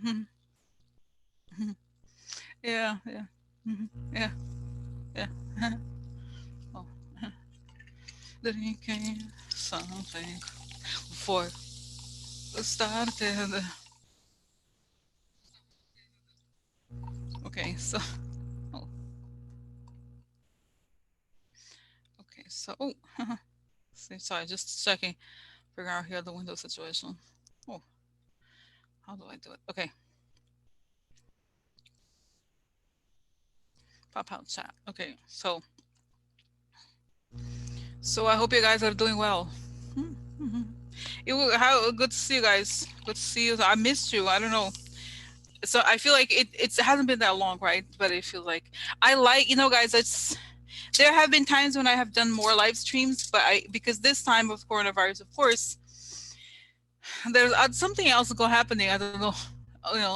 Mhm. Mhm. Yeah, yeah. Mhm. Yeah, yeah. Oh, drinking something before we started. Okay, so oh, okay, so oh, sorry, just checking, figure out here the window situation. Oh, how do I do it? Okay, pop out chat. Okay, so I hope you guys are doing well. Mhm. How good to see you guys. Good to see you. I missed you. I don't know. So I feel like it hasn't been that long, right? But it feels like I like, guys. It's there have been times when I have done more live streams, but I because this time of coronavirus, of course, there's something else go happening. I don't know,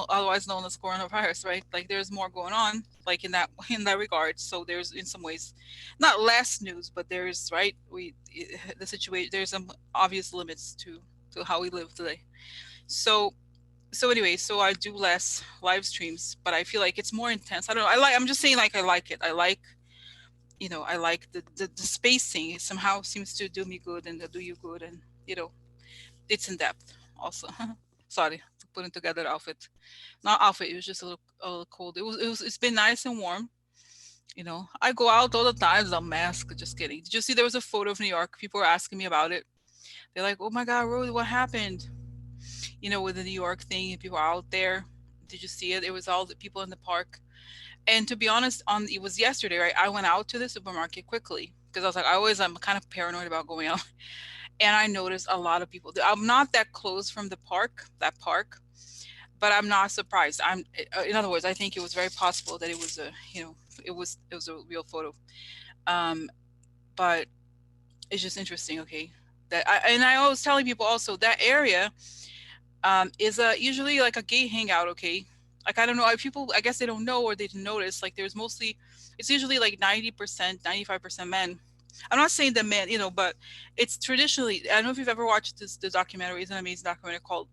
otherwise known as coronavirus, right? Like there's more going on, like in that regard. So there's in some ways, not less news, but there's right. The situation. There's some obvious limits to how we live today. So anyway, so I do less live streams, but I feel like it's more intense. I don't know. I'm just saying, like I like it. I like I like the spacing. It somehow seems to do me good and to do you good, and it's in depth also. Sorry, putting together outfit. Not outfit. It was just a little cold. It's been nice and warm. I go out all the time. A mask. Just kidding. Did you see there was a photo of New York? People were asking me about it. They're like, "Oh my God, Rose, what happened?" With the New York thing. People are out there. Did you see it? It was all the people in the park. And to be honest, on it was yesterday, right? I went out to the supermarket quickly because I'm kind of paranoid about going out, and I noticed a lot of people. I'm not that close from that park, but I'm not surprised. In other words, I think it was very possible that it was it was a real photo. Um, but it's just interesting, okay? And I was telling people also that area is usually like a gay hangout, okay? Like I don't know, people I guess they don't know or they didn't notice. Like it's usually like 90%, 95% men. I'm not saying that men, but it's traditionally. I don't know if you've ever watched the documentary. It's an amazing documentary called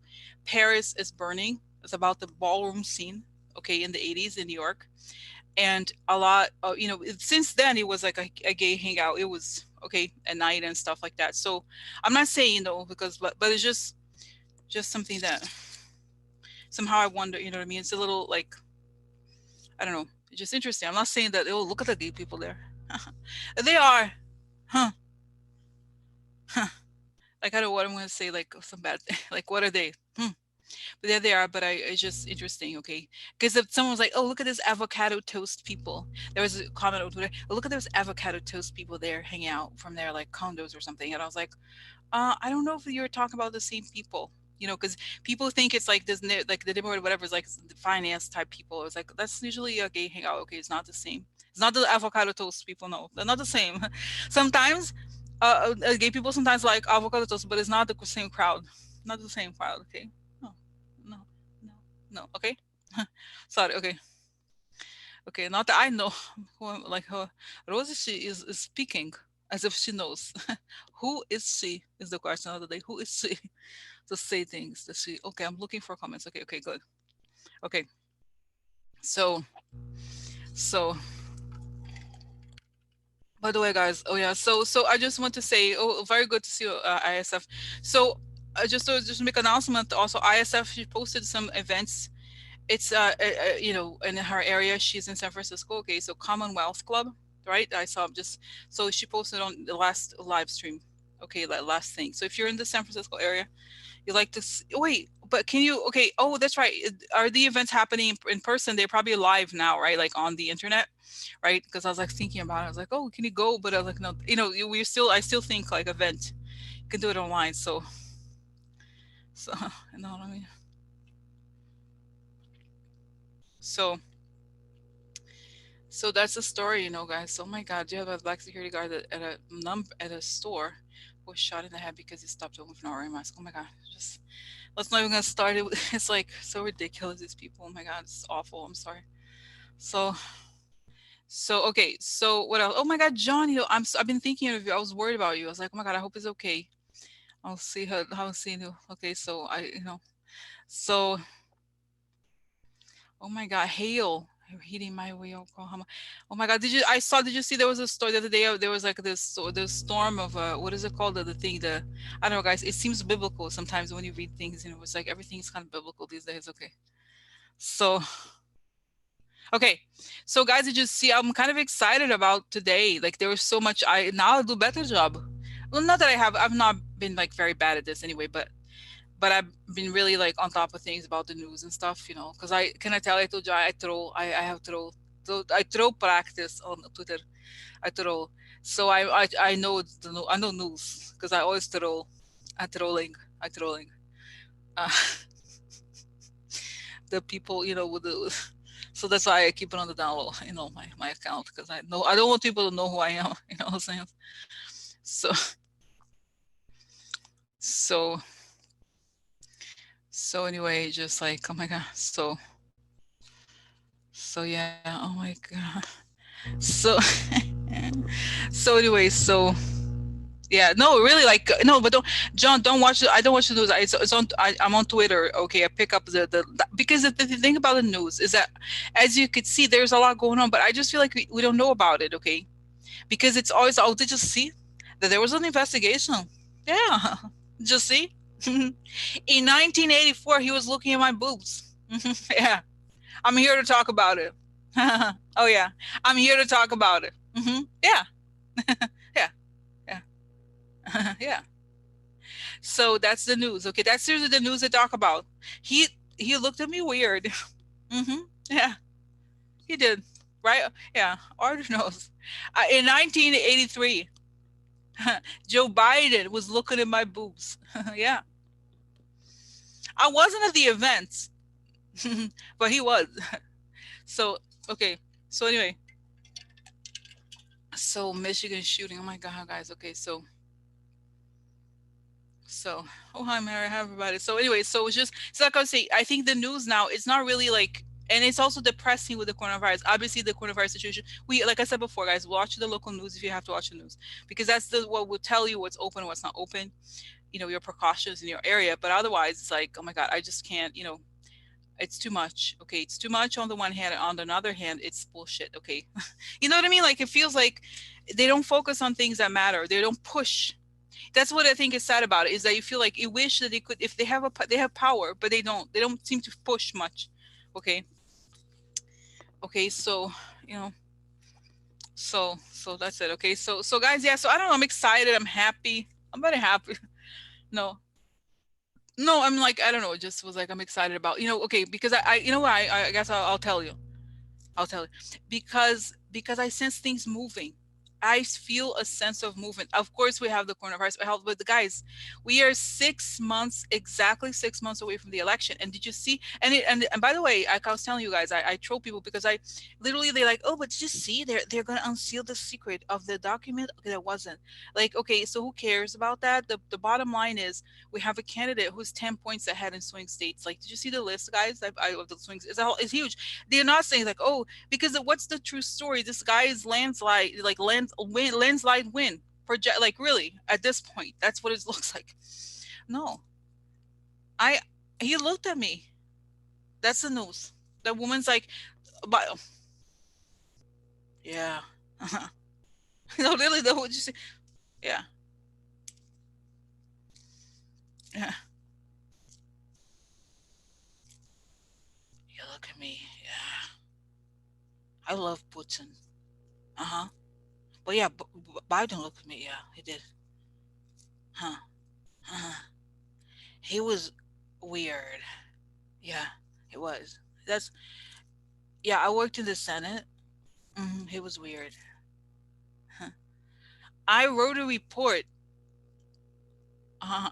"Paris is Burning." It's about the ballroom scene, okay, in the '80s in New York, and a lot. Since then it was like a gay hangout. It was okay at night and stuff like that. So I'm not saying because but it's just something that somehow I wonder, you know what I mean? It's a little like I don't know, it's just interesting. I'm not saying that look at the gay people there. They are, huh? Huh. Like I don't know what I'm gonna say, like some bad like what are they? But there they are. But it's just interesting, okay? Because if someone was like, "Oh, look at this avocado toast people," there was a comment over there. "Oh, look at those avocado toast people there hanging out from their like condos or something," and I was like, I don't know if you're talking about the same people. Because people think it's like this, like the neighborhood, whatever, is like the finance type people. It's like that's usually a gay hangout. Okay, it's not the same. It's not the avocado toast people. No, they're not the same. Sometimes, gay people sometimes like avocado toast, but it's not the same crowd. Not the same crowd. Okay. No, no, no, no. Okay. Sorry. Okay. Okay. Not that I know. Like her, Rosie, she is speaking as if she knows. Who is she? Is the question of the day. Who is she? To say things that she okay, I'm looking for comments. Okay, okay, good. Okay. So so by the way, guys, oh yeah, so I just want to say, oh, very good to see you, ISF. So just make an announcement also. ISF, she posted some events. It's in her area. She's in San Francisco. Okay, so Commonwealth Club, right? I saw just so she posted on the last live stream. Okay, that last thing. So if you're in the San Francisco area, you like to wait, but can you? Okay. Oh, that's right. Are the events happening in person? They're probably live now, right? Like on the internet, right? Because I was like thinking about it. I was like, oh, can you go? But I was like, no. I still think like event. You can do it online. So you know what I mean. So that's the story, guys. Oh my God, do you have a black security guard at a store who was shot in the head because he stopped open for not wearing a mask? Oh my God, just let's not even gonna start it. It's like so ridiculous. These people. Oh my God, it's awful. I'm sorry. So okay. So what else? Oh my God, John. I've been thinking of you. I was worried about you. I was like, oh my God, I hope it's okay. I'll see her. How see you. Okay. So so Oh my God, hail hitting my way, Oklahoma. Oh my God, did you see there was a story the other day? There was like this storm of what is it called? The thing, I don't know, guys. It seems biblical sometimes when you read things. It's like everything's kind of biblical these days. Okay, so okay, so guys, did you see? I'm kind of excited about today. Like there was so much. I now I'll do better job. Well, not that I've not been like very bad at this anyway, but I've been really like on top of things about the news and stuff, because I tell I told you I have I throw practice on Twitter. I throw, so I know I know news because I always throw, I trolling. Uh, the people, with the, so that's why I keep it on the down low, my account because I don't want people to know who I am. You know what I'm saying? So so so anyway, just like oh my god, so yeah, oh my god. So so anyway, so yeah, no, really, like no, but don't, John, don't watch I don't watch the news. It's on. I'm on Twitter. Okay, I pick up because the thing about the news is that, as you could see, there's a lot going on, but I just feel like we don't know about it. Okay, because it's always, oh, did you see that there was an investigation? Yeah, just see. In 1984, he was looking at my boobs. Yeah, I'm here to talk about it. Oh yeah, I'm here to talk about it. Yeah, yeah, yeah, yeah. So that's the news. Okay, that's seriously the news they talk about. He he looked at me weird. Yeah, he did. Right? Yeah, Arthur knows. In 1983, Joe Biden was looking at my boobs. Yeah, I wasn't at the event, but he was. So okay. So anyway, so Michigan shooting. Oh my God, guys. Okay, so, oh hi Mary, hi everybody. So anyway, so it's just so like I was saying, I think the news now it's not really like, and it's also depressing with the coronavirus. Obviously, the coronavirus situation. We, like I said before, guys, watch the local news if you have to watch the news, because that's what will tell you what's open, what's not open. Your precautions in your area. But otherwise, it's like, oh my God, I just can't. It's too much. Okay, it's too much on the one hand, and on the other hand, it's bullshit. Okay, you know what I mean? Like it feels like they don't focus on things that matter. They don't push. That's what I think is sad about it, is that you feel like you wish that they could, if they have power, but they don't seem to push much. Okay, okay, so you know so that's it. Okay, so guys, yeah, so I don't know, I'm excited, I'm happy, I'm very happy. No, no, I'm like, I don't know, it just was like I'm excited about, okay, because I you know what, I guess I'll tell you. I'll tell you. Because I sense things moving. I feel a sense of movement. Of course, we have the coronavirus health, but the guys, we are 6 months, exactly 6 months away from the election. And did you see? And by the way, like I was telling you guys, I troll people because I literally, they're like, oh, but did you see? They're gonna unseal the secret of the document. Okay, that wasn't like, okay. So who cares about that? The bottom line is we have a candidate who's 10 points ahead in swing states. Like, did you see the list, guys? Of the swings, it's huge. They're not saying like, oh, because what's the true story? This guy is landslide win. Project, like, really, at this point, that's what it looks like. No, I he looked at me. That's the news. The woman's like, but yeah, no, really, the what you say? Yeah, yeah. You look at me. Yeah, I love Putin. Uh huh. But yeah, Biden looked at me. Yeah, he did. Huh. Uh-huh. He was weird. Yeah, it was. That's Yeah. I worked in the Senate. He was weird. Huh. I wrote a report. Uh,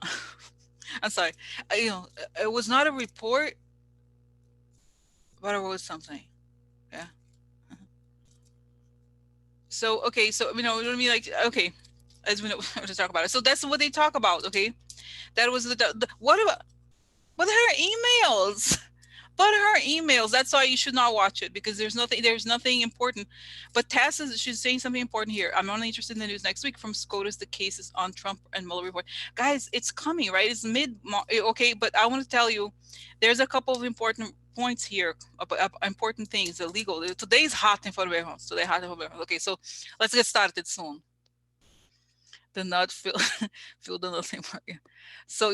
I'm sorry. It was not a report, but I wrote something. Yeah. So okay. So what I mean, like, okay, as we know, to talk about it. So that's what they talk about. Okay, that was the what about what are her emails? But her emails, that's why you should not watch it, because there's nothing important. But Tess is she's saying something important here. I'm only interested in the news next week from SCOTUS, the cases on Trump and Mueller report. Guys, it's coming, right? It's okay, but I want to tell you, there's a couple of important points here, important things, illegal. Today's hot in Forbearance. Today hot in Forbearance. Okay, so let's get started soon. The nut feel feel the nothing. So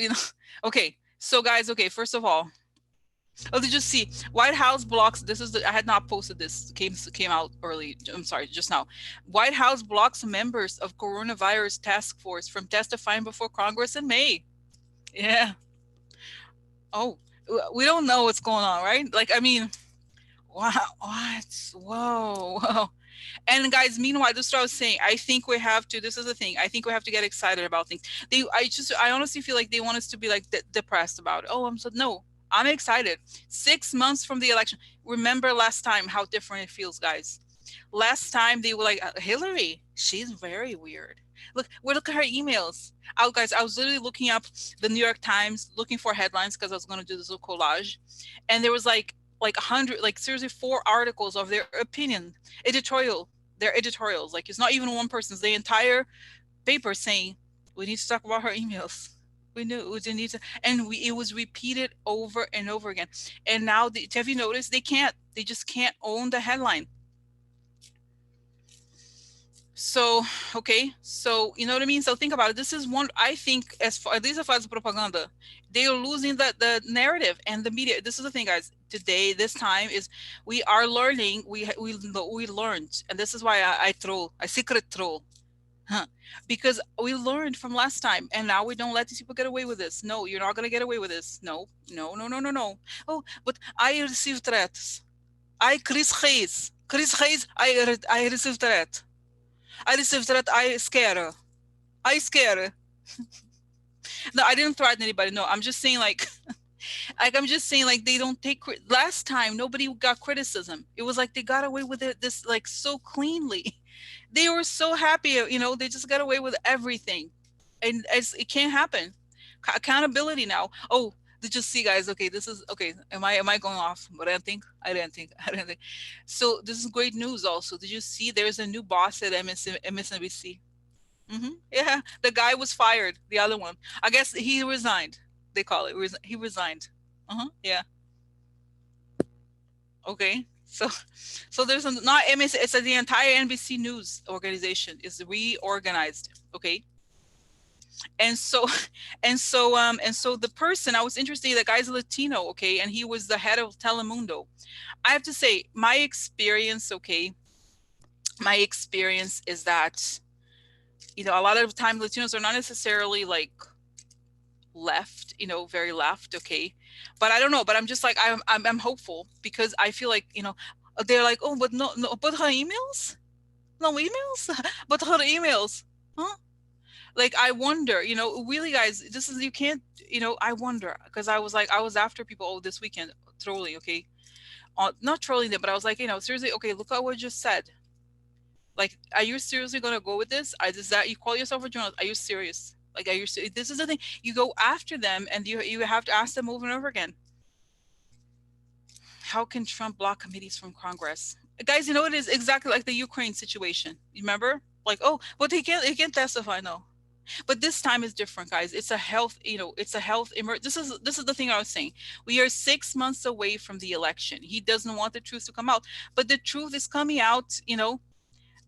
okay. So guys, okay, first of all, oh, did you see White House blocks? This is I had not posted this. Came out early. I'm sorry, just now. White House blocks members of coronavirus task force from testifying before Congress in May. Yeah. Oh, we don't know what's going on, right? Like, I mean, wow, what? Whoa, whoa. And guys, meanwhile, this is what I was saying. I think we have to. This is the thing. I think we have to get excited about things. I honestly feel like they want us to be like depressed about it. Oh, no. I'm excited. 6 months from the election. Remember last time how different it feels, guys. Last time they were like, Hillary, she's very weird. Look at her emails. Oh, guys, I was literally looking up the New York Times, looking for headlines because I was going to do this little collage, and there was like 100, like seriously 4 articles of their opinion, editorial. Their editorials, like it's not even one person's. The entire paper saying we need to talk about her emails. We knew we didn't need to, and it was repeated over and over again. And now, have you noticed they can't? They just can't own the headline. So, okay, so you know what I mean. So think about it. This is one. I think as far at least as far as propaganda, they are losing the narrative and the media. This is the thing, guys. Today, this time is we are learning. We learned, and this is why I secret troll, huh? Because we learned from last time, and now we don't let these people get away with this. No, you're not gonna get away with this. No, no, no, no, no, no. Oh, but I received threats. Chris Hayes, I received threat. I received that. I scare her. I scare her. No, I didn't threaten anybody. No, I'm just saying like I'm just saying like they don't take last time nobody got criticism. It was like they got away with it this like so cleanly. They were so happy, they just got away with everything. And it can't happen. Accountability now. Oh, did you see, guys? Okay, this is okay. Am I going off? But I didn't think. So this is great news also. Did you see there's a new boss at MSNBC? Yeah, the guy was fired. The other one, I guess he resigned. They call it. He resigned. Yeah. Okay. So there's not MS. It's the entire NBC News organization is reorganized. Okay. And so, and so the person I was interested. The guy's Latino. Okay, and he was the head of Telemundo. I have to say, my experience. Okay, my experience is that a lot of the time Latinos are not necessarily like left, very left. Okay, but I don't know. But I'm just like I'm hopeful because I feel like they're like, oh, but no, but her emails, no emails, but her emails, huh? Like I wonder, really, guys. This is you can't, I wonder because I was after people this weekend trolling. Okay, not trolling them, but I was like, seriously, okay, look at what I just said. Like, are you seriously gonna go with this? Is that you call yourself a journalist? Are you serious? Like, are you? This is the thing. You go after them, and you have to ask them over and over again. How can Trump block committees from Congress? Guys, it is exactly like the Ukraine situation. You remember? Like, oh, but he can't testify. No, but this time is different, guys. It's a health. It's a health This is the thing I was saying. We are 6 months away from the election. He doesn't want the truth to come out, but the truth is coming out.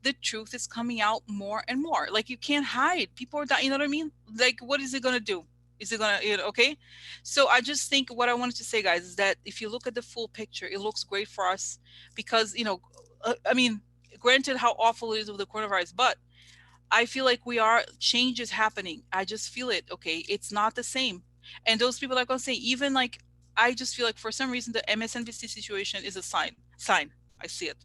The truth is coming out more and more. Like you can't hide. People are dying. You know what I mean? Like, what is it gonna do? Is it gonna, okay? So I just think what I wanted to say, guys, is that if you look at the full picture, it looks great for us because, I mean, granted how awful it is with the coronavirus, but I feel like change is happening. I just feel it. Okay. It's not the same. And those people are going to say, even like, I just feel like for some reason, the MSNBC situation is a sign. I see it.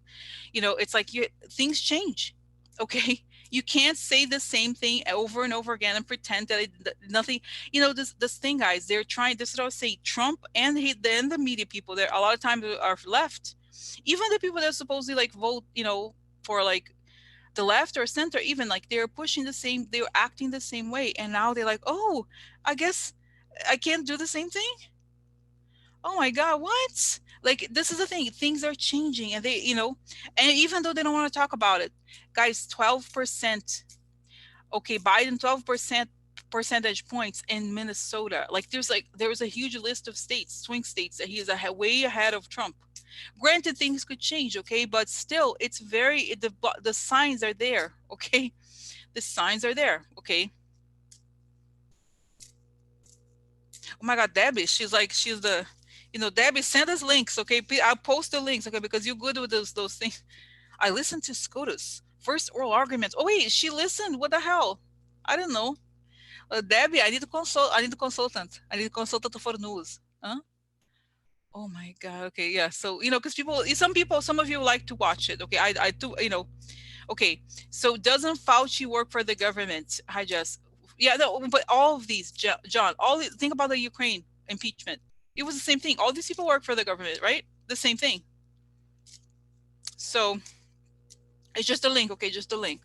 It's like things change. Okay. You can't say the same thing over and over again and pretend that nothing, this thing, guys, this is what I was saying. Trump and the media people there, a lot of times are left. Even the people that supposedly like vote, for like, the left or center, even like they're acting the same way, and now they're like, oh, I guess I can't do the same thing. Oh my God, what? Like, this is the thing. Things are changing, and and even though they don't want to talk about it, guys, 12%. Okay, Biden 12% percentage points in Minnesota. Like, there's a huge list of states, swing states, that he is way ahead of Trump. Granted, things could change, okay, but still, it's the signs are there, okay. The signs are there, okay. Oh my God, Debbie, she's the, Debbie, send us links, okay. I'll post the links, okay, because you're good with those things. I listened to Scotus first oral arguments. Oh wait, she listened. What the hell? I didn't know. Debbie, I need to consult. I need a consultant. I need a consultant for news. Huh? Oh my God. Okay, yeah. So because some of you like to watch it. Okay, I do. Okay. So doesn't Fauci work for the government? I just, yeah. No, but all of these, John. Think about the Ukraine impeachment. It was the same thing. All these people work for the government, right? The same thing. So it's just a link. Okay, just a link.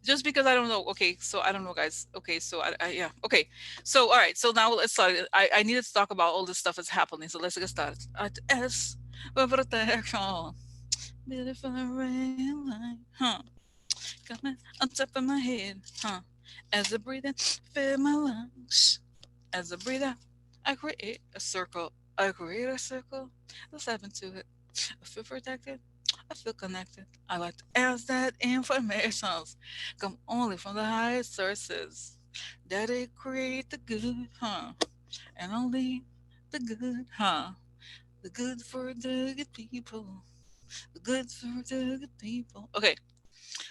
Just because I don't know. Okay, so I don't know, guys. Okay, so yeah. Okay, so all right. So now let's start. I needed to talk about all this stuff that's happening. So let's get started. At S for protection, beautiful rain line, huh? Coming on top of my head, huh? As I breathe in, fill my lungs. As I breathe out, I create a circle. I create a circle. Let's happen to it. I feel protected. I feel connected. I like to ask that informations come only from the highest sources. That it create the good, huh? And only the good, huh? The good for the good people. The good for the good people. Okay,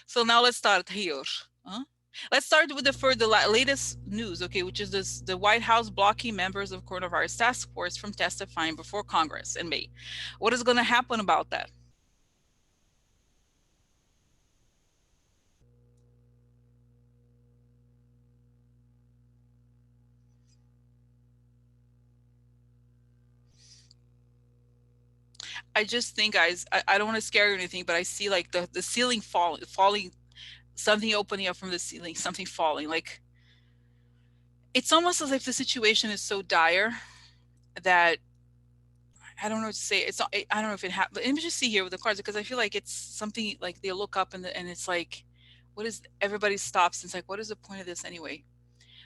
so now let's start here. Huh? Let's start with the latest news, okay, which is the White House blocking members of coronavirus task force from testifying before Congress in May. What is going to happen about that? I just think, guys, I don't want to scare you or anything, but I see like the ceiling falling, something opening up from the ceiling, something falling. Like, it's almost as if the situation is so dire that I don't know what to say. It's not, I don't know if it happened. Let me just see here with the cards, because I feel like it's something like they look up and it's like, what is, everybody stops and it's like, what is the point of this anyway?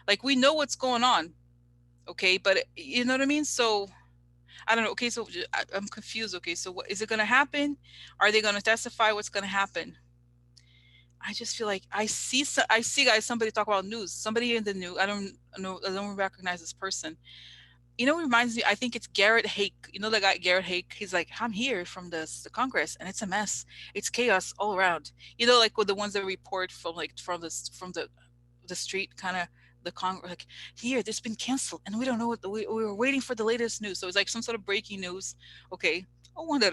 Like, we know what's going on, okay, but you know what I mean? So I don't know. Okay, so I'm confused. Okay, so what is it going to happen? Are they going to testify? What's going to happen? I just feel like I see, guys, somebody talk about news. Somebody in the news. I don't know. I don't recognize this person. It reminds me. I think it's Garrett Hake. You know the guy Garrett Hake. He's like, I'm here from the Congress, and it's a mess. It's chaos all around. Like with the ones that report from the street, kind of the Congress. Like, here, this been canceled, and we don't know we were waiting for the latest news. So it's like some sort of breaking news. Okay, I wonder.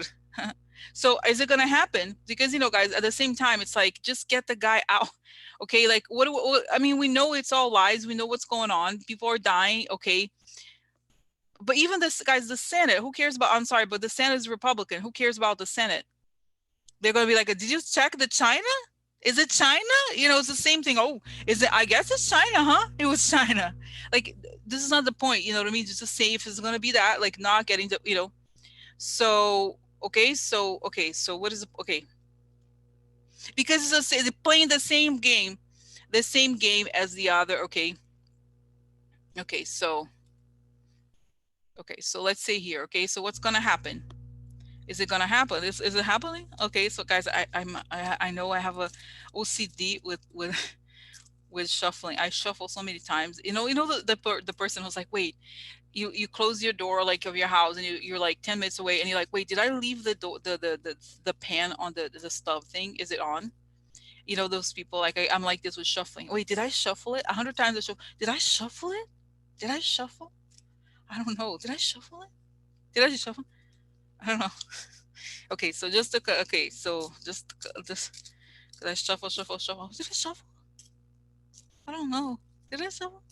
So is it gonna happen? Because guys, at the same time, it's like, just get the guy out. Okay, like I mean, we know it's all lies. We know what's going on. People are dying. Okay, but even this, guys, the Senate, who cares about? I'm sorry, but the Senate is Republican. Who cares about the Senate? They're gonna be like, did you check the China? Is it China? It's the same thing. Oh, is it? I guess it's China, huh? It was China. Like, this is not the point. You know what I mean? Just to say if it's gonna be that, like, not getting the. So so what is it? Okay, because they're playing the same game as the other. Okay, so let's say here. Okay, so what's gonna happen? Is it gonna happen? Is it happening? Okay, so guys, I know I have a OCD with with shuffling. I shuffle so many times. The person who's like, wait, you close your door, like, of your house, and you're like 10 minutes away, and you're like, wait, did I leave the door, the pan on the stove thing? Is it on? Those people, like, I'm like this with shuffling. Wait, did I shuffle it 100 times? Did I shuffle it? Did I shuffle? I don't know. Did I shuffle it? Did I just shuffle? I don't know. Okay, so just did I shuffle? Did I shuffle? I don't know. Did I shuffle?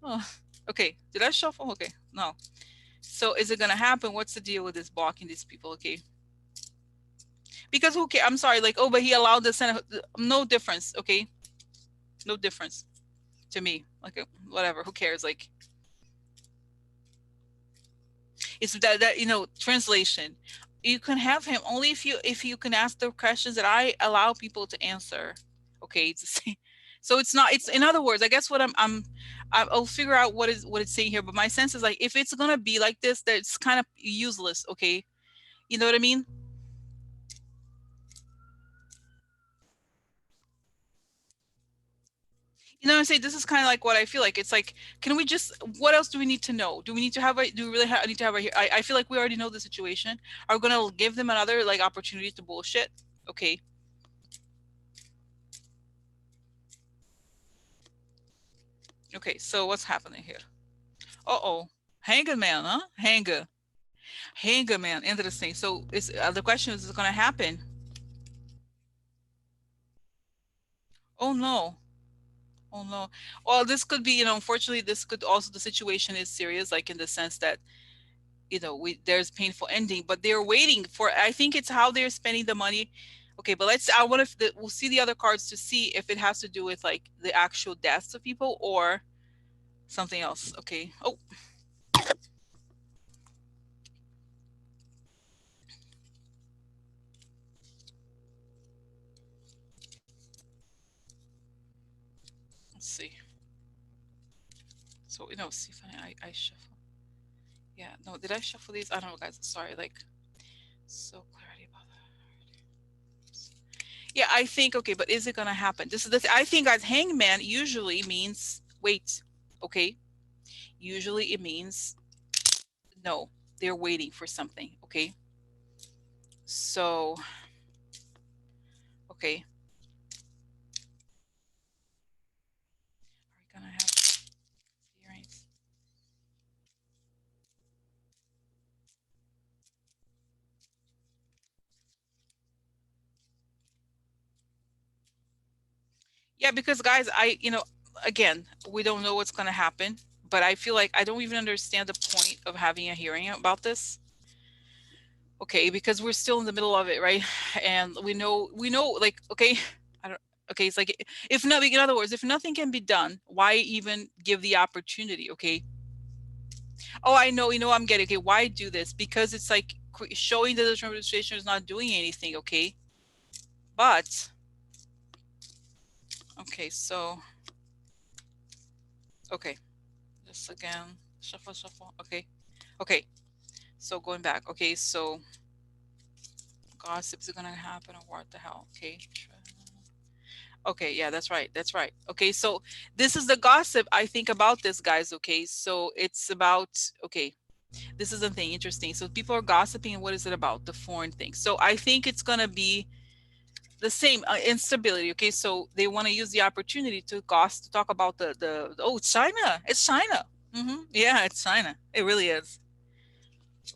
Oh, okay. Did I shuffle? Okay, no. So is it gonna happen? What's the deal with this blocking these people? Okay, because who cares? I'm sorry. Like, oh, but he allowed the Senate. No difference. Okay, no difference to me. Like, whatever. Who cares? Like, It's that translation. You can have him only if you can ask the questions that I allow people to answer. Okay, it's the same. So it's not. It's in other words. I guess what I'll figure out what it's saying here. But my sense is like if it's gonna be like this, that it's kind of useless. Okay, you know what I mean? You know what I'm saying? This is kind of like what I feel like. It's like, can we just, what else do we need to know? Do we need to have a, do we really need to have a, I feel like we already know the situation. Are we going to give them another like opportunity to bullshit? Okay. Okay. So what's happening here? Uh-oh. Hanger man, huh? Hanger. Hanger man. Interesting. So is the question is it going to happen? Oh no. Oh no. Well, this could be, unfortunately, this could also, the situation is serious, like in the sense that there's painful ending, but they're waiting for, I think it's how they're spending the money. Okay, but I wonder if we'll see the other cards to see if it has to do with like the actual deaths of people or something else. Okay. Oh, let's see. So see if I shuffle. Yeah, no, did I shuffle these? I don't know, guys. Sorry. Like, so clarity about that. Yeah, I think, okay, but is it gonna happen? This is the I think, guys, hangman usually means wait. Okay, usually it means no, they're waiting for something. Okay, so okay, are we gonna have earrings? Yeah, because guys, again, we don't know what's gonna happen, but I feel like I don't even understand the point of having a hearing about this. Okay, because we're still in the middle of it, right? And we know, like, okay, I don't. Okay, it's like if nothing, in other words, if nothing can be done, why even give the opportunity? Okay. Oh, I know, I'm getting, okay, why do this? Because it's like showing that the Trump administration is not doing anything, okay? But okay, so okay, just again, shuffle, shuffle. Okay, okay. So going back, okay, so gossip is gonna happen or what the hell? Okay. Okay, yeah, that's right. That's right. Okay, so this is the gossip I think about this, guys. Okay, so it's about, okay, this is the thing interesting. So people are gossiping, and what is it about? The foreign thing. So I think it's gonna be the same instability. Okay, so they want to use the opportunity to talk about the oh, China. It's China. Yeah, it's China. It really is.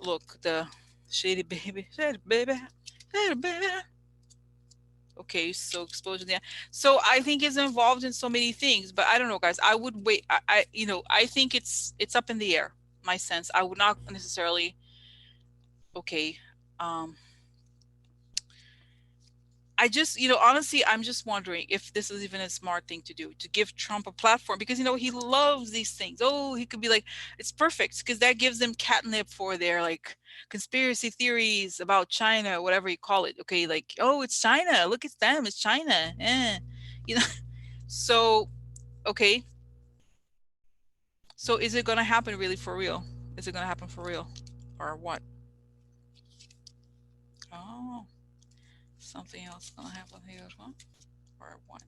Look, the shady baby, shady baby. Okay, so exposure there. So I think it's involved in so many things, but I don't know, guys. I would wait. I think it's up in the air. My sense. I would not necessarily. Okay. Um, I just, honestly, I'm just wondering if this is even a smart thing to do to give Trump a platform because, he loves these things. Oh, he could be like, it's perfect because that gives them catnip for their like conspiracy theories about China, whatever you call it. Okay, like, oh, it's China. Look, it's them. It's China. You know. So, okay. So, is it gonna happen really for real? Is it gonna happen for real, or what? Oh, something else gonna happen here, huh? Or what?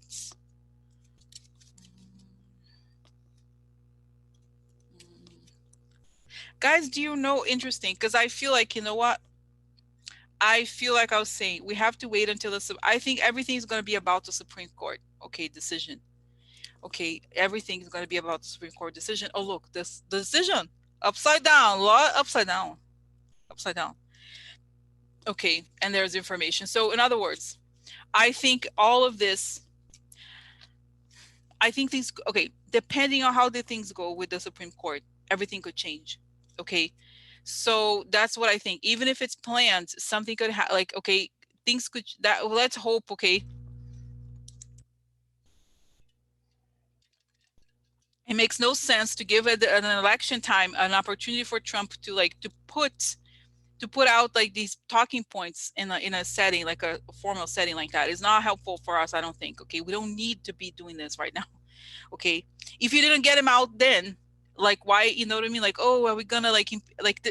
Guys, do you know, interesting, because I feel like, you know what, I feel like I was saying we have to wait until I think everything's going to be about the Supreme Court, okay, decision. Okay, everything is going to be about the Supreme Court decision. Oh, look, this the decision upside down, law upside down, upside down. Okay, and there's information. So in other words, I think all of this, I think things, okay, depending on how the things go with the Supreme Court, everything could change. Okay. So that's what I think. Even if it's planned, something could like, okay, things could that well, let's hope, okay. It makes no sense to give an election time an opportunity for Trump to put out like these talking points in a setting like a formal setting like that. Is not helpful for us, I don't think. Okay, we don't need to be doing this right now. Okay, if you didn't get him out then, like, why, you know what I mean? Like, oh, are we gonna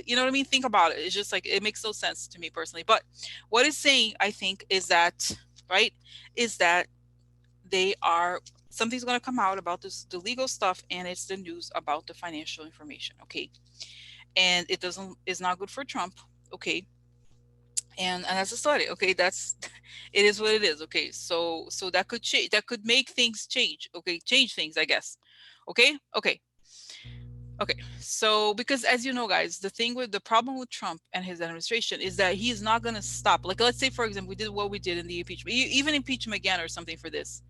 you know what I mean? Think about it. It's just like, it makes no sense to me personally. But what it's saying, I think, is that, right, is that they are, something's going to come out about this, the legal stuff, and it's the news about the financial information. Okay, and it doesn't, it's not good for Trump. Okay, and that's a study. Okay, that's it is what it is. Okay, so that could change, that could make things change. Okay, change things, I guess. Okay, so because, as you know, guys, the thing with the problem with Trump and his administration is that he is not going to stop. Like, let's say, for example, we did what we did in the impeachment, even impeach him again or something for this.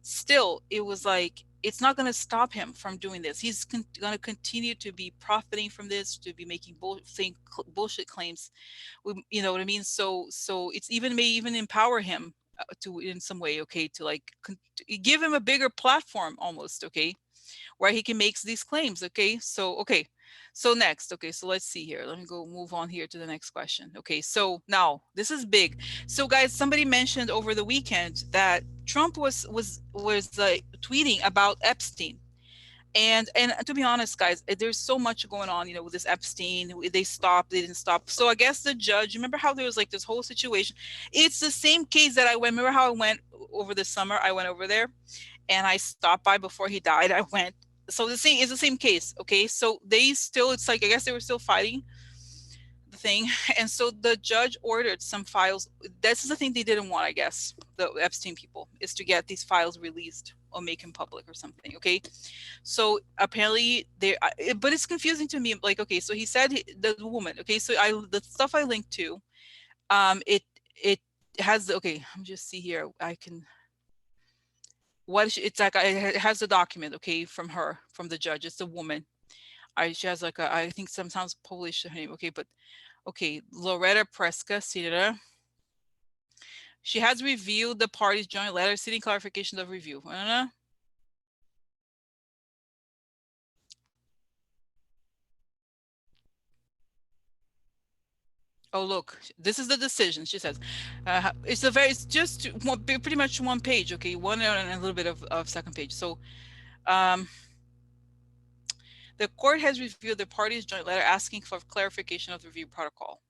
Still, it was like, it's not going to stop him from doing this. He's going to continue to be profiting from this, to be making bullshit claims. You know what I mean? So it's even, may even empower him to, in some way, okay, to like to give him a bigger platform almost, okay, where he can make these claims. Okay, so okay, so next, okay, so let's see here, let me go move on here to the next question. Okay, so now this is big. So guys, somebody mentioned over the weekend that Trump was tweeting about Epstein. And to be honest, guys, there's so much going on, you know, with this Epstein. They stopped, they didn't stop. So I guess the judge, remember how there was like this whole situation? It's the same case that I went, remember how I went over the summer, I went over there and I stopped by before he died. I went. So the same is the same case. Okay, so they still, it's like, I guess they were still fighting the thing, and so the judge ordered some files. This is the thing they didn't want, I guess, the Epstein people, is to get these files released or make them public or something. Okay, so apparently they, but it's confusing to me. Like, okay, so he said the woman. Okay, so the stuff I linked to, it has, okay, I'm just see here. I can, it's like, it has a document, okay, from her, from the judge. It's a woman. She has like a, I think sometimes Polish name, okay, but okay, Loretta Preska, Sierra. She has reviewed the parties' joint letter seeking clarification of review. Oh, look, this is the decision. She says, it's just pretty much one page, okay, one and a little bit of second page. So, um, the court has reviewed the parties' joint letter asking for clarification of the review protocol.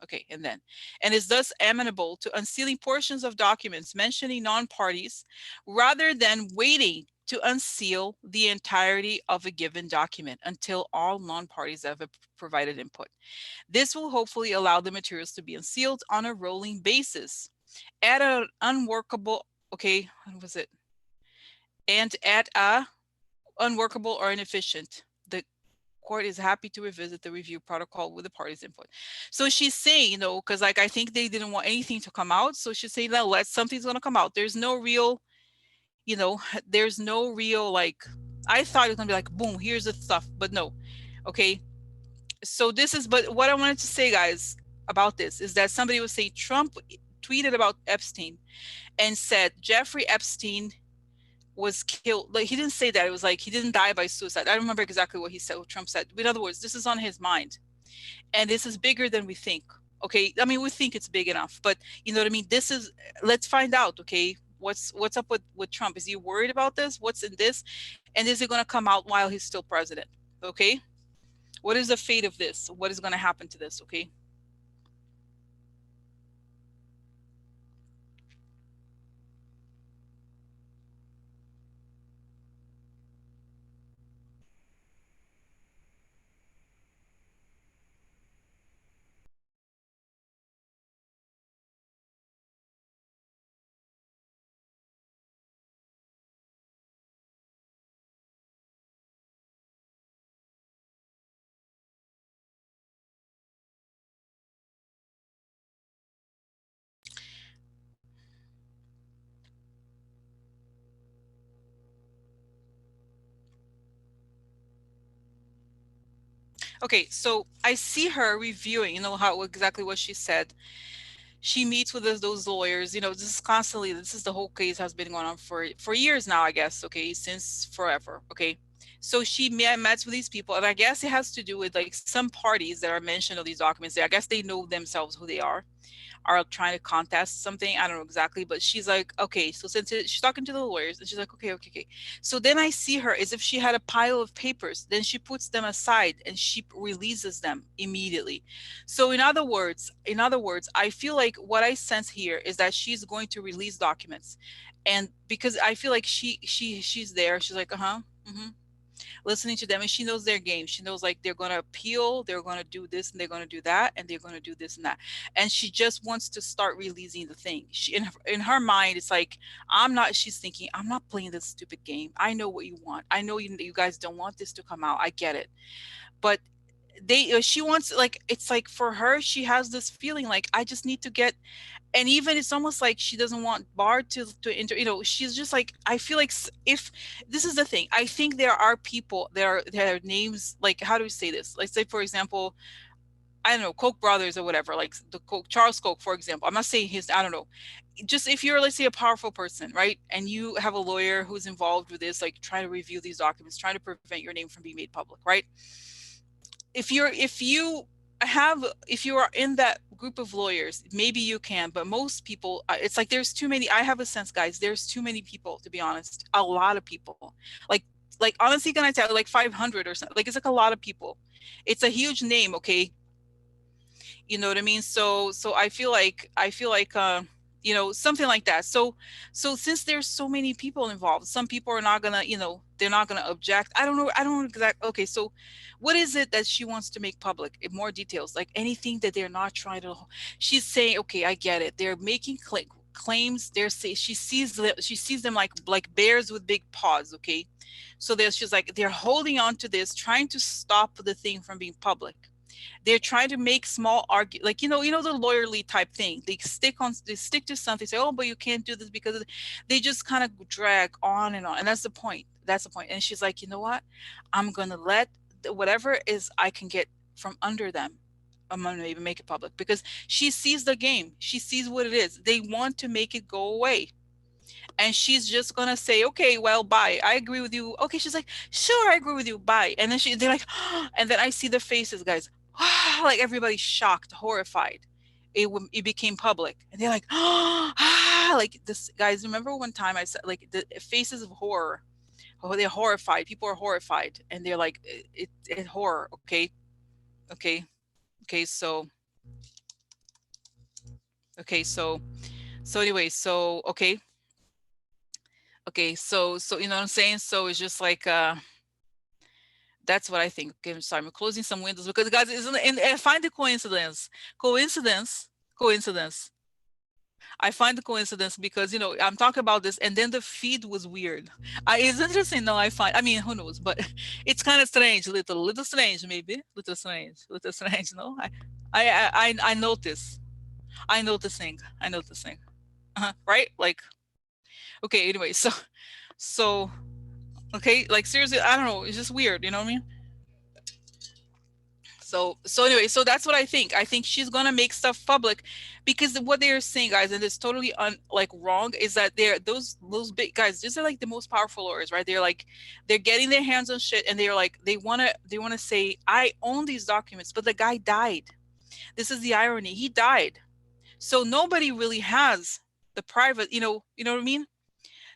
Okay, and is thus amenable to unsealing portions of documents mentioning non-parties rather than waiting to unseal the entirety of a given document until all non-parties have provided input. This will hopefully allow the materials to be unsealed on a rolling basis at an unworkable, okay, what was it? And at a unworkable or inefficient. The court is happy to revisit the review protocol with the parties' input. So she's saying, you know, because like I think they didn't want anything to come out. So she's saying that something's going to come out. There's no real, you know, there's no real like, I thought it was going to be like, boom, here's the stuff, but no. Okay. So this is, but what I wanted to say, guys, about this is that somebody would say Trump tweeted about Epstein and said Jeffrey Epstein was killed. Like, he didn't say that. It was like he didn't die by suicide. I don't remember exactly what he said, what Trump said. In other words, this is on his mind, and this is bigger than we think. Okay, I mean, we think it's big enough, but you know what I mean. This is, let's find out. Okay, what's up with Trump? Is he worried about this? What's in this? And is it going to come out while he's still president? Okay, what is the fate of this? What is going to happen to this? Okay. Okay, so I see her reviewing, you know, how exactly what she said. She meets with those lawyers, you know, this is constantly, this is the whole case has been going on for years now, I guess. Okay, since forever. Okay, So she met with these people, and I guess it has to do with like some parties that are mentioned of these documents. I guess they know themselves who they are trying to contest something. I don't know exactly, but she's like, okay, so she's talking to the lawyers, and she's like, okay, okay, okay. So then I see her as if she had a pile of papers. Then she puts them aside and she releases them immediately. So in other words, I feel like what I sense here is that she's going to release documents, and because I feel like she's there, she's like, uh-huh. Listening to them, and she knows their game. She knows like they're going to appeal, they're going to do this and they're going to do that, and they're going to do this and that, and she just wants to start releasing the thing. She in her mind, it's like, I'm not she's thinking, I'm not playing this stupid game. I know what you want. I know you guys don't want this to come out. I get it. But she wants, like, it's like for her, she has this feeling like, I just need to get. And even it's almost like she doesn't want Bard to enter. She's just like, I feel like, if this is the thing, I think there are people, there are names, like, how do we say this? Like, say for example, I don't know, Koch brothers or whatever, like the Koch, Charles Koch, for example. I'm not saying his, I don't know. Just if you're, let's say, a powerful person, right? And you have a lawyer who's involved with this, like trying to review these documents, trying to prevent your name from being made public, right? If you are in that group of lawyers, maybe you can, but most people, it's like there's too many. I have a sense, guys, there's too many people, to be honest. A lot of people. like like honestly, can I tell you, like 500 or something? Like, it's like a lot of people. It's a huge name, okay? You know what I mean? So I feel like something like that. So since there's so many people involved, some people are not gonna, they're not gonna object. I don't know exactly. Okay, so what is it that she wants to make public in more details? Like anything that they're not trying to. She's saying, okay, I get it, they're making claims. They're say she sees them like bears with big paws, okay? So she's like, they're holding on to this, trying to stop the thing from being public. They're trying to make small argue, like, the lawyerly type thing. They stick to something, say, oh, but you can't do this because they just kind of drag on and on. And that's the point. And she's like, you know what, I'm gonna let whatever is I can get from under them, I'm gonna maybe make it public, because she sees the game, she sees what it is. They want to make it go away, and she's just gonna say, okay, well, bye, I agree with you. Okay, she's like, sure, I agree with you, bye. And then they're like, and then I see the faces, guys, like everybody's shocked, horrified. It became public, and they're like, like this, guys. Remember one time I said, like, the faces of horror. Oh, they're horrified. People are horrified, and they're like, it horror. Okay, okay, okay. So anyway, so okay, okay. So you know what I'm saying. So it's just like, that's what I think. Okay, I'm sorry. I'm closing some windows because, guys, isn't, and I find the coincidence. I find the coincidence because, I'm talking about this, and then the feed was weird. It's interesting. No, I find. I mean, who knows? But it's kind of strange, little strange, maybe, little strange. No, I notice. I noticing. Right? Like, okay. Anyway, so okay. Like, seriously, I don't know. It's just weird. You know what I mean? So anyway, so that's what I think. I think she's gonna make stuff public, because what they're saying, guys, and it's totally like wrong, is that they're those big guys. These are like the most powerful lawyers, right? They're like, they're getting their hands on shit, and they're like, they wanna say, I own these documents, but the guy died. This is the irony. He died, so nobody really has the private. You know what I mean?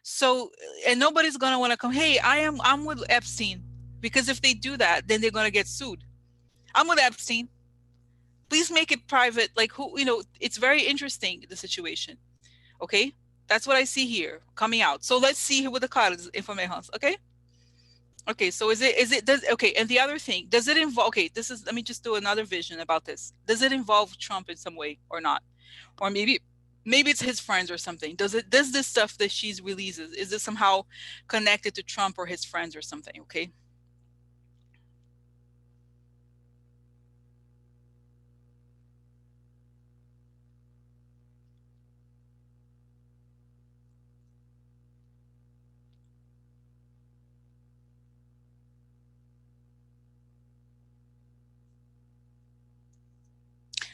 So, and nobody's gonna want to come. Hey, I'm with Epstein, because if they do that, then they're gonna get sued. I'm with Epstein. Please make it private. Like, who, it's very interesting, the situation. Okay. That's what I see here coming out. So let's see with the cards information. Okay. Okay. So okay. And the other thing, does it involve, okay, let me just do another vision about this. Does it involve Trump in some way or not? Or maybe it's his friends or something. Does this stuff that she's releases, is this somehow connected to Trump or his friends or something? Okay.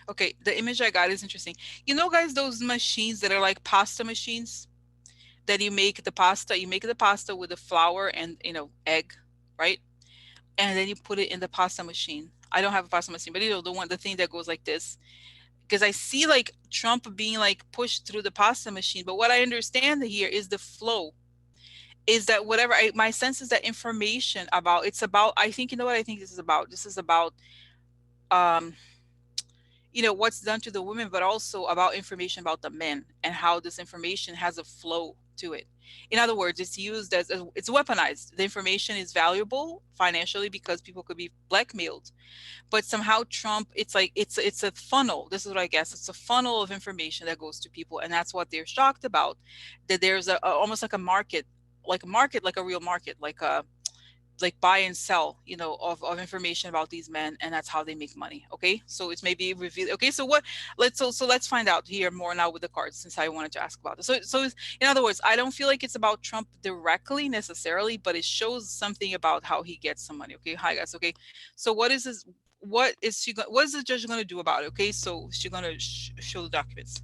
Okay, the image I got is interesting. Guys, those machines that are like pasta machines, that you make the pasta with the flour and egg, right? and then you put it in the pasta machine. I don't have a pasta machine, but the thing that goes like this. Because I see like Trump being like pushed through the pasta machine, but what I understand here is the flow. Is that whatever my sense is that information about it's about. I think you know what I think this is about. This is about um what's done to the women, but also about information about the men and how this information has a flow to it. In other words, it's used as it's weaponized. The information is valuable financially because people could be blackmailed, but somehow Trump, it's like it's a funnel. This is what I guess. It's a funnel of information that goes to people, and that's what they're shocked about. That there's almost like a market, like a real market, like buy and sell, of information about these men, and that's how they make money. Okay, so it's maybe reveal. Okay, so what? Let's find out here more now with the cards, since I wanted to ask about this. In other words, I don't feel like it's about Trump directly necessarily, but it shows something about how he gets some money. Okay, hi guys. Okay, so what is this? What is the judge going to do about it? Okay, so she's going to show the documents.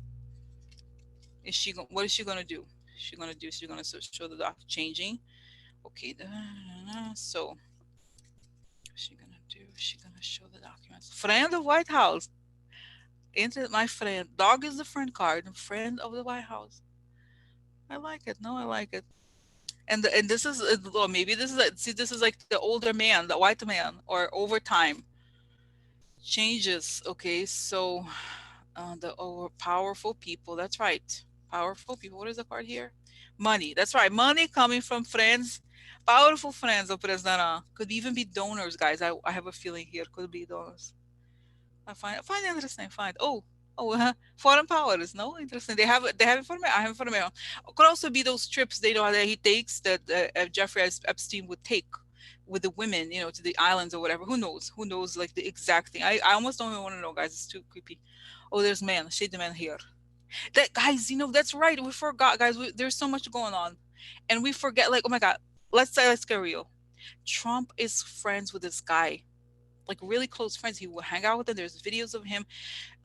What is she going to do? She's going to show the doc changing. Okay, so she gonna do? She gonna show the documents. Friend of White House. Enter my friend. Dog is the friend card. Friend of the White House. I like it. No, I like it. And this is or maybe this is see this is like the older man, the white man, or over time changes. Okay, so the over powerful people. That's right. Powerful people. What is the card here? Money. That's right. Money coming from friends. Powerful friends of President. Could even be donors, guys. I have a feeling here. Could be donors. I find interesting. Find foreign powers. No, interesting. They have information. I have information. Could also be those trips they know that he takes that Jeffrey Epstein would take with the women, to the islands or whatever. Who knows? Who knows? Like the exact thing. I almost don't even want to know, guys. It's too creepy. Oh, there's man. Shade the man here. That guys, that's right. We forgot, guys. There's so much going on, and we forget. Like, oh my god. Let's get real. Trump is friends with this guy, like really close friends. He would hang out with them. There's videos of him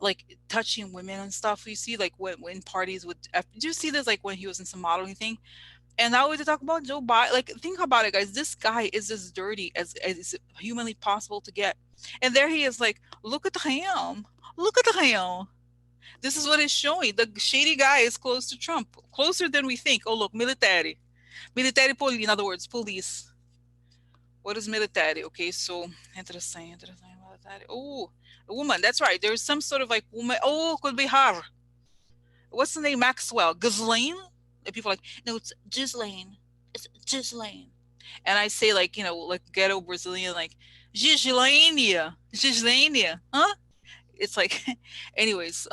like touching women and stuff. You see, like when parties with. Do you see this? Like when he was in some modeling thing, and now we talk about Joe Biden. Like think about it, guys. This guy is as dirty as is humanly possible to get, and there he is. Like look at him. Look at him. This is what it's showing. The shady guy is close to Trump, closer than we think. Oh look, military, military police. In other words, police. What is military? Okay, so interesting, interesting. Military. Oh, a woman. That's right. There's some sort of like woman. Oh, could be her. What's the name? Maxwell. Ghislaine? And people are like, no, it's Ghislaine. It's Ghislaine. And I say like, like ghetto Brazilian, like Gislania. Gislania. Huh? It's like, anyways.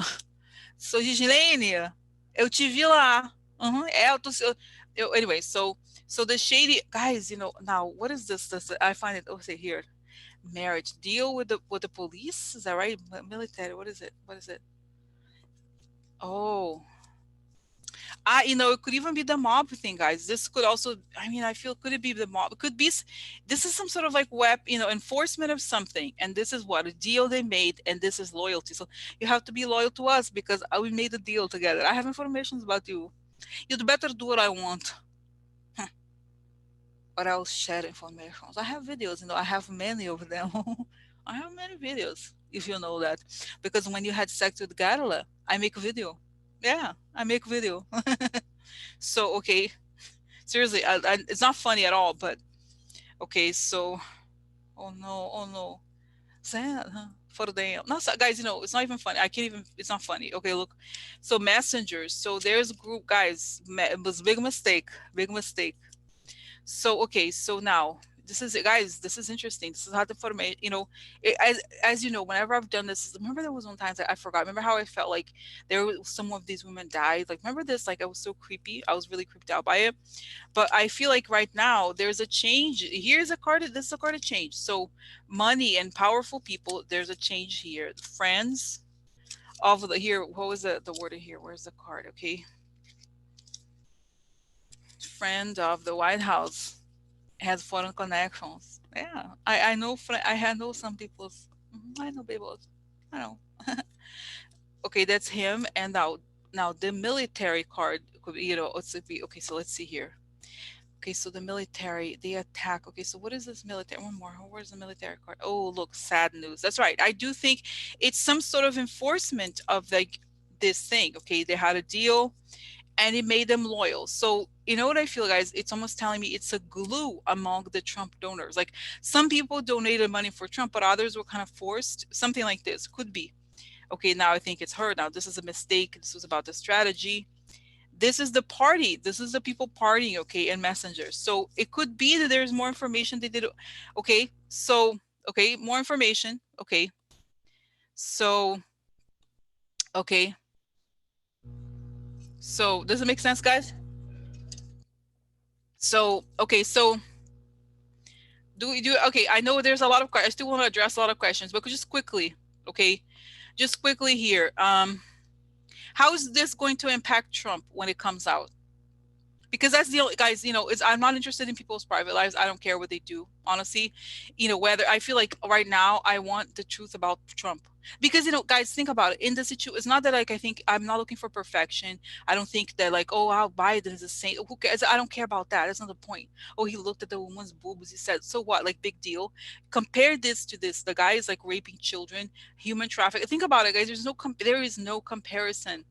So Gislania, eu te vi lá. Anyway, so the shady guys, now what is this? I find it. Oh, say here, marriage deal with the police. Is that right? Military. What is it? What is it? Oh, it could even be the mob thing, guys. This could also. I mean, I feel could it be the mob? It could be. This is some sort of like enforcement of something, and this is what a deal they made, and this is loyalty. So you have to be loyal to us because we made a deal together. I have information about you. You'd better do what I want. But I'll share information. I have videos, I have many of them. I have many videos, if you know that. Because when you had sex with Garla, I make a video. Yeah, I make video. So, okay, seriously, it's not funny at all, but okay, so, oh no. Sad, huh? For them. No, guys, it's not even funny. I can't even, it's not funny. Okay, look. So, messengers. So, there's a group, guys, it was big mistake. Big mistake. So okay, so now this is guys, this is interesting. This is how the formation, as you know, whenever I've done this, remember there was one time that I forgot. Remember how I felt like some of these women died. Like remember this? Like I was so creepy. I was really creeped out by it. But I feel like right now there's a change. Here's a card. This is a card of change. So money and powerful people. There's a change here. Friends of the here. What was the word in here? Where's the card? Okay, friend of the White House has foreign connections. Yeah, I know. I know some people's. I know people. I know. Okay, that's him. And now the military card could be. It's be okay. So let's see here. Okay, so the military, they attack. Okay, so what is this military? One more. Where's the military card? Oh, look, sad news. That's right. I do think it's some sort of enforcement of like this thing. Okay, they had a deal and it made them loyal. So, you know what I feel, guys? It's almost telling me it's a glue among the Trump donors. Like some people donated money for Trump, but others were kind of forced. Something like this could be. Okay, now I think it's her. Now, this is a mistake. This was about the strategy. This is the party. This is the people partying, okay, in Messenger. So it could be that there's more information they did. Okay, so, okay, more information. Okay, so, okay. So does it make sense, guys? So, okay, so do we do, okay, I know there's a lot of questions. I still want to address a lot of questions, but just quickly, okay, just quickly here. How is this going to impact Trump when it comes out? Because that's the only, guys, you know, it's, I'm not interested in people's private lives. I don't care what they do, honestly. You know, whether, I feel like right now I want the truth about Trump. Because, you know, guys, think about it. In the situation, it's not that like I think I'm not looking for perfection. I don't think that like, oh, how Biden is a saint. Who cares? I don't care about that. That's not the point. Oh, he looked at the woman's boobs. He said, so what? Like, big deal. Compare this to this. The guy is like raping children, human trafficking. Think about it, guys. There is no comparison.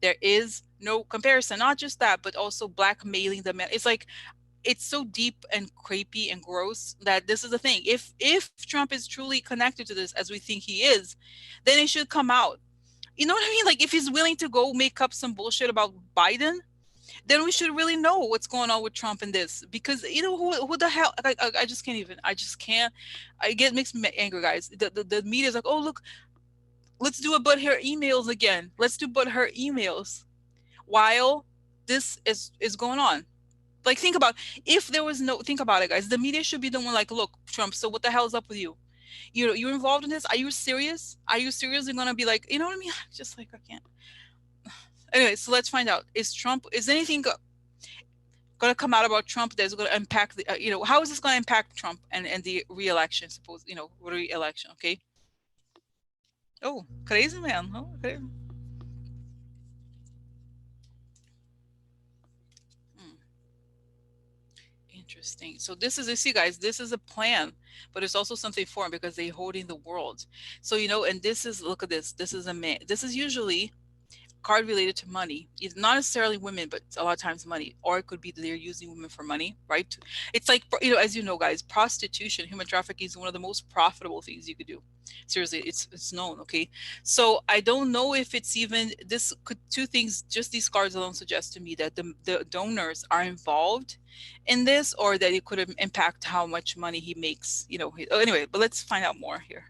There is no comparison. Not just that, but also blackmailing the man. It's like it's so deep and creepy and gross that this is the thing. If Trump is truly connected to this as we think he is, then it should come out. You know what I mean? Like if he's willing to go make up some bullshit about Biden, then we should really know what's going on with Trump in this. Because you know who the hell? I just can't even. I just can't. I get makes me angry, guys. The media is like, oh look, let's do a but her emails again. Let's do but her emails while this is going on. Like think about if there was no think about it, guys. The media should be the one like, look, Trump. So what the hell's up with you? You know, you're involved in this. Are you serious? Are you seriously gonna be like, you know what I mean? Just like I can't. Anyway, so let's find out. Is Trump? Is anything gonna come out about Trump that's gonna impact the? You know, how is this gonna impact Trump and the re-election? Suppose you know re-election. Okay. Oh, crazy man. Oh, crazy. Hmm. Interesting. So this is, you see, guys, this is a plan, but it's also something foreign because they're holding the world. So, you know, and this is, look at this. This is a man. This is usually card related to money. It's not necessarily women, but a lot of times money, or it could be that they're using women for money, right? It's like, you know, as you know, guys, prostitution, human trafficking is one of the most profitable things you could do. Seriously, it's known. Okay, so I don't know if it's even this could two things. Just these cards alone suggest to me that the donors are involved in this, or that it could impact how much money he makes. You know. Anyway, but let's find out more here.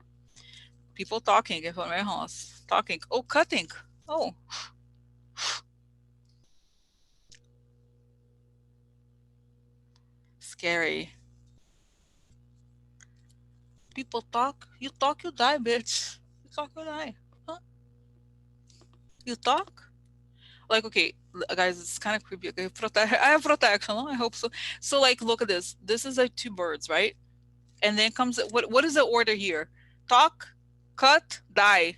People talking in front of my house, talking. Oh, cutting. Oh, scary. People talk. You talk, you die, bitch. You talk, you die. Huh? You talk? Like, okay, guys, it's kind of creepy. Okay, I have protection. Huh? I hope so. So, like, look at this. This is like two birds, right? And then comes what is the order here? Talk, cut, die.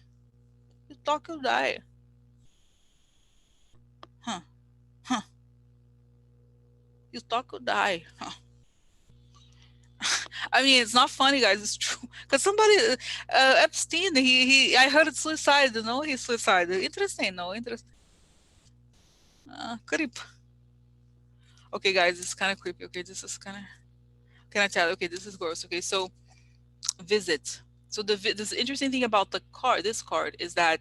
You talk, you die. Huh? Huh? You talk, you die. Huh? I mean, it's not funny, guys. It's true. Because somebody, Epstein, I heard it's suicide. No, he's suicided. Interesting. No, interesting. Creep. Okay, guys, it's kind of creepy. Okay, this is kind of. Can I tell? Okay, this is gross. Okay, so visit. So this interesting thing about the card, this card, is that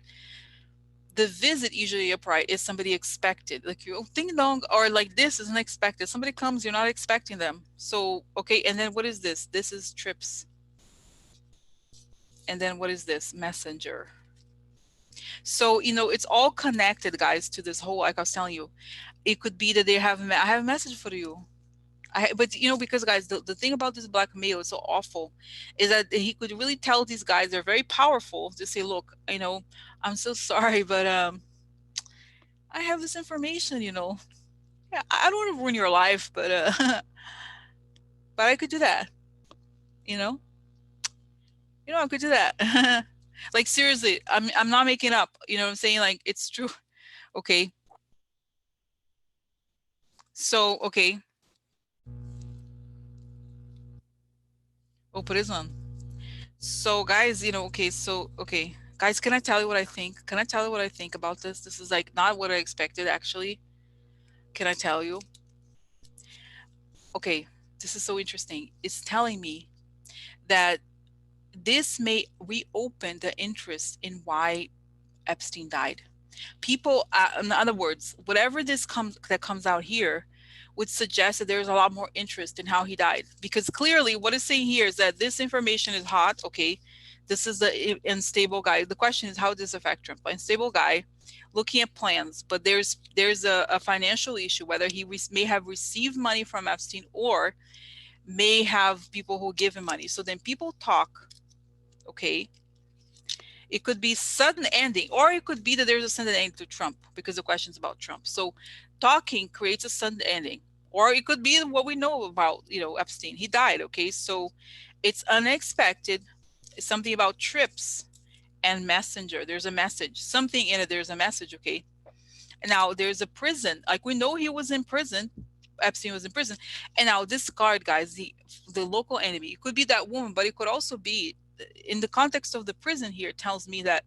the visit usually upright is somebody expected. Like you ding dong, or like this is unexpected. Somebody comes, you're not expecting them. So okay, and then what is this? This is trips. And then what is this? Messenger. So you know it's all connected, guys, to this whole. Like I was telling you, it could be that they have. I have a message for you. But you know, because guys, the thing about this blackmail is so awful, is that he could really tell these guys they're very powerful to say, look, you know, I'm so sorry, but I have this information, you know. Yeah, I don't want to ruin your life, but but I could do that, you know. You know, I could do that. Like seriously, I'm not making up. You know what I'm saying? Like it's true. Okay. So okay. O prison. So guys, okay, okay. Guys, can I tell you what I think? Can I tell you what I think about this? This is like not what I expected actually. Can I tell you? Okay, this is so interesting. It's telling me that this may reopen the interest in why Epstein died. People, in other words, whatever this comes that comes out here would suggest that there's a lot more interest in how he died, because clearly what it's saying here is that this information is hot. Okay, this is the unstable guy. The question is, how does this affect Trump? Unstable guy looking at plans, but there's a financial issue, whether he may have received money from Epstein or may have people who give him money. So then people talk. Okay, it could be sudden ending, or it could be that there's a sudden ending to Trump because the question's about Trump. So talking creates a sudden ending. Or it could be what we know about, Epstein. He died, okay? So it's unexpected. It's something about trips and messenger. There's a message. Something in it, there's a message, okay? And now there's a prison. Like we know he was in prison. Epstein was in prison. And now this card, guys, the local enemy. It could be that woman, but it could also be in the context of the prison here tells me that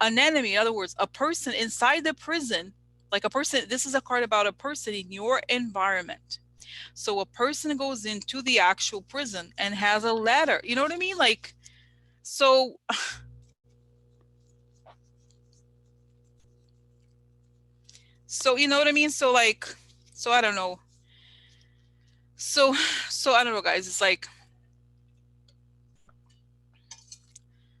an enemy, in other words, a person inside the prison, like a person, this is a card about a person in your environment. So a person goes into the actual prison and has a letter. You know what I mean? Like, so, so you know what I mean? So like, so I don't know. So, so I don't know, guys. It's like,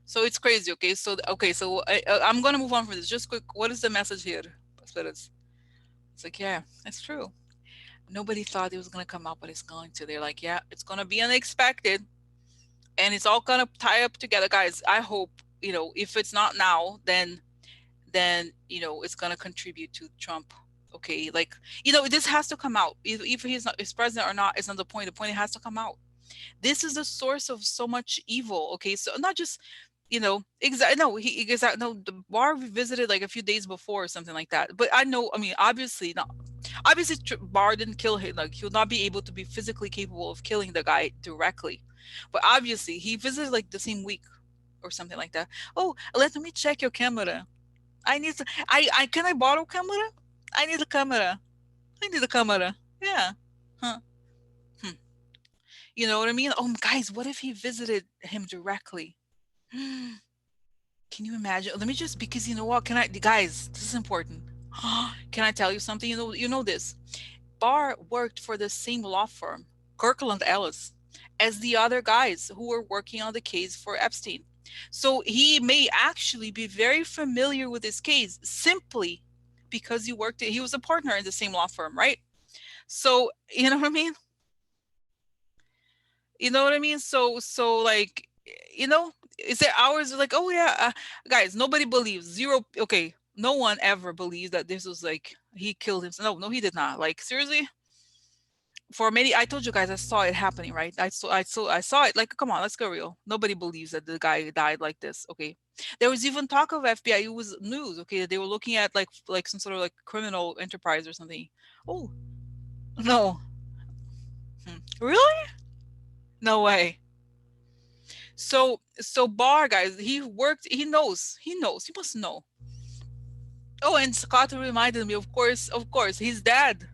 so it's crazy. Okay, so I'm gonna move on from this. Just quick, what is the message here? It's like, yeah, that's true. Nobody thought it was gonna come out, but it's going to. They're like, yeah, it's gonna be unexpected, and it's all gonna tie up together, guys. I hope if it's not now, then it's gonna contribute to Trump. Okay, like this has to come out. If he's not, is president or not, is not the point. The point, it has to come out. This is the source of so much evil. Okay, so not just exactly. No, he exactly. No, the bar we visited like a few days before or something like that. But I know, I mean, obviously not. Obviously, Barr didn't kill him. Like he'll not be able to be physically capable of killing the guy directly. But obviously, he visited like the same week or something like that. Oh, let me check your camera. I need to. I can I borrow camera? I need a camera. I need a camera. Yeah. Huh. Hmm. You know what I mean? Oh, guys, what if he visited him directly? Can you imagine? Let me just, because you know what? Can I, guys? This is important. Can I tell you something? You know this. Barr worked for the same law firm, Kirkland Ellis, as the other guys who were working on the case for Epstein. So he may actually be very familiar with this case simply because he was a partner in the same law firm, right? So, you know what I mean? You know what I mean? So like, is there hours like, oh yeah, guys, nobody believes zero. Okay, no one ever believes that this was like he killed himself. No, no, he did not. Like seriously, for many, I told you guys, I saw it happening, right? I saw it. Like, come on, let's go real. Nobody believes that the guy died like this. Okay, there was even talk of FBI. It was news. Okay, that they were looking at like some sort of like criminal enterprise or something. Oh no, really? No way. So Barr, guys, he worked. He knows. He knows. He must know. Oh, and Scott reminded me. Of course, his dad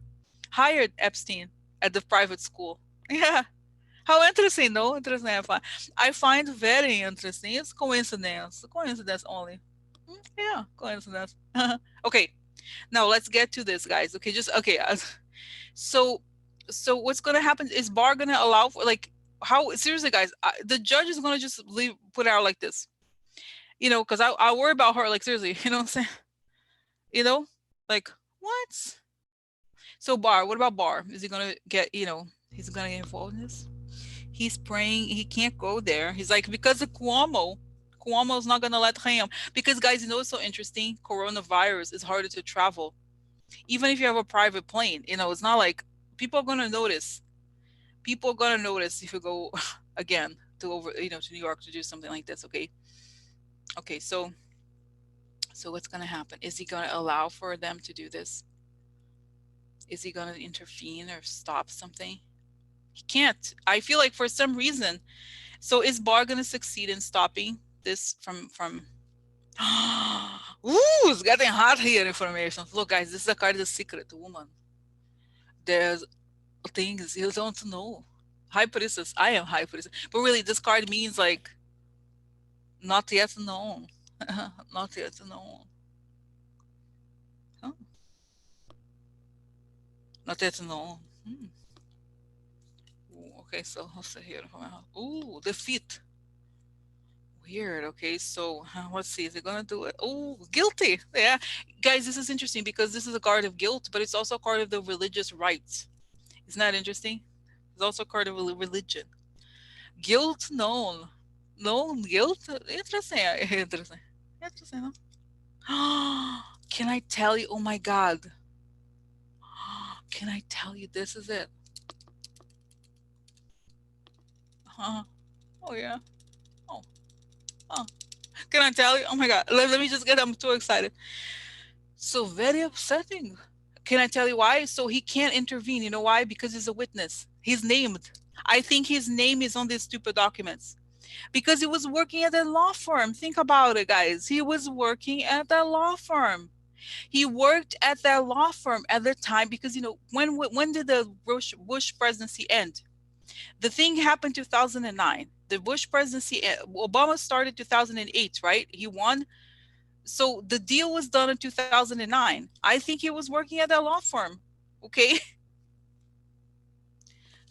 hired Epstein at the private school. Yeah. How interesting, no? Interesting. I find very interesting. It's coincidence. Coincidence only. Yeah, coincidence. Okay, now let's get to this, guys. Okay, just okay. So, so what's gonna happen? Is Barr gonna allow for like how seriously, guys? The judge is gonna just put it out like this, because I worry about her. Like seriously, you know what I'm saying? You know, like what? So Barr, what about Barr? Is he gonna get? He's gonna get involved in this? He's praying he can't go there. He's like, because of Cuomo. Cuomo's not gonna let him. Because guys, it's so interesting. Coronavirus is harder to travel. Even if you have a private plane, it's not like people are gonna notice. People are gonna notice if you go again to New York to do something like this. Okay. Okay, so what's gonna happen? Is he gonna allow for them to do this? Is he gonna intervene or stop something? He can't. I feel like for some reason So is Barr gonna succeed in stopping this from Ooh, it's getting hot here information. Look guys, this is a card of the secret woman. There's things you don't know. High priestess. I am high priestess. But really this card means like not yet known. Not yet known. Huh? Not yet known. Hmm. Ooh, okay, so let's see here. Ooh, defeat. Weird. Okay, so let's see. Is it gonna do it? Oh, guilty. Yeah, guys, this is interesting because this is a card of guilt, but it's also a card of the religious rights. Isn't that interesting? It's also a card of religion. Guilt known. Known guilt. Interesting. Interesting. Interesting. Huh? Can I tell you? Oh my God. Can I tell you? This is it. Huh? Oh yeah. Oh. Oh. Can I tell you? Oh my God. Let me just get. I'm too excited. So very upsetting. Can I tell you why? So he can't intervene. You know why? Because he's a witness. He's named. I think his name is on these stupid documents because he was working at a law firm. Think about it, guys. He was working at that law firm. He worked at that law firm at the time because when did the Bush presidency end? The thing happened 2009. The Bush presidency, Obama started 2008, right? He won. So the deal was done in 2009. I think he was working at that law firm. Okay.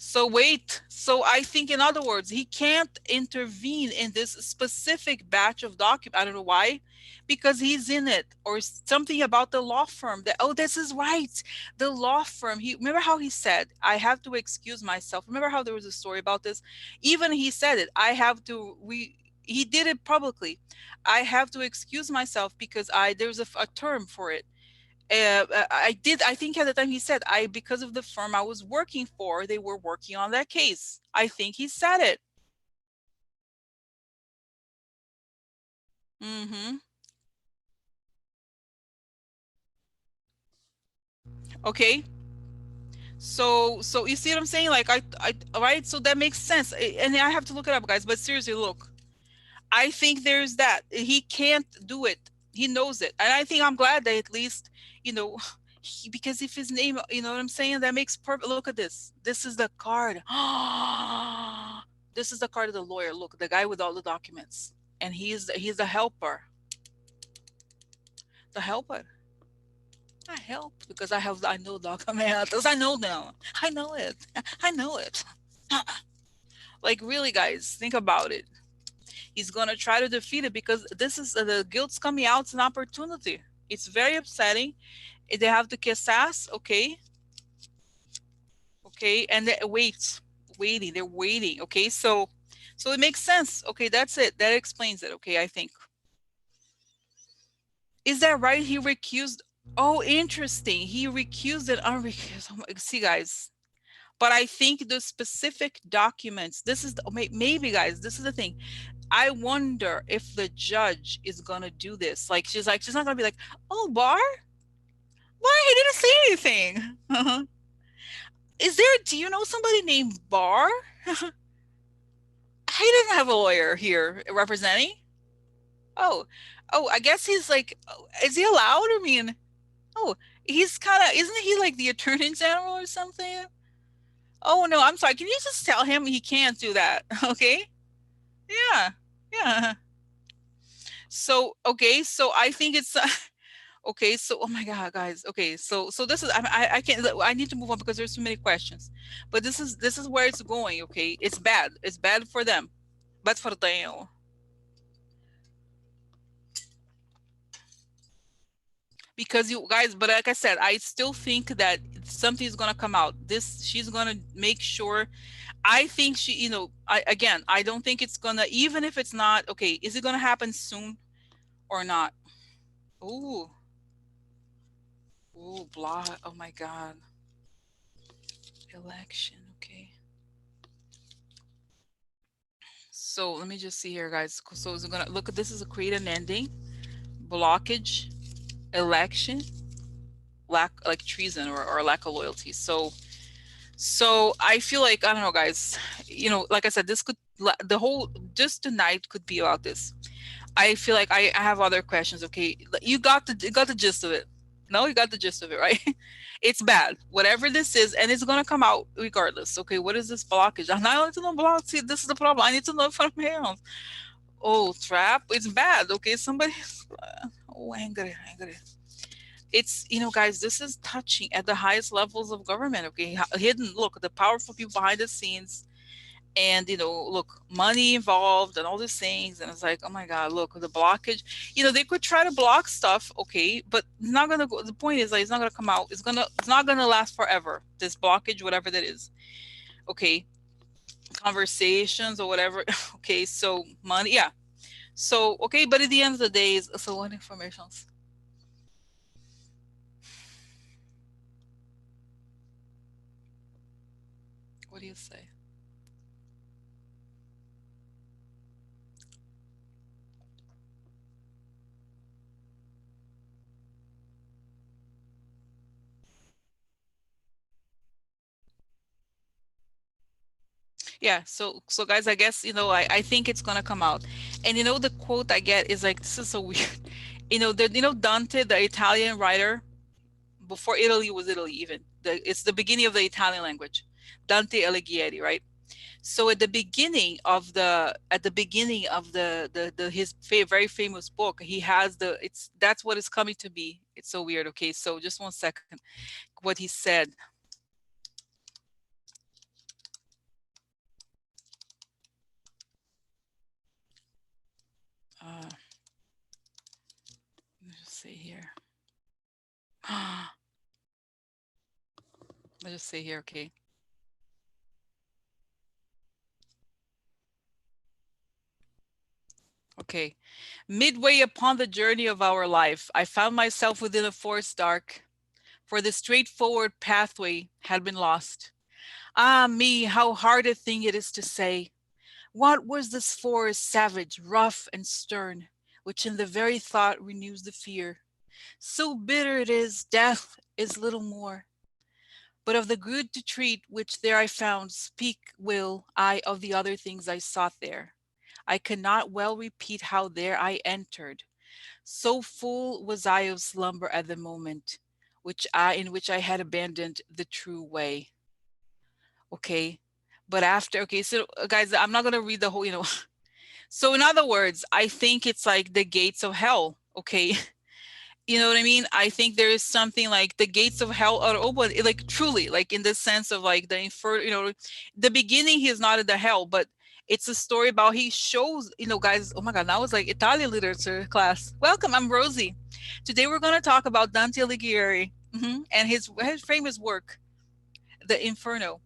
So wait, so I think in other words, he can't intervene in this specific batch of document. I don't know why, because he's in it or something about the law firm that, oh, this is right. The law firm, he remember how he said, I have to excuse myself. Remember how there was a story about this? Even he said it, he did it publicly. I have to excuse myself because there's a term for it. I think at the time he said, because of the firm I was working for, they were working on that case. I think he said it. Mm-hmm. Okay. So you see what I'm saying? Like right. So that makes sense. And I have to look it up, guys. But seriously, look, I think there's that. He can't do it. He knows it. And I think I'm glad that at least, you know, because if his name, you know what I'm saying? That makes perfect. Look at this. This is the card. This is the card of the lawyer. Look, the guy with all the documents. And he's a helper. The helper. I help because I know documents. I know them. I know it. I know it. Like really, guys, think about it. He's gonna try to defeat it because this is the guilt's coming out. It's an opportunity. It's very upsetting. They have to kiss ass, okay, okay, and waiting. They're waiting, okay. So it makes sense. Okay, that's it. That explains it. Okay, I think. Is that right? He recused. Oh, interesting. He recused and unrecused. Oh see, guys. But I think the specific documents. This is maybe, guys. This is the thing. I wonder if the judge is gonna do this. Like she's not gonna be like, oh, Barr, he didn't say anything. Do you know somebody named Barr? He doesn't have a lawyer here representing. Oh, I guess he's like, is he allowed? I mean, oh, he's kind of, isn't he like the attorney general or something? Oh no, I'm sorry. Can you just tell him he can't do that? Okay. Yeah. Yeah. So, okay. So I think it's, okay. So, oh my God, guys. Okay. So this is, I can't, I need to move on because there's too many questions, but this is where it's going. Okay. It's bad. It's bad for them, but for them. Because you guys, but like I said, I still think that something is going to come out. She's going to make sure. I think she, I don't think it's going to, even if it's not, okay, is it going to happen soon or not? Ooh, blah. Oh my God. Election. Okay. So let me just see here, guys. So is it going to look at this is a create an ending, blockage, election, like treason or lack of loyalty. So I feel like, I don't know, guys, like I said, this could the whole just tonight could be about this. I feel like I have other questions. Okay, you got the gist of it. No, you got the gist of it, right? It's bad, whatever this is, and it's gonna come out regardless. Okay, what is this blockage? I need to know block. See, this is the problem. I need to know from here. Oh, trap. It's bad. Okay, somebody. Oh, angry, angry. It's, guys, this is touching at the highest levels of government. Okay, hidden. Look, the powerful people behind the scenes, and look, money involved and all these things, and it's like, oh my god, look, the blockage. They could try to block stuff, okay, but it's not gonna go. The point is, like, it's not gonna come out. It's not gonna last forever, this blockage, whatever that is. Okay, conversations or whatever. Okay, so money, yeah. So okay, but at the end of the day, so what informations? What do you say? Yeah, so guys, I guess, I think it's gonna come out. And the quote I get is like, this is so weird. Dante, the Italian writer, before Italy was Italy, even. It's the beginning of the Italian language. Dante Alighieri, right? So at the beginning of the his very famous book, he has that's what is coming to be. It's so weird. Okay, so just one second. What he said. Let me just say here. Let's just say here, okay. Okay. Midway upon the journey of our life, I found myself within a forest dark, for the straightforward pathway had been lost. Ah me, how hard a thing it is to say. What was this forest savage, rough and stern, which in the very thought renews the fear? So bitter it is, death is little more. But of the good to treat which there I found, speak will I of the other things I sought there. I cannot well repeat how there I entered. So full was I of slumber at the moment, in which I had abandoned the true way. Okay. But after, okay, so guys, I'm not gonna read the whole, So in other words, I think it's like the gates of hell. Okay. You know what I mean? I think there is something like the gates of hell are open, like truly, like in the sense of like the the beginning, he's not in the hell, but it's a story about he shows, guys. Oh my God, that was like Italian literature class. Welcome, I'm Rosie. Today we're going to talk about Dante Alighieri, and his famous work, The Inferno.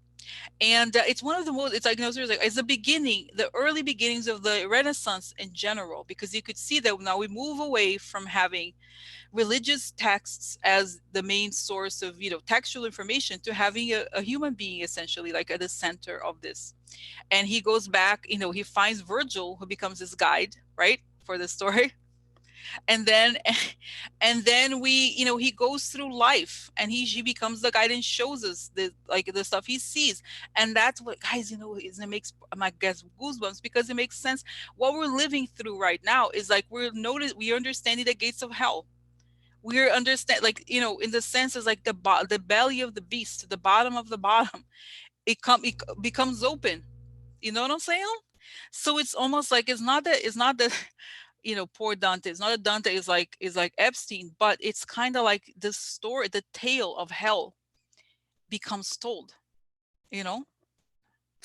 And it's one of the most, it's like, seriously, like, it's the beginning, the early beginnings of the Renaissance in general, because you could see that now we move away from having religious texts as the main source of textual information to having a human being essentially like at the center of this. And he goes back, he finds Virgil, who becomes his guide, right, for the story. And then and then he goes through life, and he becomes the guide and shows us the stuff he sees. And that's what, guys, it makes, I guess, goosebumps, because it makes sense. What we're living through right now is like we're understanding the gates of hell. We're understand, like, in the sense is like the belly of the beast, the bottom of the bottom, it becomes open. You know what I'm saying? So it's almost like it's not that poor Dante. It's not that Dante is like Epstein, but it's kind of like the story, the tale of hell becomes told, you know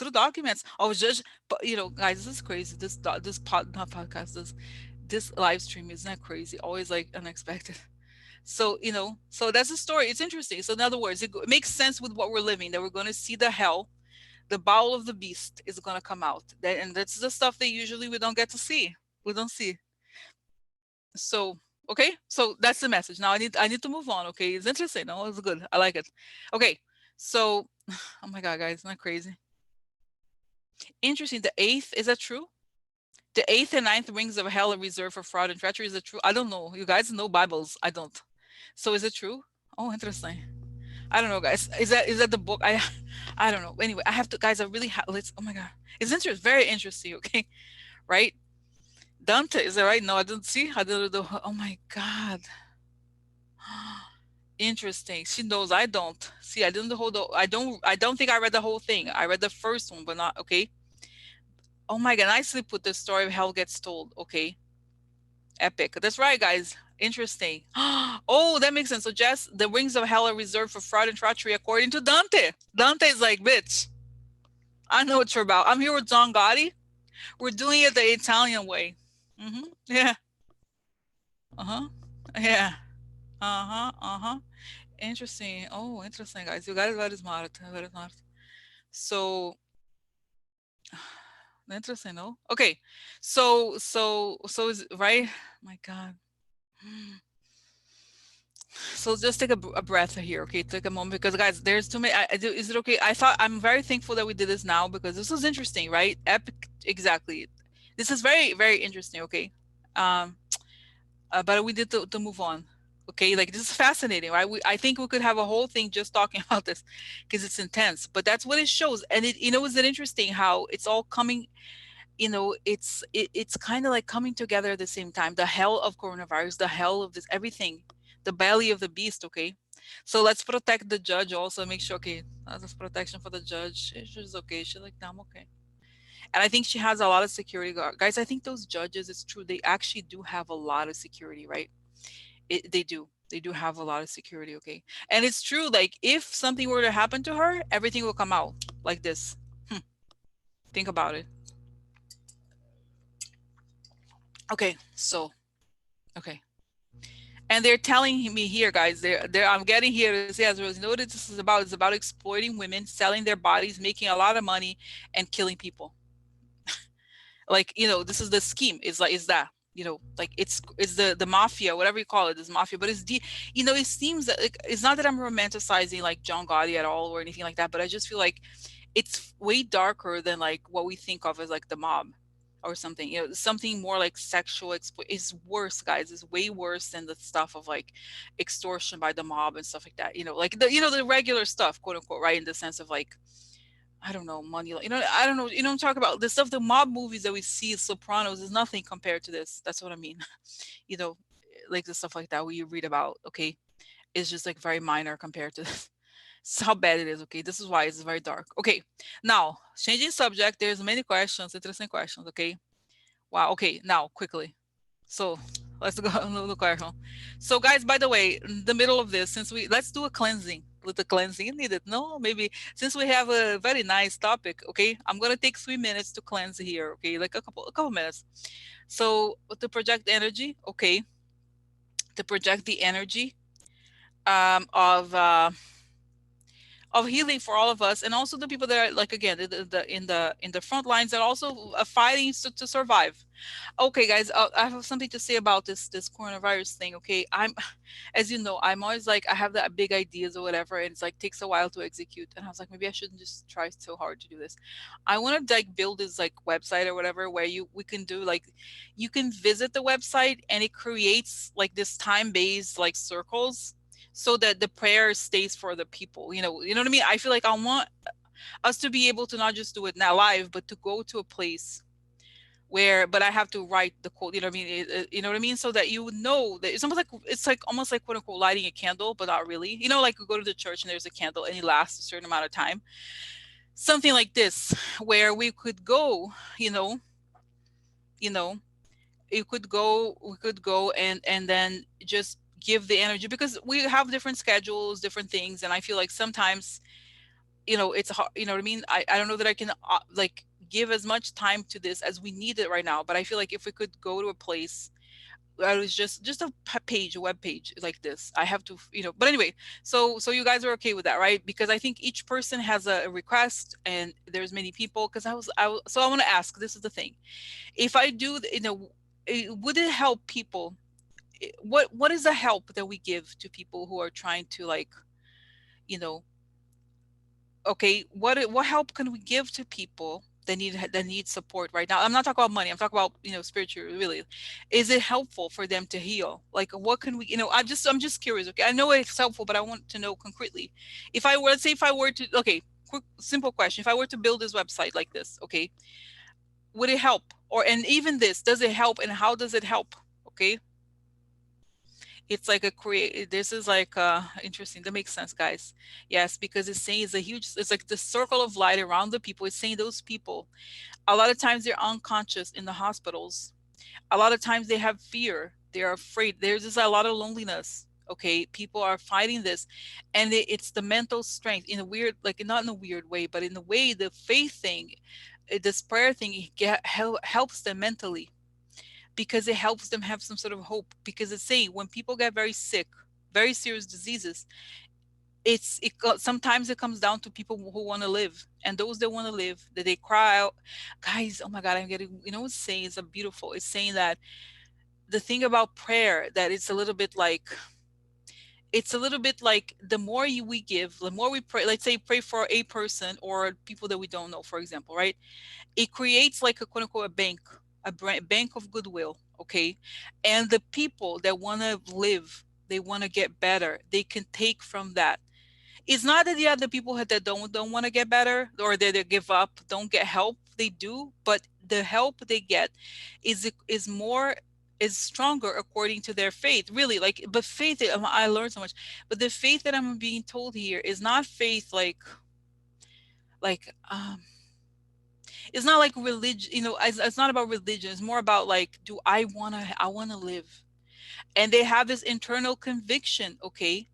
through documents. I was just, but guys, this is crazy. Not podcast, this live stream, isn't that crazy? Always like unexpected. So, so that's the story. It's interesting. So in other words, it makes sense with what we're living, that we're going to see the hell, the bowel of the beast is going to come out. And that's the stuff that usually we don't get to see. We don't see. So, okay. So that's the message. Now I need to move on. Okay. It's interesting. No, it's good. I like it. Okay. So, oh my God, guys, isn't that crazy? Interesting. The eighth, is that true? The eighth and ninth rings of hell are reserved for fraud and treachery. Is it true? I don't know. You guys know Bibles. I don't. So is it true? Oh, interesting. I don't know, guys. Is that the book? I don't know. Anyway, I have to, guys. I really have. Let's. Oh my god, it's interesting. Very interesting. Okay, right? Dante, is that right? No, I didn't see. I did the. Oh my god, interesting. She knows I don't. See, I didn't hold. I don't. I don't think I read the whole thing. I read the first one, but not okay. Oh my god, nicely put. The story of hell gets told. Okay, epic. That's right, guys. Interesting. Oh, that makes sense. So, Jess, the wings of hell are reserved for fraud and treachery, according to Dante. Dante's like, bitch, I know what you're about. I'm here with John Gotti. We're doing it the Italian way. Yeah. Uh huh. Yeah. Uh huh. Uh huh. Interesting. Oh, interesting, guys. You guys very smart. Very smart. So interesting, no? Okay. So is right. My God. So just take a breath here, okay? Take a moment because, guys, there's too many. Is it okay? I thought I'm very thankful that we did this now because this was interesting, right? Epic, exactly. This is very, very interesting. Okay, um, but we did to move on. Okay, like this is fascinating, right? I think we could have a whole thing just talking about this because it's intense. But that's what it shows, and is it interesting how it's all coming, it's kind of like coming together at the same time. The hell of coronavirus, the hell of this everything, the belly of the beast. Okay, so let's protect the judge also. Make sure, okay, that's protection for the judge. She's okay. She's like, I'm okay. And I think she has a lot of security guard. Guys, I think those judges, it's true, they actually do have a lot of security, right? They do have a lot of security. Okay, and it's true, like if something were to happen to her, everything will come out like this. Think about it. Okay, so okay. And they're telling me here, guys, I'm getting here to say, as well, you know what this is about? It's about exploiting women, selling their bodies, making a lot of money, and killing people. Like, this is the scheme. Is like, is that, like it's the mafia, whatever you call it, is mafia. But it seems that, like, it's not that I'm romanticizing like John Gotti at all or anything like that, but I just feel like it's way darker than like what we think of as like the mob or something. Something more like sexual is worse, guys. Is way worse than the stuff of like extortion by the mob and stuff like that. Like the regular stuff, quote unquote, right? In the sense of like, I don't know, money. I don't know. I'm talking about the stuff, the mob movies that we see, Sopranos, is nothing compared to this. That's what I mean. you know, like the stuff like that where you read about. Okay, it's just like very minor compared to this. This is how bad it is. Okay, this is why it's very dark. Okay, now changing subject. There's many questions, interesting questions. Okay, wow. Okay, now quickly. So let's go the question. So, guys, by the way, in the middle of this, since let's do a cleansing. With the cleansing you needed. No, maybe since we have a very nice topic, okay, I'm gonna take 3 minutes to cleanse here, okay, like a couple minutes. So to project energy, okay, to project the energy of healing for all of us, and also the people that are, like, again, in the front lines that also are fighting to survive. Okay, guys, I have something to say about this coronavirus thing. Okay, as you know, I'm always like, I have that big ideas or whatever, and it's like takes a while to execute. And I was like, maybe I shouldn't just try so hard to do this. I want to like build this like website or whatever where we can do like, you can visit the website and it creates like this time based like circles so that the prayer stays for the people. You know what I mean? I feel like I want us to be able to not just do it now live, but to go to a place but I have to write the quote, you know what I mean? You know what I mean? So that you would know that it's almost like quote unquote lighting a candle, but not really. Like you go to the church and there's a candle and it lasts a certain amount of time. Something like this, where we could go, you know, we could go and then just give the energy, because we have different schedules, different things, and I feel like sometimes it's hard. You know what I mean? I don't know that I can like give as much time to this as we need it right now, but I feel like if we could go to a place where it was just a web page like this, I have to, but anyway, so you guys are okay with that, right? Because I think each person has a request and there's many people, because so I want to ask, this is the thing. If I do, would it help people? What is the help that we give to people who are trying to, like, you know okay, what help can we give to people that need support right now. I'm not talking about money. I'm talking about, spiritual, really. Is it helpful for them to heal? Like, what can we, I'm just curious. Okay. I know it's helpful, but I want to know concretely. If I were, let's say if I were to, okay, quick, simple question. If I were to build this website like this, okay, would it help? Or, and even this, does it help and how does it help? Okay. It's like a create, this is like interesting. That makes sense, guys. Yes, because it's saying it's a huge, it's like the circle of light around the people. It's saying those people, a lot of times they're unconscious in the hospitals. A lot of times they have fear. They're afraid. There's just a lot of loneliness. Okay, people are fighting this, and it's the mental strength in a weird, like not in a weird way, but in the way the faith thing, this prayer thing, helps them mentally, because it helps them have some sort of hope. Because it's saying when people get very sick, very serious diseases, sometimes it comes down to people who want to live, and those that want to live, that they cry out. Guys, oh my God, I'm getting, it's saying, it's a beautiful, it's saying that the thing about prayer, that it's a little bit like the more we give, the more we pray. Let's say pray for a person or people that we don't know, for example, right? It creates like a quote unquote a bank, bank of goodwill. Okay, and the people that want to live, they want to get better, they can take from that. It's not that the other people that don't want to get better, or they give up, don't get help. They do, but the help they get is more, is stronger according to their faith. Really, like, but faith, I learned so much. But the faith that I'm being told here is not faith like it's not like religion. It's not about religion. It's more about like, do I want to live? And they have this internal conviction. Okay,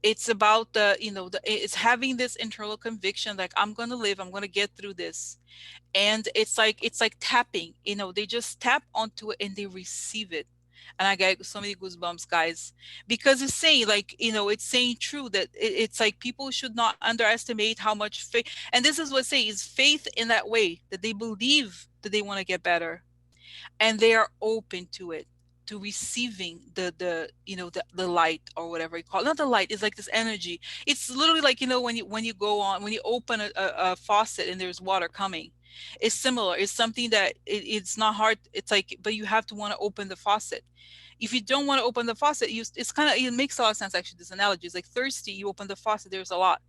it's about it's having this internal conviction, like, I'm going to live, I'm going to get through this. And it's like tapping, they just tap onto it and they receive it. And I get so many goosebumps, guys, because it's saying, like, it's saying true, that it's like people should not underestimate how much faith. And this is what say is faith, in that way that they believe that they want to get better, and they are open to it, to receiving the light, or whatever you call it. Not the light, it's like this energy. It's literally like, when you go on, when you open a faucet and there's water coming. It's similar. It's something that it's not hard. It's like, but you have to want to open the faucet. If you don't want to open the faucet, it's kind of, it makes a lot of sense, actually. This analogy is like thirsty, you open the faucet, there's a lot.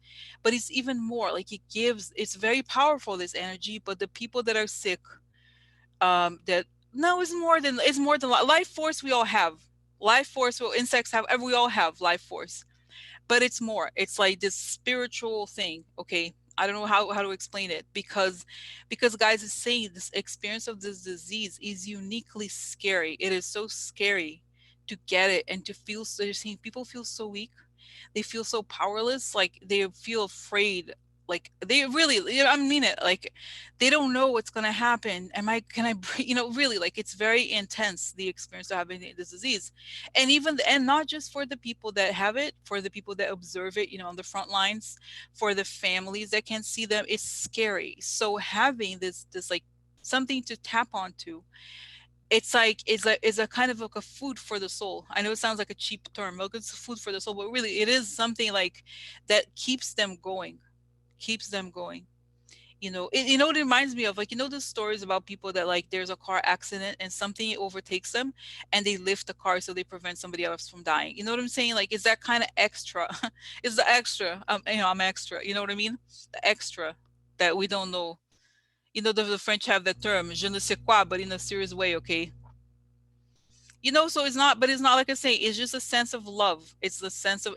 But it's even more like, it's very powerful, this energy. But the people that are sick, that no, it's more than life force. We all have life force. Well, insects have, we all have life force, but it's more, it's like this spiritual thing. Okay, I don't know how to explain it, because guys, is saying this experience of this disease is uniquely scary. It is so scary to get it, and to feel, so you're seeing people feel so weak, they feel so powerless, like they feel afraid, like they really, I mean it, like they don't know what's going to happen. Can I breathe? Really, like, it's very intense, the experience of having this disease. And not just for the people that have it, for the people that observe it, on the front lines, for the families that can see them, it's scary. So having this like something to tap onto, it's like, is a kind of like a food for the soul. I know it sounds like a cheap term, like it's food for the soul, but really it is something like that keeps them going, keeps them going. It reminds me of, like, the stories about people that, like, there's a car accident and something overtakes them, and they lift the car so they prevent somebody else from dying. You know what I'm saying? Like, is that kind of extra? Is the extra? I'm extra. You know what I mean? The extra that we don't know. The French have that term, je ne sais quoi, but in a serious way. Okay, so it's not like I say, it's just a sense of love. It's the sense of,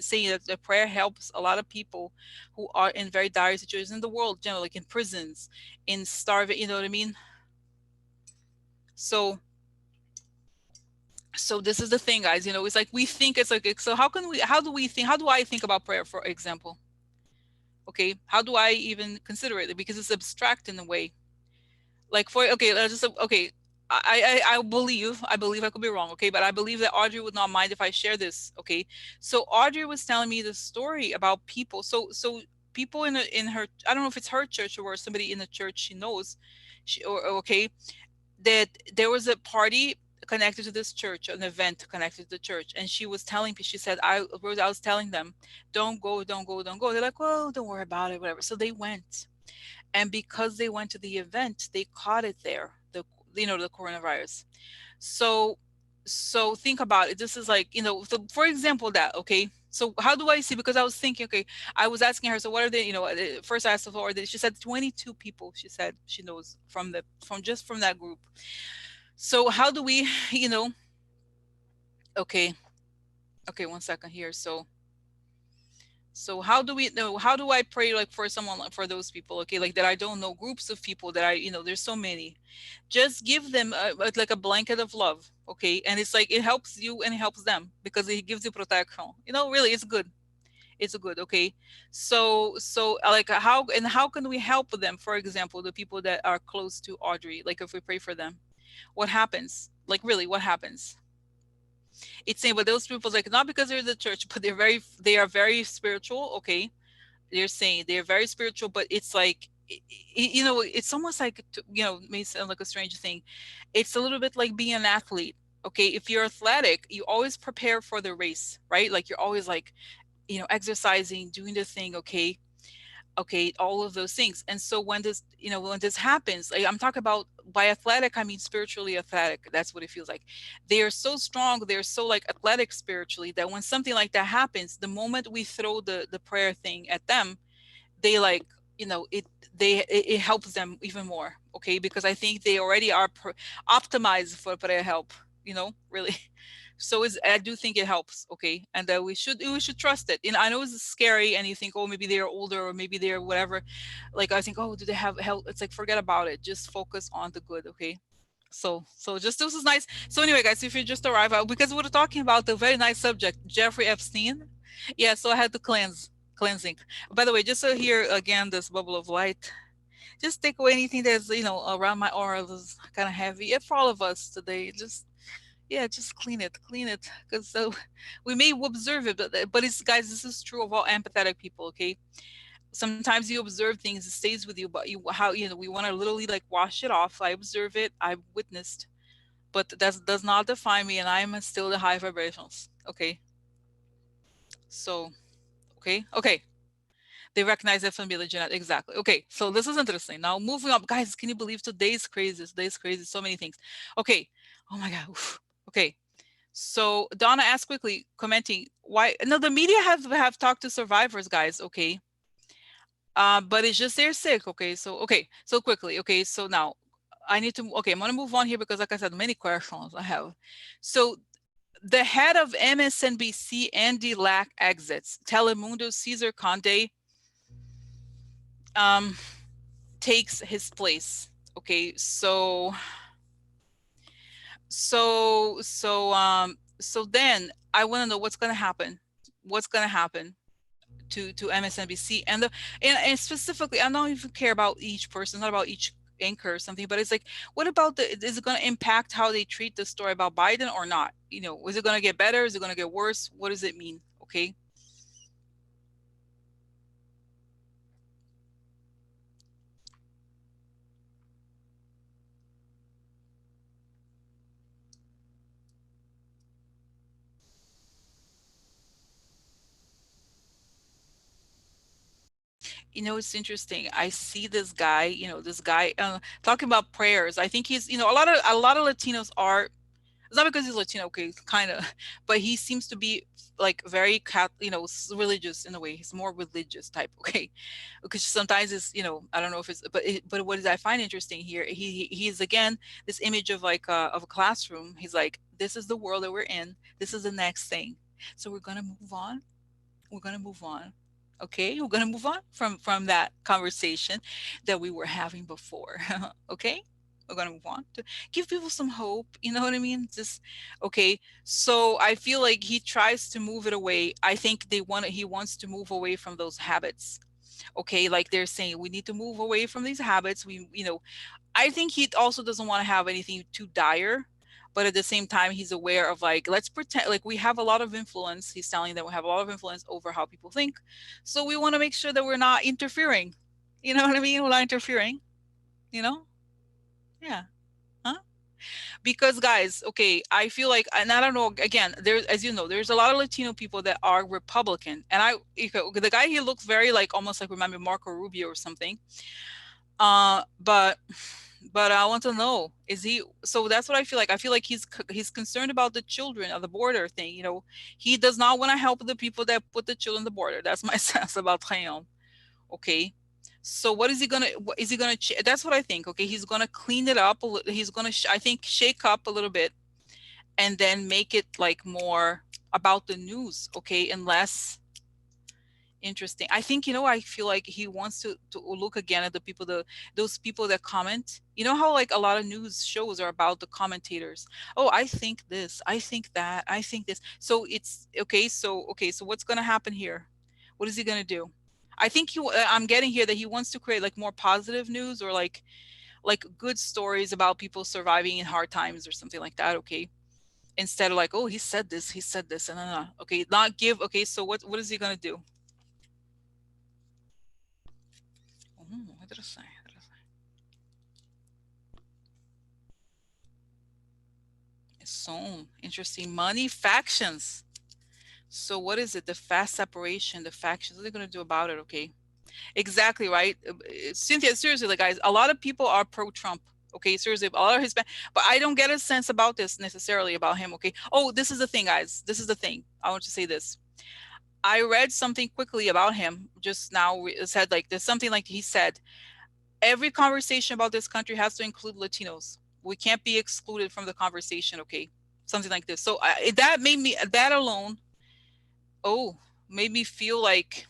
saying that the prayer helps a lot of people who are in very dire situations in the world, generally, like in prisons, in starving, you know what I mean? So so this is the thing, guys. It's like, we think it's like, so how do I think about prayer, for example? Okay, how do I even consider it? Because it's abstract in a way. Like, for, okay, let's just, okay, I believe, I could be wrong, okay, but I believe that Audrey would not mind if I share this. Okay, so Audrey was telling me the story about people. So people in her, I don't know if it's her church or somebody in the church she knows, okay, that there was a party connected to this church, an event connected to the church, and she was telling me, she said, I was telling them, don't go, don't go, don't go. They're like, well, don't worry about it, whatever. So they went, and because they went to the event, they caught it there, the coronavirus. So think about it. This is like, so for example, that, okay. So how do I see? Because I was thinking, okay, I was asking her, so what are they, first I asked her, she said 22 people, she said she knows from that group. So how do we, you know, okay, okay, one second here. So how do we know? How do I pray like for someone, like for those people? Okay, like that I don't know, groups of people that there's so many. Just give them like a blanket of love, okay? And it's like it helps you and it helps them because it gives you protection. Really, it's good. It's good, okay? Like how can we help them? For example, the people that are close to Audrey, like if we pray for them, what happens? Like really, what happens? It's saying, but those people, like not because they're the church, but they are very spiritual, okay? They're saying they're very spiritual, but it's like it's almost like may sound like a strange thing. It's a little bit like being an athlete. Okay, if you're athletic, you always prepare for the race, right? Like you're always like exercising, doing the thing. Okay, all of those things. And so when this happens, like I'm talking about, by athletic I mean spiritually athletic. That's what it feels like. They are so strong, they're so like athletic spiritually, that when something like that happens, the moment we throw the prayer thing at them, they like it helps them even more, okay? Because I think they already are optimized for prayer help, really. So I do think it helps, okay? And that we should trust it. And I know it's scary, and you think, oh, maybe they're older, or maybe they're whatever. Like I think, oh, do they have help? It's like, forget about it, just focus on the good, okay? So just this is nice. So anyway, guys, if you just arrived out, because we're talking about the very nice subject, Jeffrey Epstein. Yeah, so I had to cleansing. By the way, just so here again, this bubble of light, just take away anything that's around my aura that's kind of heavy. Yeah, for all of us today, just yeah, just clean it, because so we may observe it, but it's, guys, this is true of all empathetic people. Okay, sometimes you observe things, it stays with you, but we want to literally like wash it off. I observe it, I witnessed, but that does not define me, and I am still the high vibrations. Okay, so okay. They recognize their familiar genetic. Exactly. Okay, so this is interesting. Now moving up, guys. Can you believe today's crazy? Today's crazy. So many things. Okay. Oh my God. Oof. Okay. So Donna asked quickly, commenting, why? No, the media have talked to survivors, guys. Okay. But it's just they're sick. Okay. So quickly. Okay. So now I need to. Okay, I'm gonna move on here because, like I said, many questions I have. So the head of MSNBC, Andy Lack, exits. Telemundo, Cesar Conde um, takes his place. Okay, so then I want to know what's going to happen. What's going to happen to MSNBC and specifically, I don't even care about each person, not about each anchor or something, but it's like, what about is it going to impact how they treat the story about Biden or not? Is it going to get better? Is it going to get worse? What does it mean? Okay. It's interesting. I see this guy talking about prayers. I think he's, a lot of Latinos are, it's not because he's Latino, okay, kind of, but he seems to be like very religious in a way. He's more religious type, okay, because sometimes it's, I don't know if it's, but what is I find interesting here, he's again this image of like of a classroom. He's like, this is the world that we're in. This is the next thing. So we're gonna move on. We're gonna move on. Okay, we're gonna move on from that conversation that we were having before. Okay, we're gonna move on to give people some hope. You know what I mean? Just okay. So I feel like he tries to move it away. I think he wants to move away from those habits. Okay, like they're saying, we need to move away from these habits. I think he also doesn't want to have anything too dire, but at the same time, he's aware of like, let's pretend like we have a lot of influence. He's telling that we have a lot of influence over how people think. So we want to make sure that we're not interfering. You know what I mean? We're not interfering, you know? Yeah. Huh? Because guys, okay, I feel like, and I don't know, again, there's, as you know, there's a lot of Latino people that are Republican. And the guy, he looks very like, almost like, remind me of Marco Rubio or something. But I want to know, is he, so that's what I feel like. I feel like he's concerned about the children of the border thing, you know. He does not want to help the people that put the children on the border. That's my sense about Trayon. Okay. So what is he gonna, what is he gonna that's what I think. Okay, he's gonna clean it up a little. He's gonna I think shake up a little bit, and then make it like more about the news, okay, and less interesting. I think, you know, I feel like he wants to look again at the people, those people that comment. You know how like a lot of news shows are about the commentators. Oh, I think this, I think that, I think this. So it's okay. So okay, so what's gonna happen here? What is he gonna do? I think I'm getting here that he wants to create like more positive news, or like good stories about people surviving in hard times or something like that. Okay, instead of like, oh, he said this, and okay, not give. Okay, so what is he gonna do? Interesting. So interesting. Money, factions. So what is it? The fast separation, the factions. What are they going to do about it? Okay. Exactly right. Cynthia, seriously, like guys, a lot of people are pro-Trump. Okay, seriously, a lot of Hispanic, but I don't get a sense about this necessarily about him. Okay. Oh, this is the thing, guys. This is the thing. I want to say this. I read something quickly about him just now. It said like there's something like he said every conversation about this country has to include Latinos. We can't be excluded from the conversation, okay? Something like this. So that made me, that alone, oh, made me feel like,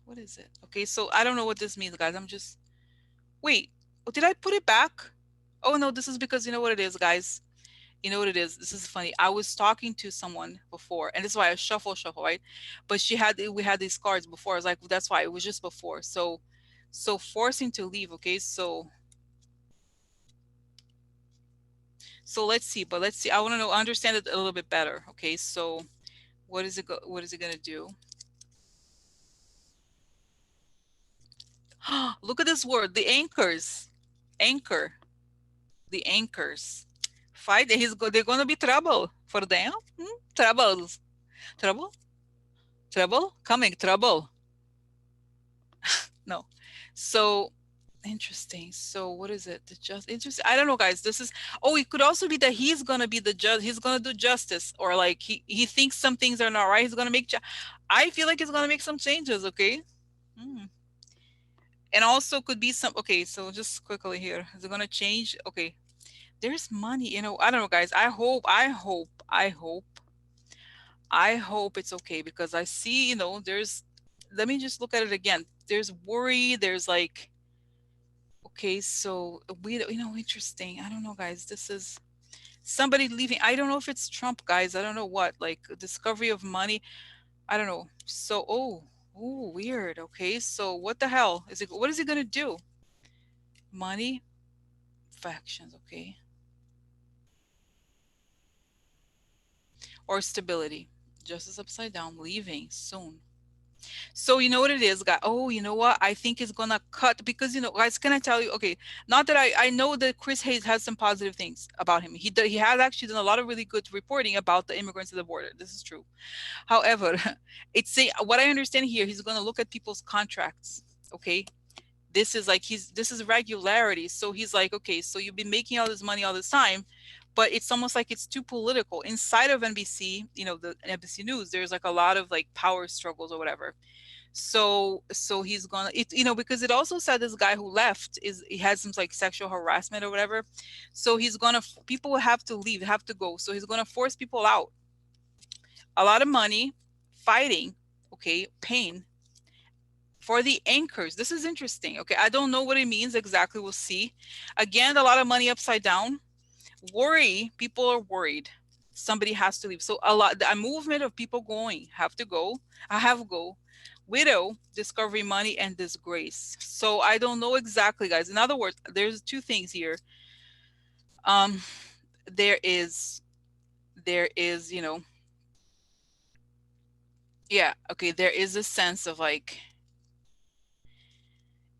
what is it? Okay, so I don't know what this means, guys. I'm just, wait, oh, did I put it back? Oh, no, this is because you know what it is, guys. You know what it is? This is funny. I was talking to someone before, and this is why I shuffle, right? But we had these cards before. I was like, that's why it was just before. So forcing to leave. Okay, so let's see. But let's see. I want to know, understand it a little bit better. Okay, so what is it gonna do? Look at this word, the anchors, anchor, the anchors. Fight. They're gonna be trouble for them. Troubles, trouble, trouble, coming, trouble. No. So interesting. So what is it? The just interesting. I don't know, guys. This is, oh, it could also be that he's gonna be the judge. He's gonna do justice, or like he thinks some things are not right. He's gonna make. I feel like he's gonna make some changes. Okay. Hmm. And also could be some. Okay, so just quickly here, is it gonna change? Okay, there's money. You know, I don't know, guys. I hope it's okay, because I see. You know, there's. Let me just look at it again. There's worry. There's like, okay, so interesting. I don't know, guys. This is somebody leaving. I don't know if it's Trump, guys. I don't know what, like discovery of money. I don't know. So, oh, weird. Okay, so what the hell is it? What is he gonna do? Money, factions. Okay, or stability. Justice upside down. Leaving soon. So you know what it is, guys. Oh, you know what? I think it's gonna cut, because guys. Can I tell you? Okay, not that I know that Chris Hayes has some positive things about him. He has actually done a lot of really good reporting about the immigrants at the border. This is true. However, what I understand here, he's gonna look at people's contracts. Okay, this is regularity. So he's like, okay, so you've been making all this money all this time, but it's almost like it's too political inside of NBC. The NBC News. There's like a lot of like power struggles or whatever. So he's gonna because it also said this guy who left is he had some like sexual harassment or whatever. So he's gonna people will have to leave, have to go. So he's gonna force people out. A lot of money, fighting, okay, pain for the anchors. This is interesting. Okay, I don't know what it means exactly. We'll see. Again, a lot of money upside down. Worry. People are worried. Somebody has to leave. So a movement of people going, have to go. I have go. Widow, discovery money, and disgrace. So I don't know exactly, guys. In other words, there's two things here. Um, there is, yeah, okay, there is a sense of like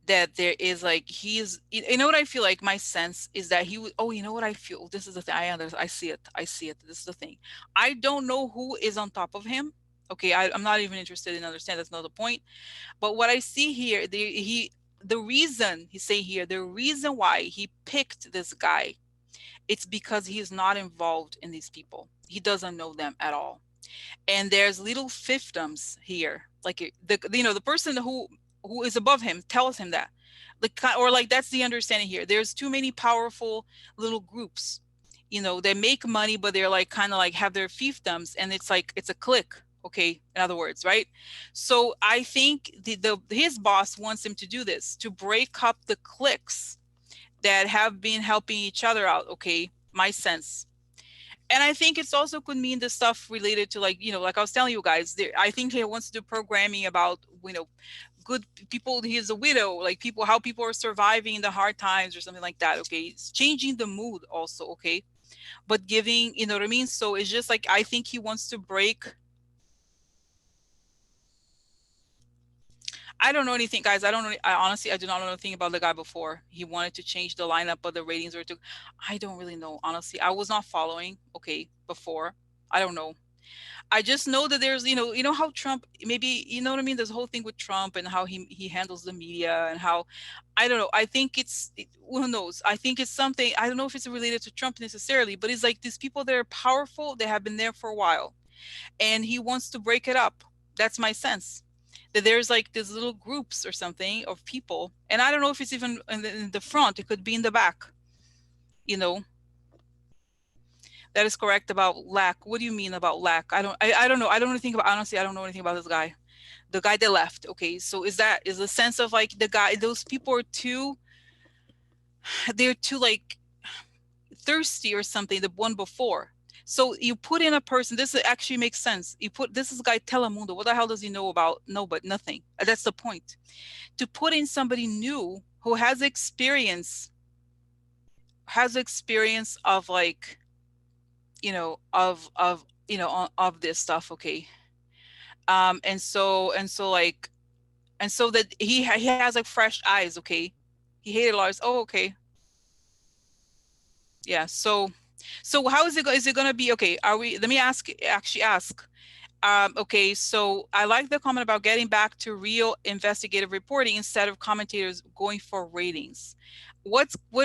that there is like you know what I feel like. My sense is that he would. Oh, you know what I feel. This is the thing. I see it. This is the thing. I don't know who is on top of him. Okay, I'm not even interested in understand. That's not the point. But what I see here, the reason he say here, the reason why he picked this guy, it's because he is not involved in these people. He doesn't know them at all. And there's little fiefdoms here, like the person who is above him tells him that, like, or like that's the understanding here. There's too many powerful little groups, they make money, but they're like kind of like have their fiefdoms, and it's like it's a clique. Okay, in other words, right? So I think the his boss wants him to do this, to break up the cliques that have been helping each other out. Okay, my sense. And I think it's also could mean the stuff related to, like, like I was telling you guys there, I think he wants to do programming about, good people. He is a widow, like people, how people are surviving in the hard times or something like that. Okay, it's changing the mood also. Okay, but giving, you know what I mean? So it's just like I think he wants to break. I don't know anything, guys. I don't know. I honestly, I do not know anything about the guy before. He wanted to change the lineup, but the ratings were too. I don't really know. Honestly, I was not following. Okay, before. I don't know. I just know that there's, how Trump, maybe, you know what I mean? There's a whole thing with Trump and how he handles the media and how, I don't know. I think who knows? I think it's something, I don't know if it's related to Trump necessarily, but it's like these people that are powerful, they have been there for a while, and he wants to break it up. That's my sense. That there's like these little groups or something of people, and I don't know if it's even in the front. It could be in the back. You know, that is correct about lack. What do you mean about lack? I don't know. I don't know anything about, honestly, I don't know anything about this guy. The guy that left. Okay, so is the sense of like the guy, those people are too, they're too like thirsty or something, the one before. So you put in a person, this actually makes sense. You put, this is guy Telemundo. What the hell does he know about? No, but nothing. That's the point. To put in somebody new who has experience of like, of this stuff. Okay. And so that he has like fresh eyes. Okay. He hated lawyers. Oh, okay. Yeah. So how is it going to be? Okay. Let me actually ask. Okay, so I like the comment about getting back to real investigative reporting instead of commentators going for ratings.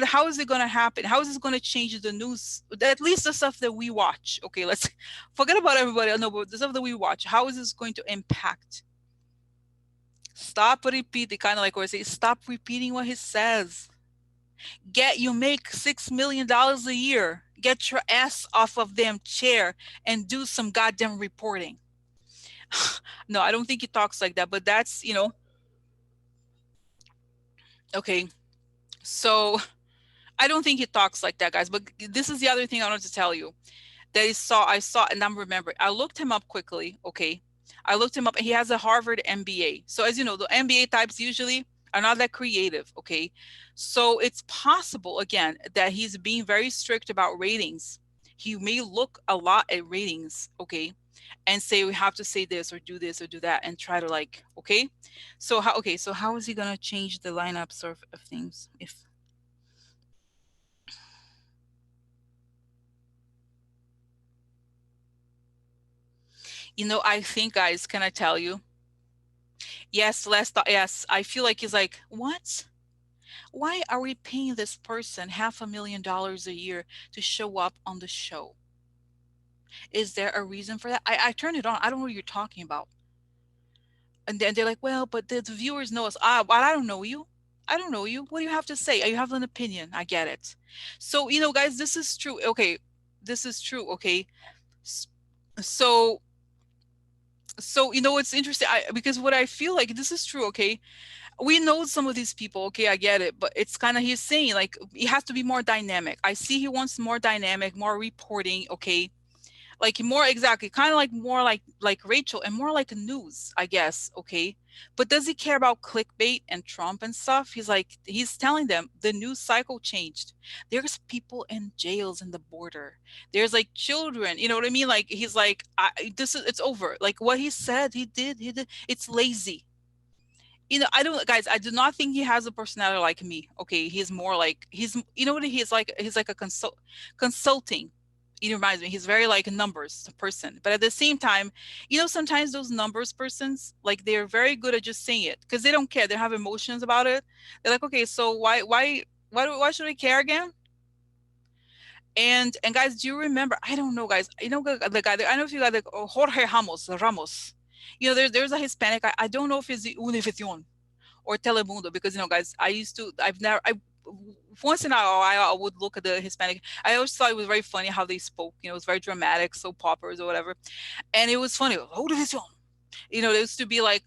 How is it going to happen? How is this going to change the news? At least the stuff that we watch. Okay, let's forget about everybody. No, but the stuff that we watch. How is this going to impact? Stop repeating, kind of like what I say. Stop repeating what he says. You make $6 million a year. Get your ass off of them chair and do some goddamn reporting. No, I don't think he talks like that, but that's, okay. So I don't think he talks like that, guys. But this is the other thing I wanted to tell you that I saw, and I'm remembering. I looked him up quickly. Okay. I looked him up, and he has a Harvard MBA. So as you know, the MBA types usually are not that creative. Okay. So it's possible, again, that he's being very strict about ratings. He may look a lot at ratings. Okay. And say we have to say this or do that and try to like, okay. So how is he gonna change the lineups of things? If I think, guys, can I tell you? Yes, yes, I feel like he's like, what? Why are we paying this person $500,000 a year to show up on the show? Is there a reason for that? I turned it on. I don't know what you're talking about. And then they're like, well, but the viewers know us. But I don't know you. I don't know you. What do you have to say? You have an opinion. I get it. So, guys, this is true. Okay. This is true. Okay. S- So, it's interesting. Because what I feel like this is true. Okay. We know some of these people. Okay. I get it. But it's kind of, he's saying like, he has to be more dynamic. I see he wants more dynamic, more reporting. Okay, like more, exactly, kind of like more like Rachel, and more like news, I guess. Okay, but does he care about clickbait and Trump and stuff? He's telling them the news cycle changed. There's people in jails in the border. There's like children, you know what I mean? Like he's like, it's over. Like what he said, he did. It's lazy. I don't, guys, I do not think he has a personality like me. Okay, he's more like, he's, you know what, he's like a consulting. He reminds me, he's very like a numbers person. But at the same time, sometimes those numbers persons, like they're very good at just saying it because they don't care. They don't have emotions about it. They're like, okay, so why should we care again? And guys, do you remember? I don't know, guys. The guy. I know if you got like Jorge Ramos. There's a Hispanic. I don't know if it's the Univision or Telemundo because guys, I once in a while I would look at the Hispanic. I always thought it was very funny how they spoke. It was very dramatic, soap operas or whatever, and it was funny. Univision. It used to be like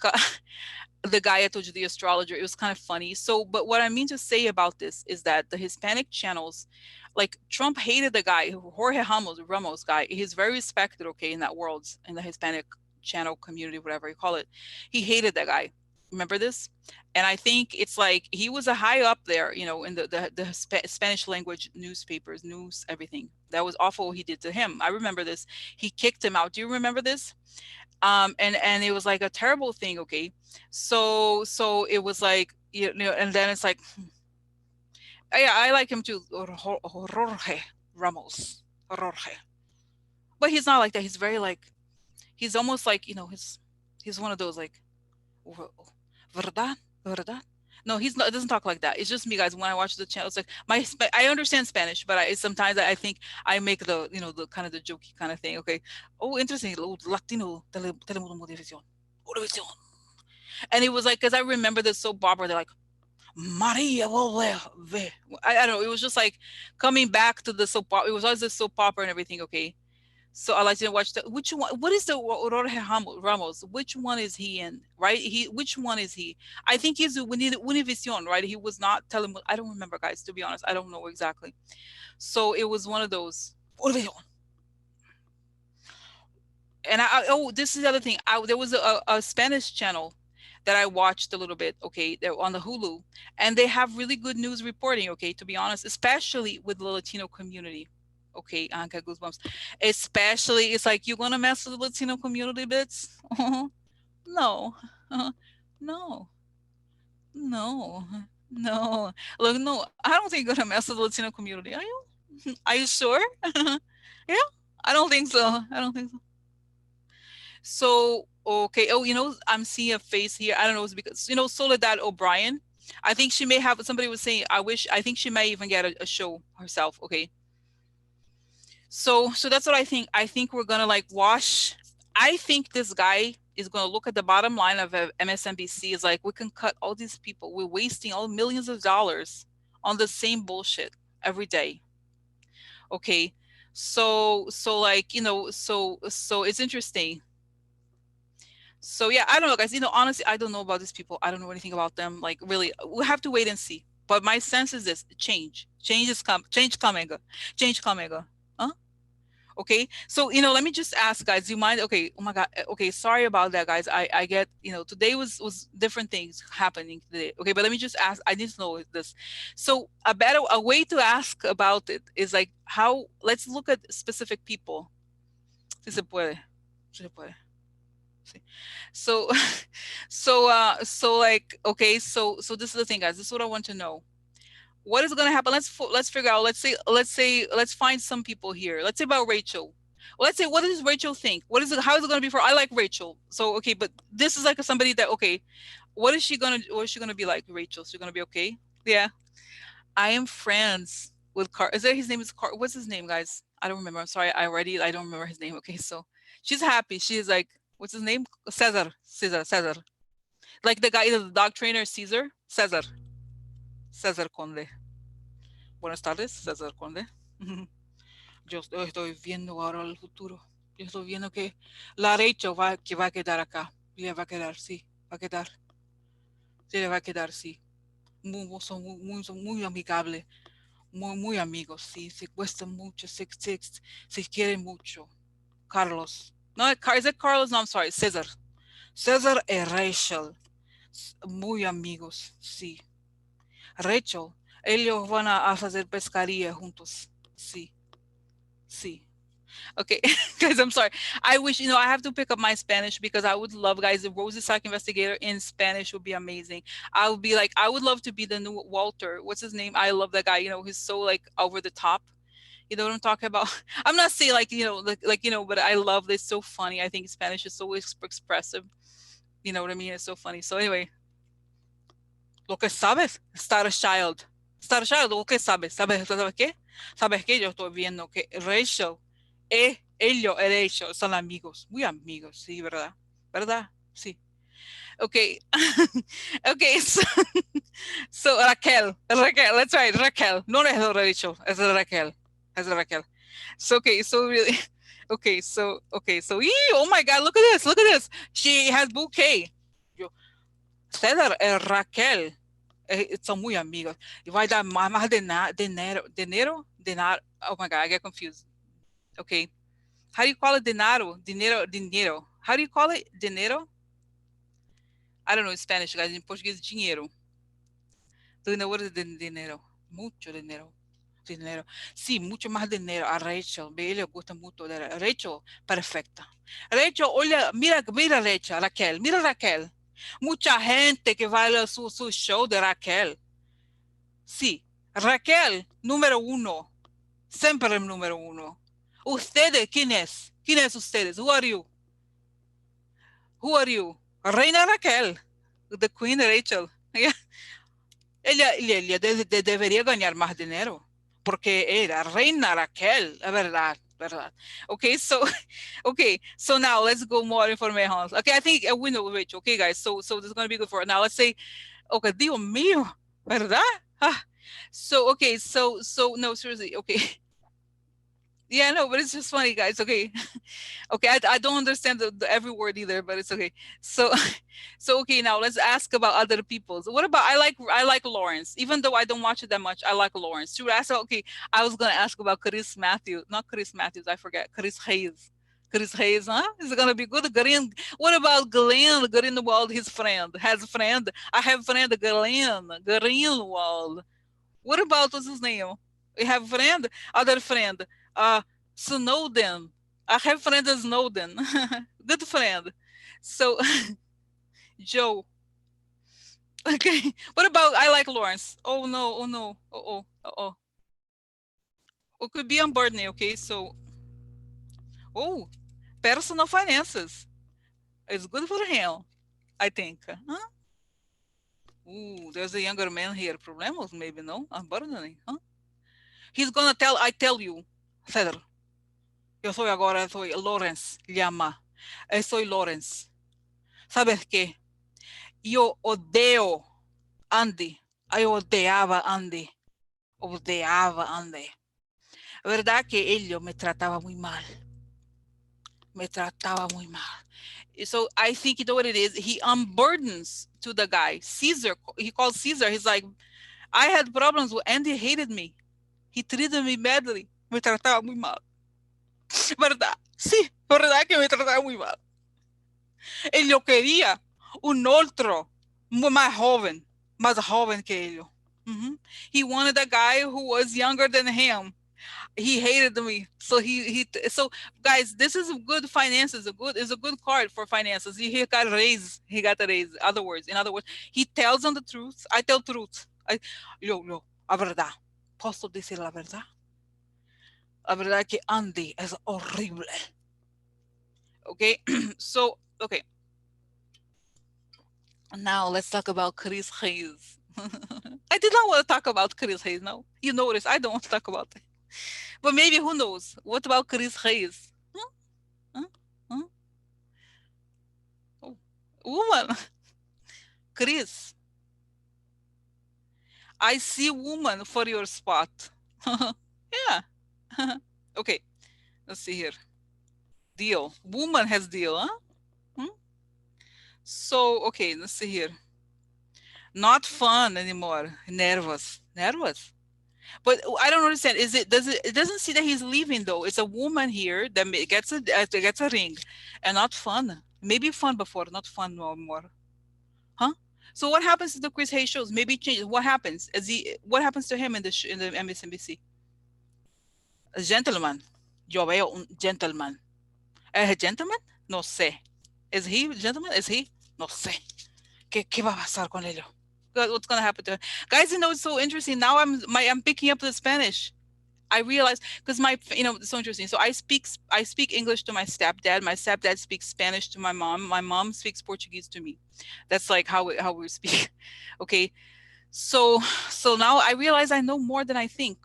the guy I told you, the astrologer. It was kind of funny. So, but what I mean to say about this is that the Hispanic channels, like Trump hated the guy, Jorge Ramos guy. He's very respected, okay, in that world, in the Hispanic channel community, whatever you call it. He hated that guy. Remember this? And I think it's like he was a high up there, in the Spanish language newspapers, news, everything. That was awful what he did to him. I remember this. He kicked him out. Do you remember this? And it was like a terrible thing. Okay, so it was like, and then it's like, yeah, I like him too, Jorge Ramos, Jorge, but he's not like that. He's very like, he's almost like, he's one of those like, verdad, verdad. No, he's not. It doesn't talk like that. It's just me, guys. When I watch the channel, it's like I understand Spanish, but sometimes I think I make the the kind of the jokey kind of thing. Okay, oh, interesting. Latino telemundo motivación, motivación. And it was like, because I remember the soap opera. They're like, Maria Volve. I don't know. It was just like coming back to the soap opera. It was always the soap opera and everything. Okay, so I like to watch which one. What is the Jorge Ramos? Which one is he in? Right? Which one is he? I think he's Univision, right? He was not telling. I don't remember, guys. To be honest, I don't know exactly. So it was one of those. Univision. And this is the other thing. There was a Spanish channel that I watched a little bit. Okay, they're on the Hulu, and they have really good news reporting. Okay, to be honest, especially with the Latino community. Okay, I got goosebumps. Especially, it's like, you're gonna mess with the Latino community, bits? No, no, no, no. Look, no, I don't think you're gonna mess with the Latino community. Are you? Are you sure? Yeah, I don't think so. I don't think so. So, okay. Oh, I'm seeing a face here. I don't know. It's because, Soledad O'Brien. I think she may have, somebody was saying, I think she may even get a show herself. Okay. So that's what I think. I think we're gonna like wash. I think this guy is gonna look at the bottom line of MSNBC. Is like, we can cut all these people. We're wasting all millions of dollars on the same bullshit every day. Okay, so like, so it's interesting. So yeah, I don't know, guys. Honestly, I don't know about these people. I don't know anything about them. Like, really, we have to wait and see. But my sense is this: change is coming, change coming. Huh? Okay, so let me just ask, guys, do you mind? Okay, oh my god, okay, sorry about that, guys. I get, today was different things happening today. Okay, but let me just ask, I need to know this. So a way to ask about it is like, how, let's look at specific people. Si se puede. Si se puede. Sí. So so like, okay, so this is the thing, guys. This is what I want to know. What is going to happen? Let's figure out. Let's find some people here. Let's say about Rachel. Well, let's say, what does Rachel think? What is it? How is it going to be for? I like Rachel. So okay, but this is like somebody that, okay. What is she gonna be like, Rachel? She's gonna be okay. Yeah. I am friends with Car. Is that his name? Is Car? What's his name, guys? I don't remember. I'm sorry. I don't remember his name. Okay, so she's happy. She's like, what's his name? Cesar. Like the guy, the dog trainer, Cesar Conde. Buenas tardes, César Conde. Yo estoy viendo ahora el futuro. Yo estoy viendo que la Rachel que va a quedar acá. Le va a quedar, sí, va a quedar. Sí, le va a quedar, sí. Son muy amigables, muy amigos, sí. Se cuestan mucho, se quieren mucho. Carlos. No, is it Carlos? No, I'm sorry, César. César y Rachel. Muy amigos, sí. Rachel, ellos van a hacer pescaría juntos. Sí. Sí. Okay, guys, I'm sorry. I wish, I have to pick up my Spanish because I would love, guys, the Rosie Sack Investigator in Spanish would be amazing. I would be like, I would love to be the new Walter. What's his name? I love that guy. He's so like over the top. You know what I'm talking about? I'm not saying like, but I love this. So funny. I think Spanish is so expressive. You know what I mean? It's so funny. So anyway, lo que sabes, estar a child. Estar a child, lo que sabes. ¿Sabes qué? ¿Sabes qué? Yo estoy viendo que Rachel y Rachel son amigos, muy amigos, sí, ¿verdad? ¿Verdad? Sí. Okay. Okay, so Raquel, that's right, Raquel. No es Rachel, es Raquel. Es Raquel. So okay, so really oh my God, look at this. She has bouquet. Yo, César, Raquel, son muy amigos. Y vai dar más dinero. Oh my God, I get confused. Okay. How do you call it dinero? How do you call it dinero? I don't know in Spanish, guys. In Portuguese, dinheiro. Do you know what is dinero? Mucho dinero. Dinero. Sí, mucho más dinero. A Rachel, a ella le gusta mucho. Rachel, perfecta. Rachel, olha, mira Rachel, Raquel, mira Raquel. Mucha gente que va a su show de Raquel. Sí, Raquel, número uno. Siempre el número uno. Ustedes, ¿quién es? ¿Quién es ustedes? Who are you? Who are you? Reina Raquel. The Queen Rachel. Ella debería ganar más dinero porque era Reina Raquel, es verdad, verdad. Okay, so okay, so now let's go more information. Okay, I think we know which. Okay, guys, so this is gonna be good for now. Let's say, okay, Dios mío, ¿verdad? Ah, so okay, so no, seriously, okay. Yeah, no, but it's just funny, guys. Okay, okay, I don't understand the every word either, but it's okay. So, so okay, now let's ask about other people's. What about I like Lawrence, even though I don't watch it that much. I like Lawrence. Should I ask? Okay, I was gonna ask about Chris Matthews, not Chris Matthews. I forget Chris Hayes. Chris Hayes, huh? Is it gonna be good? Glenn. What about Glenn Greenwald? His friend has a friend. I have a friend Glenn Greenwald. What about what's his name? We have a friend, other friend, Snowden. I have friend Snowden, good friend. So Joe. Okay. What about I like Lawrence? Oh no, oh no, oh. It could be on Barney. Okay, so oh, personal finances is good for him. I think. Huh? Ooh, there's a younger man here. Problems maybe no? On Barney, huh? He's gonna tell. I tell you, Cedar. Soy Lawrence, llama. Soy Lawrence. ¿Sabes qué? Yo odio Andy. Yo odiaba Andy. Odiaba Andy. ¿Verdad que él me trataba muy mal? Me trataba muy mal. So I think you know what it is. He unburdens to the guy. Caesar, he calls Caesar. He's like, I had problems with Andy, hated me. He treated me badly. Me trataba muy mal. ¿Verdad? Sí, ¿verdad que me trataba muy mal? Él lo quería un otro más joven que él. He wanted a guy who was younger than him. He hated me. So guys, this is good finances. Is a good card for finances. He got raised. He got a raise. In other words, he tells them the truth. I tell truth. A verdad. Posso decir la verdad. La verdad que Andy es horrible. Okay, so okay. Now let's talk about Chris Hayes. I did not want to talk about Chris Hayes. No, you notice I don't want to talk about it. But maybe who knows? What about Chris Hayes? Huh? Huh? Huh? Oh, woman, Chris. I see woman for your spot. Yeah. Okay. Let's see here. Deal. Woman has deal, huh? Hmm? So okay, let's see here. Not fun anymore. Nervous. Nervous. But I don't understand. It doesn't see that he's leaving though. It's a woman here that gets a ring, and not fun. Maybe fun before, not fun no more. Huh? So what happens to the Chris Hayes shows? Maybe change. What happens? What happens to him in the MSNBC? A gentleman. Yo veo un gentleman. ¿Es a gentleman? No sé. Is he a gentleman? Is he? No sé. ¿Qué va a pasar con ello? What's gonna happen to him? Guys? You know it's so interesting. Now I'm picking up the Spanish. I realized because it's so interesting. So I speak English to my stepdad. My stepdad speaks Spanish to my mom. My mom speaks Portuguese to me. That's like how we speak. Okay. So so now I realize I know more than I think.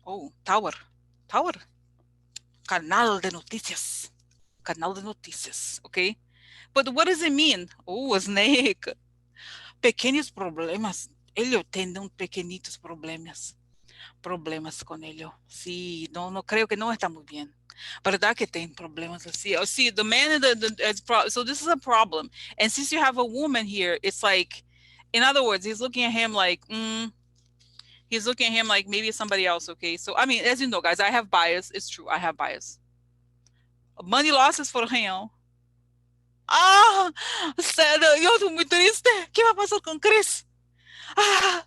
Oh, tower. Tower. Canal de noticias. Canal de noticias. Okay. But what does it mean? Oh, a snake. Pequeños problemas. Ello tiene un pequeñitos problemas. Problemas con ello. Sí, no, no creo que no está muy bien. ¿Verdad que tiene problemas así? Oh, see, the man in so this is a problem. And since you have a woman here, it's like, in other words, he's looking at him like, he's looking at him like maybe it's somebody else. Okay, so I mean, as you know, guys, I have bias. It's true, I have bias. Money losses for him. Ah, sério, eu tô muito triste. O que vai passar com Chris? Ah,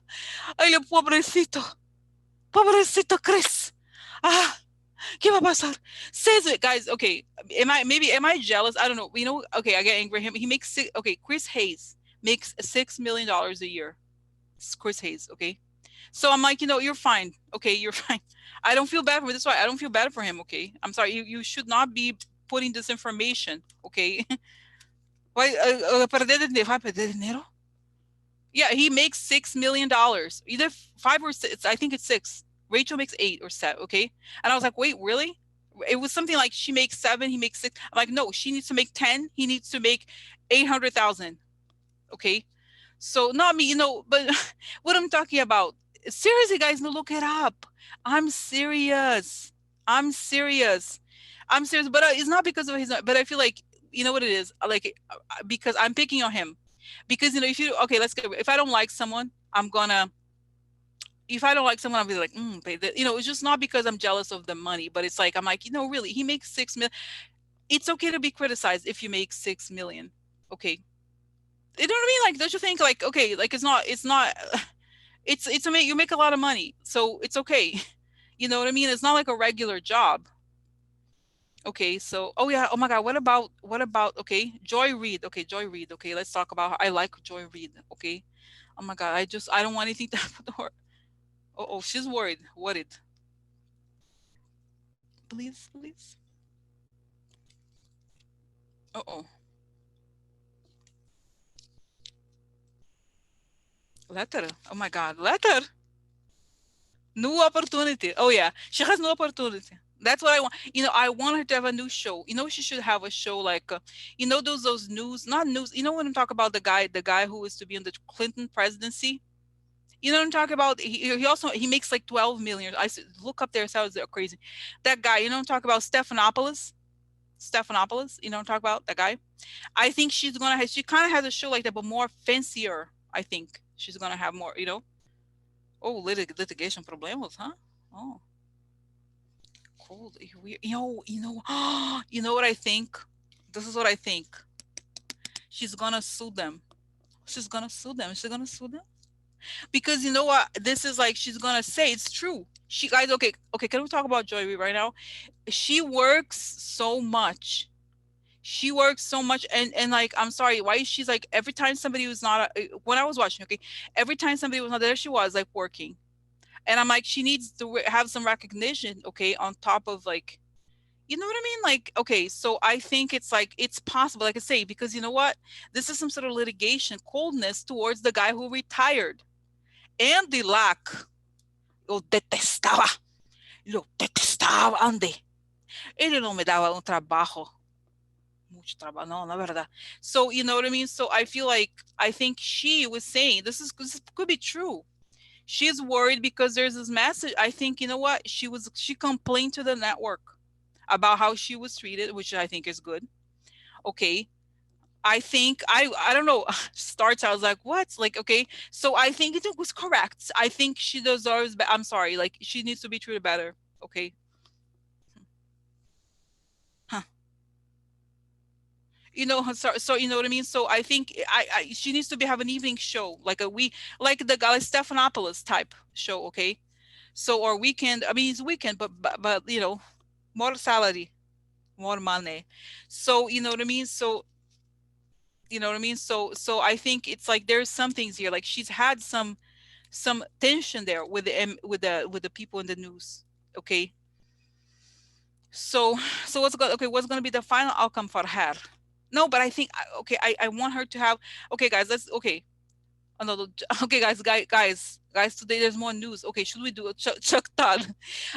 ele é pobrecito. Pobrecito Chris. Ah, ¿qué va a pasar? Says it, guys. Okay, am I jealous? I don't know. Okay, I get angry at him. He makes okay, Chris Hayes makes $6 million a year. It's Chris Hayes, okay? So I'm like, you're fine. Okay, you're fine. I don't feel bad for him. That's why I don't feel bad for him, okay? I'm sorry. You should not be putting this information, okay? Why perder dinero? Yeah, he makes $6 million. Either five or six. I think it's six. Rachel makes eight or seven. Okay, and I was like, wait, really? It was something like she makes seven, he makes six. I'm like, no, she needs to make 10. He needs to make 800,000. Okay, so not me, but what I'm talking about. Seriously, guys, no, look it up. I'm serious. I'm serious. I'm serious, but it's not because of his. But I feel like you know what it is. Like because I'm picking on him. Because if you okay, let's go. If I don't like someone, I'm gonna. If I don't like someone, I'll be like, it's just not because I'm jealous of the money, but it's like I'm like, really, he makes 6 million. It's okay to be criticized if you make 6 million. Okay, you know what I mean? Like, don't you think like okay, like it's not, it's you make a lot of money, so it's okay. You know what I mean? It's not like a regular job. Okay, so oh yeah, oh my God, what about okay, Joy Reid. Okay, Joy Reid. Okay, let's talk about her. I like Joy Reid. Okay, oh my God, I don't want anything to happen to her. Oh, she's worried. Please, please. Oh, letter. Oh my God, letter. New opportunity. Oh yeah, she has no opportunity. That's what I want. I want her to have a new show. She should have a show like, those news, not news. When I'm talking about the guy who is to be in the Clinton presidency. You know what I'm talking about? He makes like 12 million. Look up there, sounds crazy. That guy. I'm talking about Stephanopoulos. Stephanopoulos. You know what I'm talking about? That guy. I think she kind of has a show like that, but more fancier. I think she's gonna have more. Oh, litigation problems, huh? Oh, cool. You know what I think? This is what I think. She's gonna sue them. She's gonna sue them. She's gonna sue them because you know what? This is like she's gonna say it's true. She guys, okay, okay. Can we talk about Joy Reid right now? She works so much. She works so much, and like I'm sorry, why she's like every time somebody was not when I was watching, okay, every time somebody was not there, she was like working. And I'm like, she needs to have some recognition, okay, on top of like, you know what I mean? Like, okay, so I think it's like, it's possible, like I say, because you know what? This is some sort of litigation, coldness towards the guy who retired. Andy Lack, lo detestaba, Andy. Ele não me dava un trabajo. Mucho trabajo, no, la verdad. So, you know what I mean? So I think she was saying, this could be true. She's worried because there's this message. I think, you know what? She complained to the network about how she was treated, which I think is good. Okay. I think I don't know. Starts. I was like, what? Like, okay. So I think it was correct. I think she deserves. I'm sorry. Like, she needs to be treated better. Okay. Huh. So you know what I mean. So I think she needs to have an evening show, like like the guy, like Stephanopoulos type show. Okay. So or weekend. I mean, it's weekend, but more salary, more money. So you know what I mean. So you know what I mean. So I think it's like there's some things here. Like she's had some some tension there with the people in the news. Okay, so what's gonna be the final outcome for her? No, but I think okay, I want her to have. Okay, guys, let's okay. Oh, no, okay, guys. Today there's more news. Okay, should we do a Chuck Todd?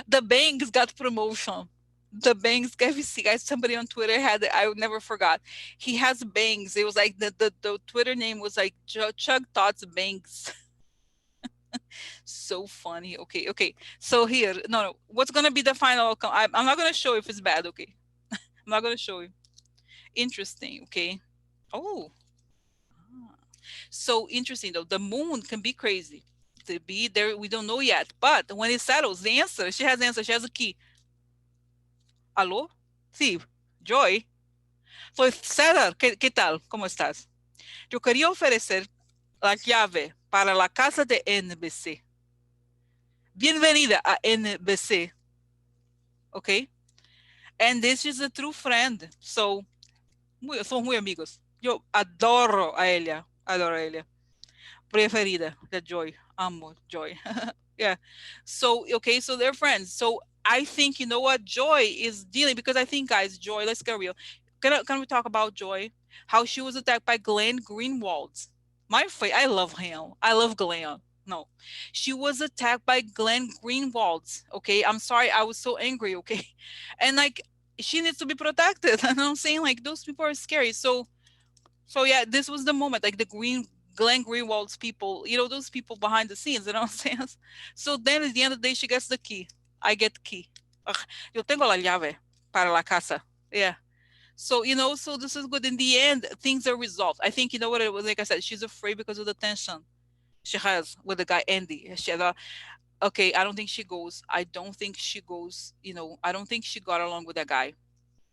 The banks got promotion. The banks, guys, you see, guys, somebody on Twitter had it. I would never forgot. He has bangs. It was like the Twitter name was like Chuck Todd's banks. So funny. Okay, okay. So here, no, what's gonna be the final outcome? I'm not gonna show if it's bad. Okay, I'm not gonna show you. Interesting. Okay. Oh, so interesting though. The moon can be crazy. To be there, we don't know yet. But when it settles, the answer, she has the answer. She has a key. Alô? Sí, Joy. Soy César. ¿Qué tal? ¿Cómo estás? Yo quería ofrecer la llave para la casa de NBC. Bienvenida a NBC. Okay? And this is a true friend. So, somos muy amigos. Yo adoro a ella. Adoro a ella. Preferida, the Joy. Amo Joy. Yeah. So, okay, so they're friends. So I think, you know what? Joy is dealing, because I think, guys, Joy, let's get real. Can we talk about Joy? How she was attacked by Glenn Greenwald. I love him. I love Glenn. No, she was attacked by Glenn Greenwald. Okay, I'm sorry. I was so angry. Okay, and like she needs to be protected. And I'm saying like those people are scary. So yeah, this was the moment, like the Glenn Greenwald's people, those people behind the scenes, you know what I'm saying? So then at the end of the day, she gets the key. I get the key. Ugh, yo tengo la llave para la casa. Yeah. So, so this is good. In the end, things are resolved. I think, you know what it was, like I said, she's afraid because of the tension she has with the guy, Andy. She had okay, I don't think she goes. I don't think she goes, I don't think she got along with that guy.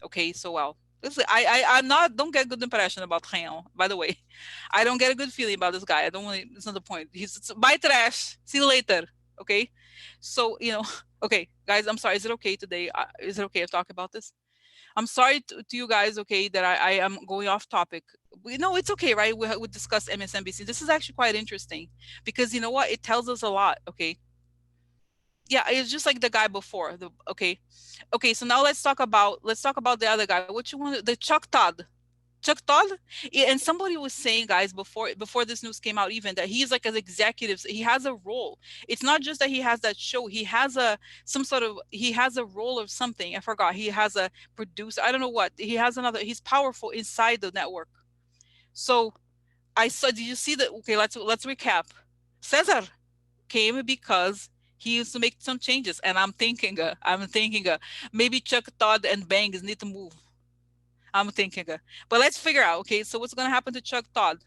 Okay, so well. Listen, I'm not don't get a good impression about Rayon, by the way. I don't get a good feeling about this guy. I don't want it's not the point. Bye trash. See you later. Okay. So, okay, guys, I'm sorry. Is it okay today? Is it okay to talk about this? I'm sorry to you guys, okay, that I am going off topic. It's okay, right? We discuss MSNBC. This is actually quite interesting because you know what? It tells us a lot, okay? Yeah, it's just like the guy before. Okay, so now let's talk about the other guy. What you want? The Chuck Todd. Chuck Todd? Yeah, and somebody was saying, guys, before this news came out, even that he's like an executive. He has a role. It's not just that he has that show. He has he has a role of something. I forgot. He has a producer. I don't know what. He has another. He's powerful inside the network. So I saw. Did you see that? Okay, let's recap. Cesar came because he used to make some changes, and I'm thinking, maybe Chuck Todd and Bangs need to move. I'm thinking, but let's figure out. Okay, so what's gonna happen to Chuck Todd?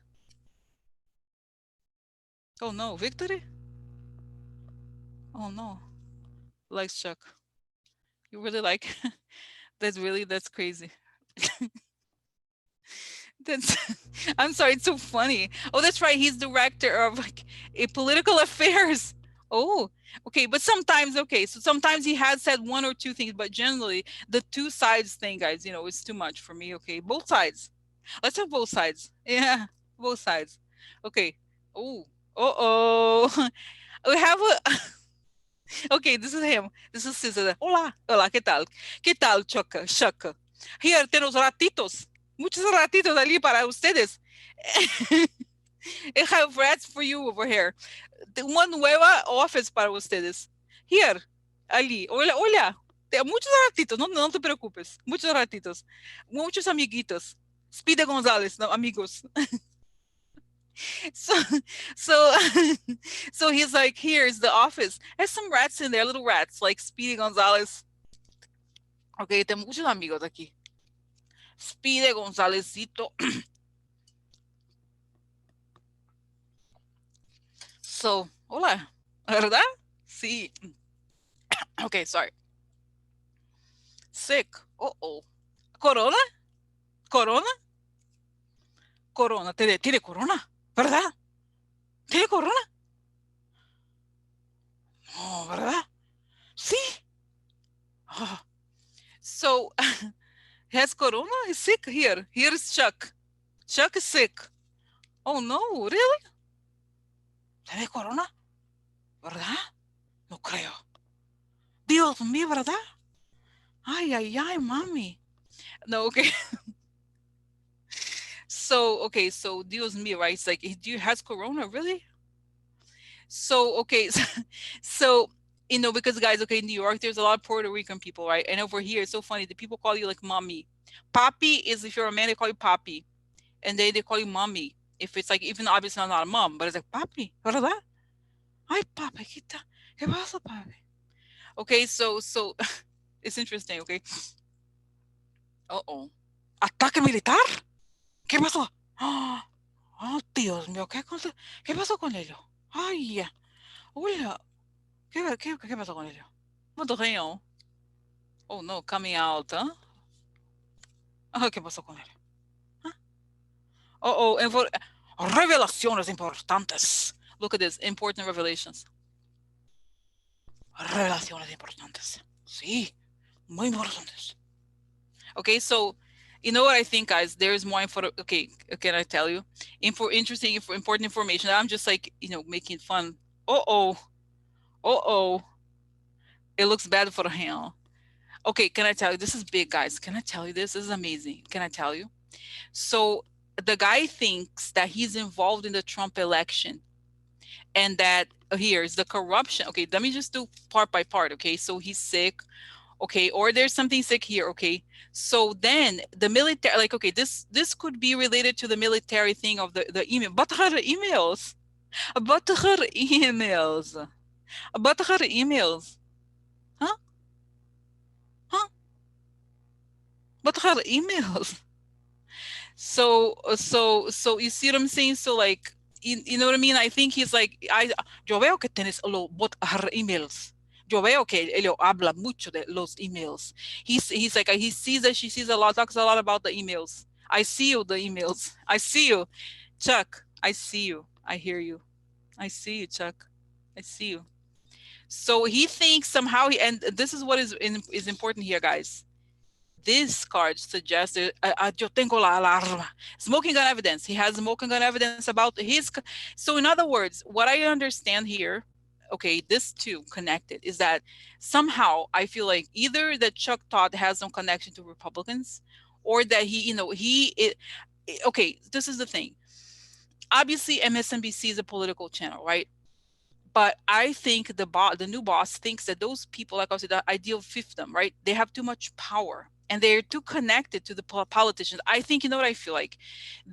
Oh no, victory! Oh no, likes Chuck. You really like? That's crazy. That's I'm sorry, it's so funny. Oh, that's right. He's director of like political affairs. Oh, okay. But sometimes, okay. So sometimes he has said one or two things, but generally the two sides thing, guys, is too much for me. Okay, both sides. Let's have both sides. Yeah, both sides. Okay. Oh, oh. We have a. Okay, this is him. This is Cesar. Hola, hola. ¿Qué tal? ¿Qué tal, Choca? Choca. Here tenemos ratitos. Muchos ratitos ali para ustedes. I have rats for you over here. Uma nueva office para ustedes. Here, ali. Olha, olha. Muchos ratitos, no te preocupes. Muchos ratitos. Muchos amiguitos. Speedy Gonzalez, no, amigos. So, so, so he's like, here's the office. There's some rats in there, little rats, like Speedy Gonzalez. Okay, tem muchos amigos aquí. Speedy Gonzalezito. So, hola, ¿verdad? Sí. Okay, sorry. Sick. Uh-oh. Corona? Corona? Corona. ¿Tiene corona? ¿Verdad? ¿Tiene corona? Oh, ¿verdad? Sí. Oh. So, has corona? He's sick here. Here's Chuck. Chuck is sick. Oh no, really? ¿Tiene corona? ¿Verdad? No creo. Dios mío, ¿verdad? Ay, ay, ay, mami. No, okay. So, okay, so Dios mío, right? It's like, do you has corona really? So, okay, so, because guys, okay, in New York, there's a lot of Puerto Rican people, right? And over here, it's so funny. The people call you like mommy. Papi is if you're a man, they call you papi, and they call you mommy. If it's like even obviously I'm not a mom, but it's like papi, ¿verdad? Ay, papi, ¿qué pasa, papi? Okay, so it's interesting. Okay, uh-oh, ataque militar. ¿Qué pasó? Oh, Dios mío, ¿qué pasó con ellos? Ay, ya. Hola, ¿qué pasó con ellos? What the hell? Oh no, coming out, huh? Ah, ¿qué pasó con ellos? Huh? Oh, revelaciones importantes. Look at this, important revelations. Revelaciones importantes. Sí, muy importantes. Okay, so you know what I think, guys? There's more info. Okay, can I tell you? Important information. I'm just like making fun. Oh, oh. It looks bad for him. Okay, can I tell you? This is big, guys. Can I tell you this? This is amazing. Can I tell you? So the guy thinks that he's involved in the Trump election and that here's the corruption. Okay, let me just do part by part. Okay, so he's sick. Okay, or there's something sick here. Okay, so then the military, like, okay, this could be related to the military thing of the email, but her emails, but her emails, but her emails, huh, huh, but her emails. So you see what I'm saying? So like, you know what I mean? I think he's like, yo veo que tienes bot her emails. Yo veo que él habla mucho de los emails. He's like, he sees that she sees a lot, talks a lot about the emails. I see you, the emails. I see you, Chuck. I see you. I hear you. I see you, Chuck. I see you. So he thinks somehow and this is what is important here, guys. This card suggests yo tengo la alarma. Smoking gun evidence. He has smoking gun evidence about his. So in other words, what I understand here, okay, this two connected is that somehow I feel like either that Chuck Todd has some connection to Republicans, or that okay, this is the thing. Obviously, MSNBC is a political channel, right? But I think the new boss thinks that those people, like I said, the ideal fiefdom, right? They have too much power and they're too connected to the politicians. I think, you know what I feel like?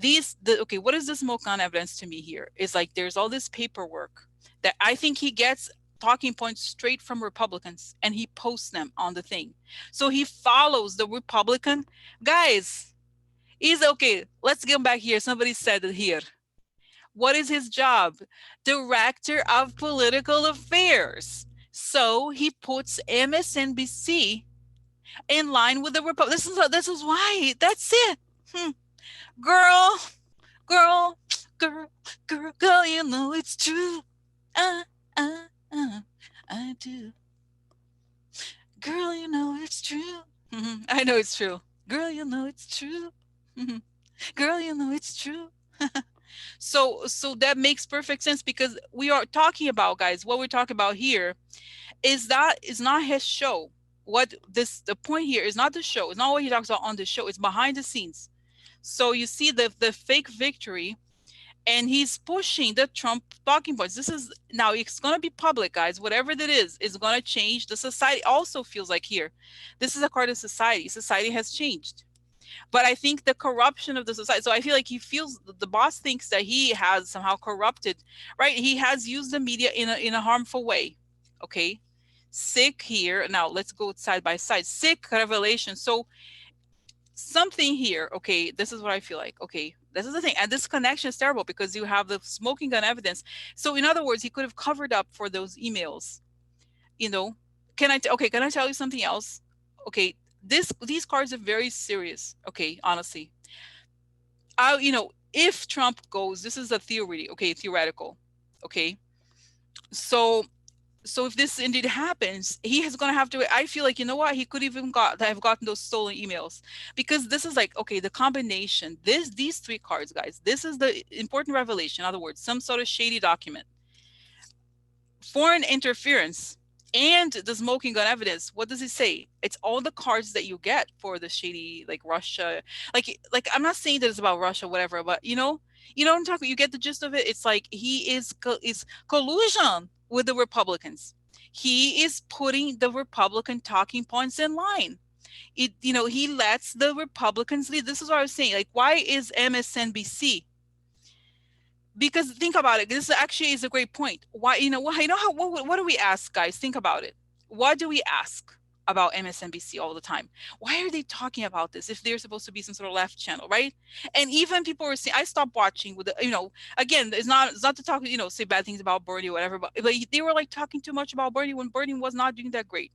Okay, what is the smoke on evidence to me here? Is like there's all this paperwork that I think he gets talking points straight from Republicans and he posts them on the thing. So he follows the Republican guys. He's okay. Let's get back here. Somebody said it here. What is his job? Director of Political Affairs. So he puts MSNBC in line with the Republic. This is why. That's it. Girl, girl, girl, girl, girl, you know it's true. Uh, uh, I do. Girl, you know it's true. I know it's true. Girl, you know it's true. Girl, you know it's true. So that makes perfect sense because we are talking about, guys, what we're talking about here is not his show. The point here is not the show. It's not what he talks about on the show. It's behind the scenes. So you see the fake victory and he's pushing the Trump talking points. This is now it's going to be public, guys. Whatever that is going to change. The society also feels like here. This is a part of society. Society has changed. But I think the corruption of the society. So I feel like he feels the boss thinks that he has somehow corrupted, right? He has used the media in a harmful way. Okay. Sick here. Now let's go side by side. Sick revelation. So something here. Okay. This is what I feel like. Okay. This is the thing. And this connection is terrible because you have the smoking gun evidence. So in other words, he could have covered up for those emails. Can I tell you something else? Okay. These cards are very serious. Okay, honestly, if Trump goes, this is a theory. Okay, theoretical. Okay, so if this indeed happens, he is going to have to. I feel like, you know what, he could even have gotten those stolen emails because this is like, okay, the combination. These three cards, guys. This is the important revelation. In other words, some sort of shady document. foreign interference and the smoking gun evidence. What does it say? It's all the cards that you get for the shady, like Russia. Like I'm not saying that it's about Russia, whatever, but you know what I'm talking. You get the gist of it. It's like he is collusion with the Republicans. He is putting the Republican talking points in line. He lets the Republicans lead. This is what I was saying. Like, why is MSNBC? Because think about it. This actually is a great point. Why, how, what do we ask, guys? Think about it. What do we ask about MSNBC all the time? Why are they talking about this if they're supposed to be some sort of left channel, right? And even people were saying, I stopped watching with, again, it's not to talk, say bad things about Bernie or whatever, but they were like talking too much about Bernie when Bernie was not doing that great.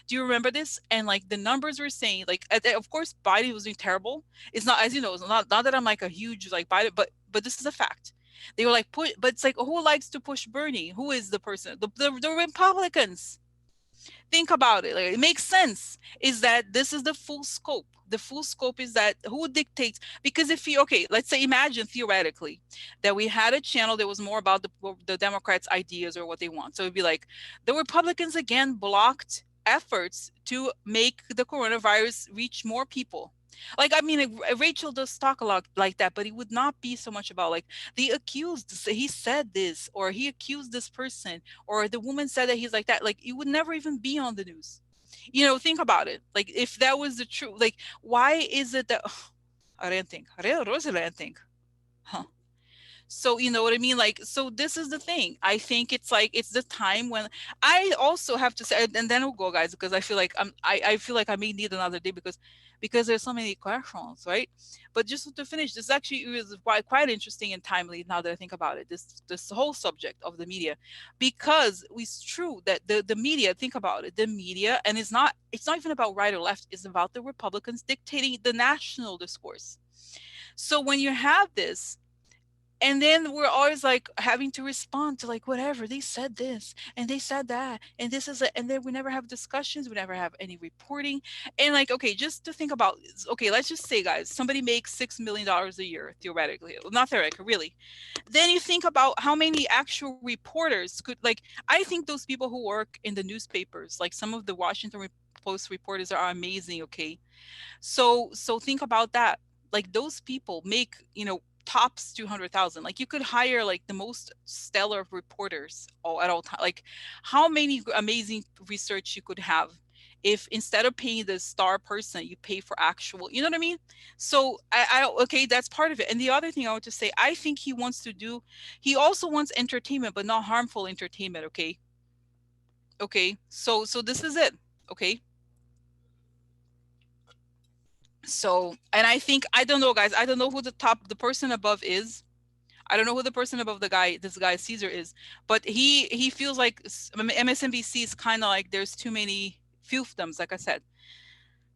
Do you remember this? And like the numbers were saying, like, of course, Biden was doing terrible. It's not, as you know, it's not that I'm like a huge like Biden, but this is a fact. They were like, but it's like, who likes to push Bernie? Who is the person? The Republicans. Think about it. Like, it makes sense. Is that this is the full scope? The full scope is that who dictates? Because if you, okay, let's say, imagine theoretically that we had a channel that was more about the Democrats' ideas or what they want. So it'd be like the Republicans again blocked efforts to make the coronavirus reach more people. Like, I mean, Rachel does talk a lot like that, but it would not be so much about like the accused. He said this, or he accused this person, or the woman said that he's like that. Like, it would never even be on the news. Think about it. Like, if that was the truth, like, why is it that I didn't think, I didn't think, huh? So you know what I mean? Like, so this is the thing. I think it's like it's the time when I also have to say, and then we'll go, guys, because I feel like I feel like I may need another day because there's so many questions, right? But just to finish, this actually is quite interesting and timely now that I think about it. This whole subject of the media, because it's true that the media, think about it, the media, and it's not even about right or left. It's about the Republicans dictating the national discourse. So when you have this, and then we're always like having to respond to like whatever they said this and they said that and this is it, and then we never have discussions, we never have any reporting. And like, okay, just to think about, okay, let's just say, guys, somebody makes $6 million a year, theoretically, well, not theoretically, really. Then you think about how many actual reporters could, like, I think those people who work in the newspapers, like some of the Post reporters, are amazing. Okay, so think about that. Like, those people make, tops 200,000. Like, you could hire like the most stellar reporters all at all time. Like, how many amazing research you could have if instead of paying the star person, you pay for actual, you know what I mean? So okay, that's part of it. And the other thing I want to say, I think he also wants entertainment, but not harmful entertainment. Okay, so this is it. Okay, so, and I think, I don't know, guys, I don't know who the person above is. I don't know who the person above this guy Caesar is, but he feels like MSNBC is kind of like there's too many fiefdoms, like I said.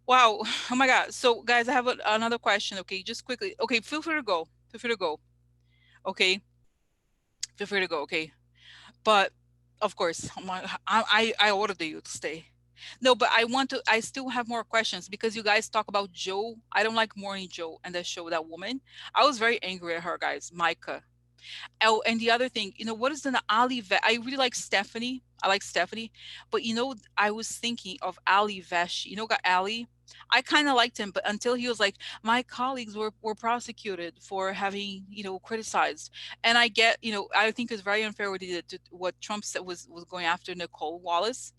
Wow. Oh my God. So, guys, I have another question. Okay, just quickly. Okay, feel free to go. Feel free to go. Okay, feel free to go. Okay, but of course, I ordered you to stay. No, but I still have more questions because you guys talk about Joe. I don't like Morning Joe and that show, that woman. I was very angry at her, guys. Micah. Oh, and the other thing, what is the Ali I really like Stephanie. I like Stephanie, but I was thinking of Ali Vesh. Got Ali. I kind of liked him, but until he was like, my colleagues were prosecuted for having, criticized. And I get, I think it's very unfair what Trump said was going after Nicole Wallace.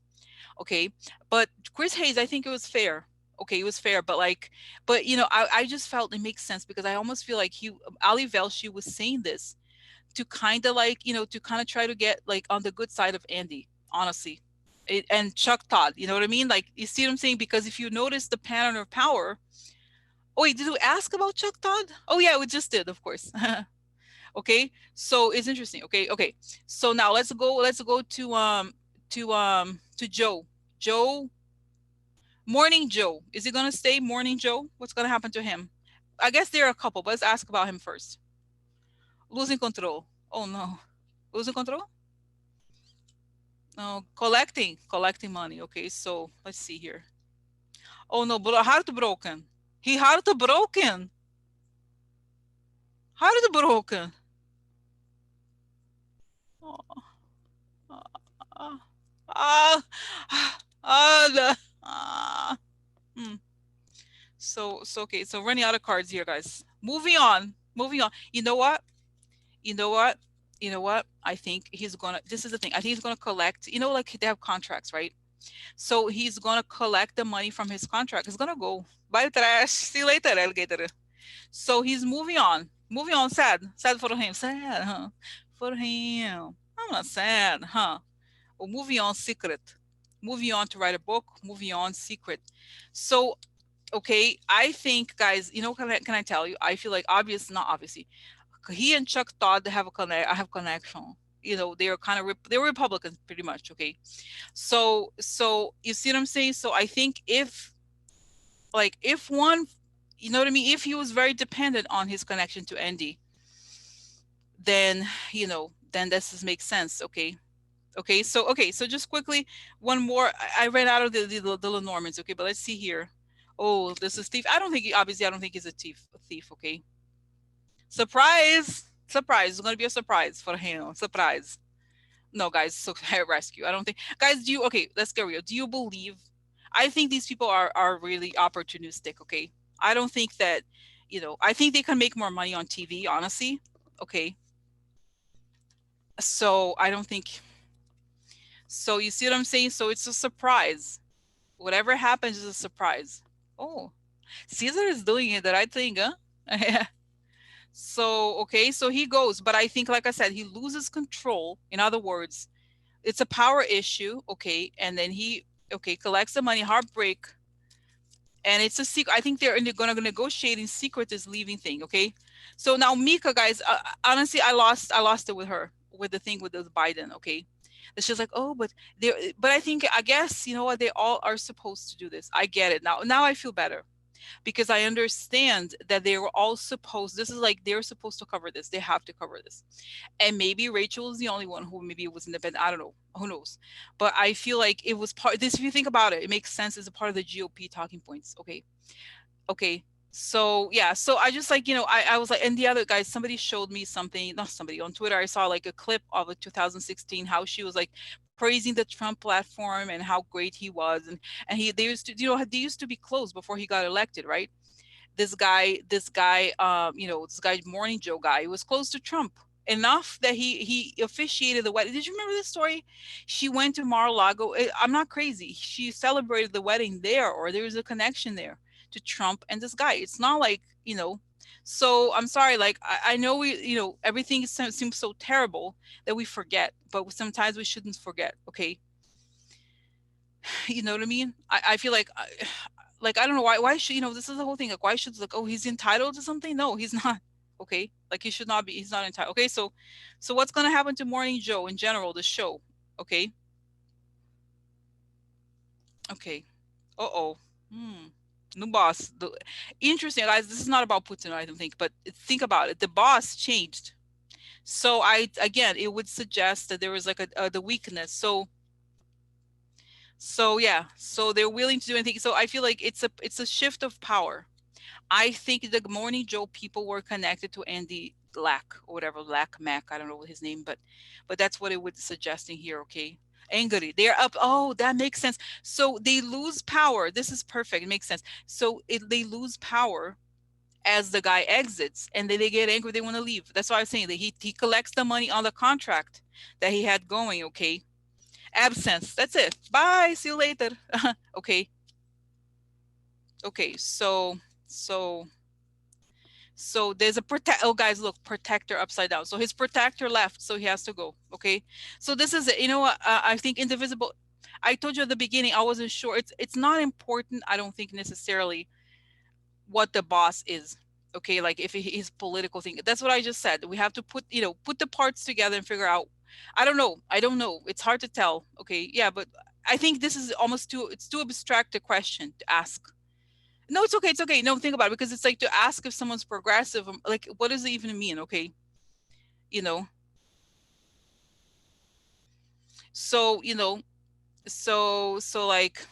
Okay. But Chris Hayes, I think it was fair. Okay, it was fair, but like, I just felt it makes sense because I almost feel like Ali Velshi was saying this to kind of like, to kind of try to get like on the good side of Andy, honestly. And Chuck Todd, you know what I mean? Like, you see what I'm saying? Because if you notice the pattern of power, oh wait, did we ask about Chuck Todd? Oh yeah, we just did, of course. Okay, so it's interesting. Okay. So now let's go to Joe. Joe, Morning Joe. Is he gonna stay Morning Joe? What's gonna happen to him? I guess there are a couple, but let's ask about him first. Losing control. Oh no. Losing control? No, collecting money. Okay, so let's see here. Oh no, heartbroken. He heartbroken. Heartbroken. Oh, Ah, ah, ah, ah. Hmm. So okay. So running out of cards here, guys. Moving on. Moving on. You know what? You know what? You know what? I think he's gonna. This is the thing. I think he's gonna collect. You know, like they have contracts, right? So he's gonna collect the money from his contract. He's gonna go buy the trash. See you later, alligator. So he's moving on. Moving on. Sad. Sad for him. Sad, huh? For him. I'm not sad, huh? Or moving on. Secret. Moving on to write a book. Moving on. Secret. So okay, I think, guys. You know, can I tell you? I feel like obvious, not obviously. He and Chuck Todd have a connect. I have connection. You know, they are kind of they're Republicans pretty much. Okay, so you see what I'm saying? So I think if one, you know what I mean, if he was very dependent on his connection to Andy, then then this just makes sense. Okay. Okay, so just quickly, one more. I ran out of the Lenormands. Okay, but let's see here. Oh, this is thief. I don't think obviously I don't think he's a thief. A thief. Okay. Surprise! Surprise! It's gonna be a surprise for him. Surprise. No, guys. So rescue. I don't think. Guys, do you? Okay, let's get real. Do you believe? I think these people are really opportunistic. Okay. I don't think that. I think they can make more money on TV. Honestly. Okay. So I don't think. So you see what I'm saying? So it's a surprise. Whatever happens is a surprise. Oh, Caesar is doing it the right thing, huh? So, okay, so he goes, but I think, like I said, he loses control. In other words, it's a power issue, okay, and then okay, collects the money, heartbreak, and it's a secret. I think they're going to negotiate in secret this leaving thing, okay. So now Mika, guys, honestly, I lost it with her with the thing with the Biden, okay. It's just like, oh, but I guess you know what, they all are supposed to do this. I get it now. Now I feel better because I understand that they were all supposed. This is like they're supposed to cover this. They have to cover this, and maybe Rachel is the only one who maybe was independent. I don't know. Who knows? But I feel like it was part. This, if you think about it, it makes sense as a part of the GOP talking points. Okay, okay. So yeah, so I just like I was like, and the other guys, somebody showed me something, not somebody on Twitter. I saw like a clip of a 2016 how she was like praising the Trump platform and how great he was, and they used to they used to be close before he got elected, right? This guy Morning Joe guy was close to Trump enough that he officiated the wedding. Did you remember this story? She went to Mar-a-Lago. I'm not crazy. She celebrated the wedding there, or there was a connection there to Trump and this guy. It's not like So I'm sorry. Like I know everything seems so terrible that we forget, but sometimes we shouldn't forget. Okay, you know what I mean? I feel like like I don't know why should this is the whole thing, like why should, like, oh, he's entitled to something. No, he's not. Okay, like he should not be, he's not entitled. Okay, so what's going to happen to Morning Joe in general, the show? Okay. Okay. Uh-oh. Hmm. New boss. Interesting, guys. This is not about Putin, I don't think, but think about it. The boss changed. So again, it would suggest that there was like the weakness. So yeah, so they're willing to do anything. So I feel like it's a shift of power. I think the Morning Joe people were connected to Andy Lack or whatever, Lack Mac. I don't know what his name, but that's what it was suggesting here. Okay, angry. They're up. Oh, that makes sense. So they lose power. This is perfect. It makes sense. So they lose power as the guy exits, and then they get angry. They want to leave. That's why I was saying that he collects the money on the contract that he had going. Okay, absence. That's it. Bye. See you later. Okay. Okay. So there's a oh, guys, look, protector upside down. So his protector left, so he has to go. Okay, so this is it. You know what, I think indivisible, I told you at the beginning, I wasn't sure. It's not important, I don't think, necessarily what the boss is. Okay, like if his political thing, that's what I just said. We have to put the parts together and figure out. I don't know, it's hard to tell. Okay, yeah, but I think this is almost too abstract a question to ask. No, it's okay. It's okay. No, think about it, because it's like to ask if someone's progressive. Like, what does it even mean? Okay, you know. So so like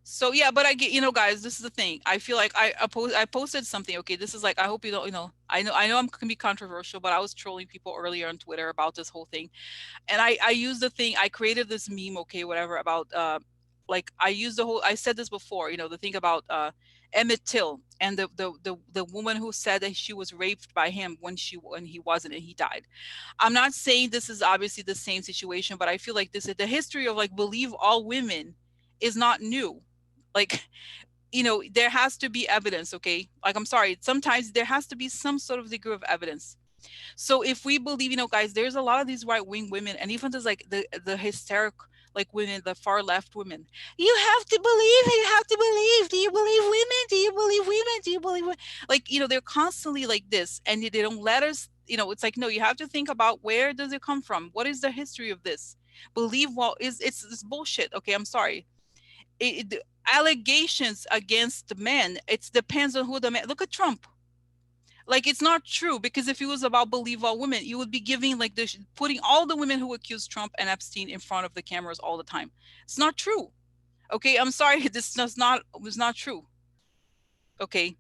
So yeah, but I get, guys, this is the thing. I feel like I posted something. Okay, this is like, I hope you don't, I know I'm can be controversial, but I was trolling people earlier on Twitter about this whole thing. And I used the thing, I created this meme, okay, whatever, about like, I used the whole, I said this before, the thing about Emmett Till, and the woman who said that she was raped by him when he wasn't, and he died. I'm not saying this is obviously the same situation, but I feel like this, the history of like believe all women is not new. Like, there has to be evidence, okay? Like, I'm sorry, sometimes there has to be some sort of degree of evidence. So if we believe, guys, there's a lot of these right wing women, and even there's like the hysteric like women, the far left women. You have to believe. You have to believe. Do you believe women? Do you believe women? Do you believe women? Like, they're constantly like this, and they don't let us. It's like, no, you have to think about, where does it come from? What is the history of this? Believe, well, is it's bullshit. Okay, I'm sorry. The allegations against men, it depends on who the man. Look at Trump. Like, it's not true, because if it was about believe all women, you would be giving like this, putting all the women who accused Trump and Epstein in front of the cameras all the time. It's not true. Okay, I'm sorry, this does not was not true. Okay,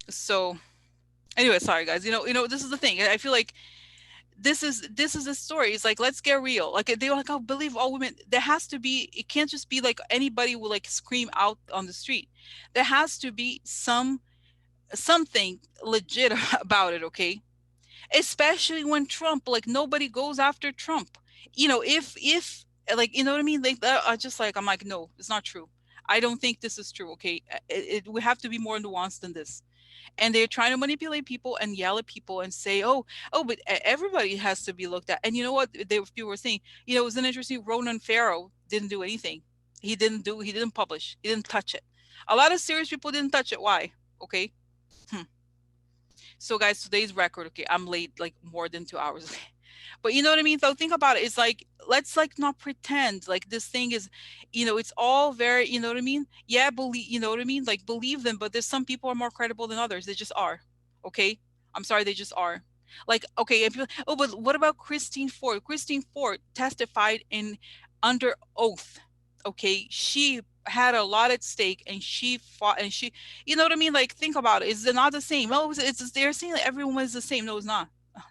so anyway, sorry guys. This is the thing. I feel like this is a story. It's like, let's get real. Like, they were like, oh, believe all women. There has to be. It can't just be like anybody will like scream out on the street. There has to be something legit about it. Okay, especially when Trump, like, nobody goes after Trump. If like, you know what I mean? Like, I just like, I'm like, no, it's not true. I don't think this is true. Okay, we have to be more nuanced than this. And they're trying to manipulate people and yell at people and say, oh, but everybody has to be looked at. And you know what? People were saying, it was an interesting. Ronan Farrow didn't do anything. He didn't publish. He didn't touch it. A lot of serious people didn't touch it. Why? Okay. Hmm. So guys, today's record, okay, I'm late like more than 2 hours. But you know what I mean? So think about it. It's like, let's like not pretend like this thing is, it's all very, you know what I mean? Yeah, believe, you know what I mean? Like, believe them, but there's some people are more credible than others. They just are. Okay? I'm sorry, they just are. Like, okay, if you, oh, but what about Christine Ford? Christine Ford testified in under oath. Okay, she had a lot at stake, and she fought, and she, you know what I mean? Like, think about it. Is it not the same? Oh, they're saying that everyone is the same. No, it's not.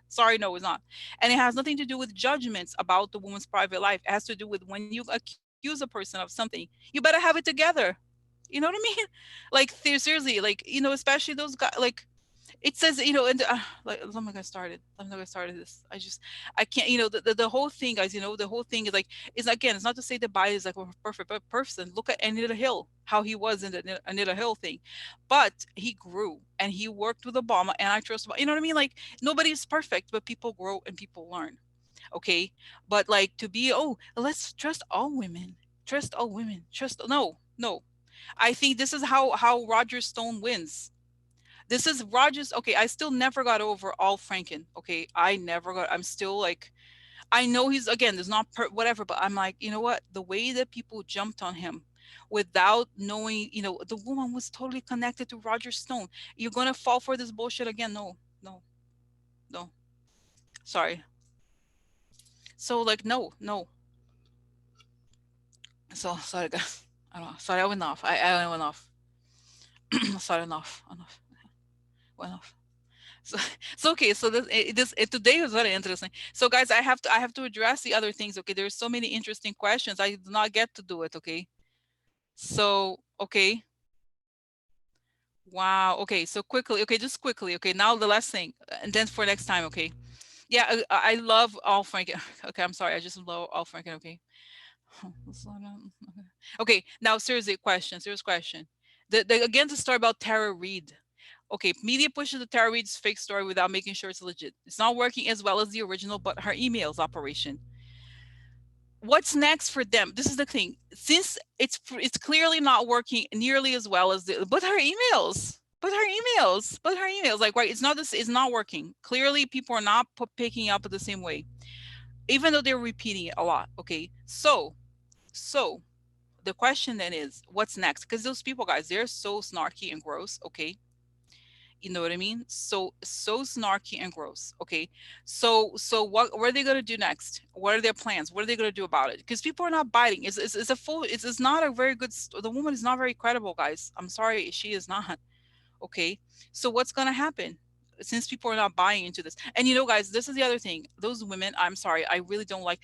Sorry, no, it's not. And it has nothing to do with judgments about the woman's private life. It has to do with, when you accuse a person of something, you better have it together. You know what I mean? Like, seriously, like, especially those guys, like, it says, and like, let me get started. Let me not get started this. I can't, the whole thing, guys, the whole thing is like, is again, it's not to say that Biden is like a perfect person. Look at Anita Hill, how he was in the Anita Hill thing. But he grew, and he worked with Obama, and I trust, you know what I mean? Like, nobody's perfect, but people grow and people learn. Okay. But like, to be, oh, let's trust all women. Trust all women. Trust, no, no. I think this is how Roger Stone wins. This is Rogers. Okay, I still never got over Al Franken. Okay, I'm still like, I know he's, again, there's not whatever, but I'm like, you know what? The way that people jumped on him without knowing, the woman was totally connected to Roger Stone. You're gonna fall for this bullshit again? No, no, no. Sorry. So like, no, no. So sorry, guys. I don't know. Sorry, I went off. I went off. Sorry, enough, enough, went off. So, so okay, so today was very interesting. So guys, I have to address the other things. Okay, there's so many interesting questions. I do not get to do it. Okay, so okay, wow. Okay, so quickly. Okay, just quickly. Okay, now the last thing, and then for next time. Okay, yeah, I love all Franken. Okay, I'm sorry, I just love all Franken. Okay, okay. Now seriously, serious question. Again, the story about Tara Reid. Okay, media pushes the Tara Reid's fake story without making sure it's legit. It's not working as well as the original, but her emails operation. What's next for them? This is the thing. Since it's clearly not working nearly as well as but her emails. Like, right, it's not working. Clearly people are not picking up the same way, even though they're repeating it a lot. Okay, so the question then is, what's next? Because those people, guys, they're so snarky and gross. Okay, You know what I mean? So snarky and gross. Okay. So what are they gonna do next? What are their plans? What are they gonna do about it? Because people are not biting. It's a full it's not a very good the woman is not very credible, guys. I'm sorry, she is not. Okay. So what's gonna happen? Since people are not buying into this. And guys, this is the other thing. Those women, I'm sorry, I really don't like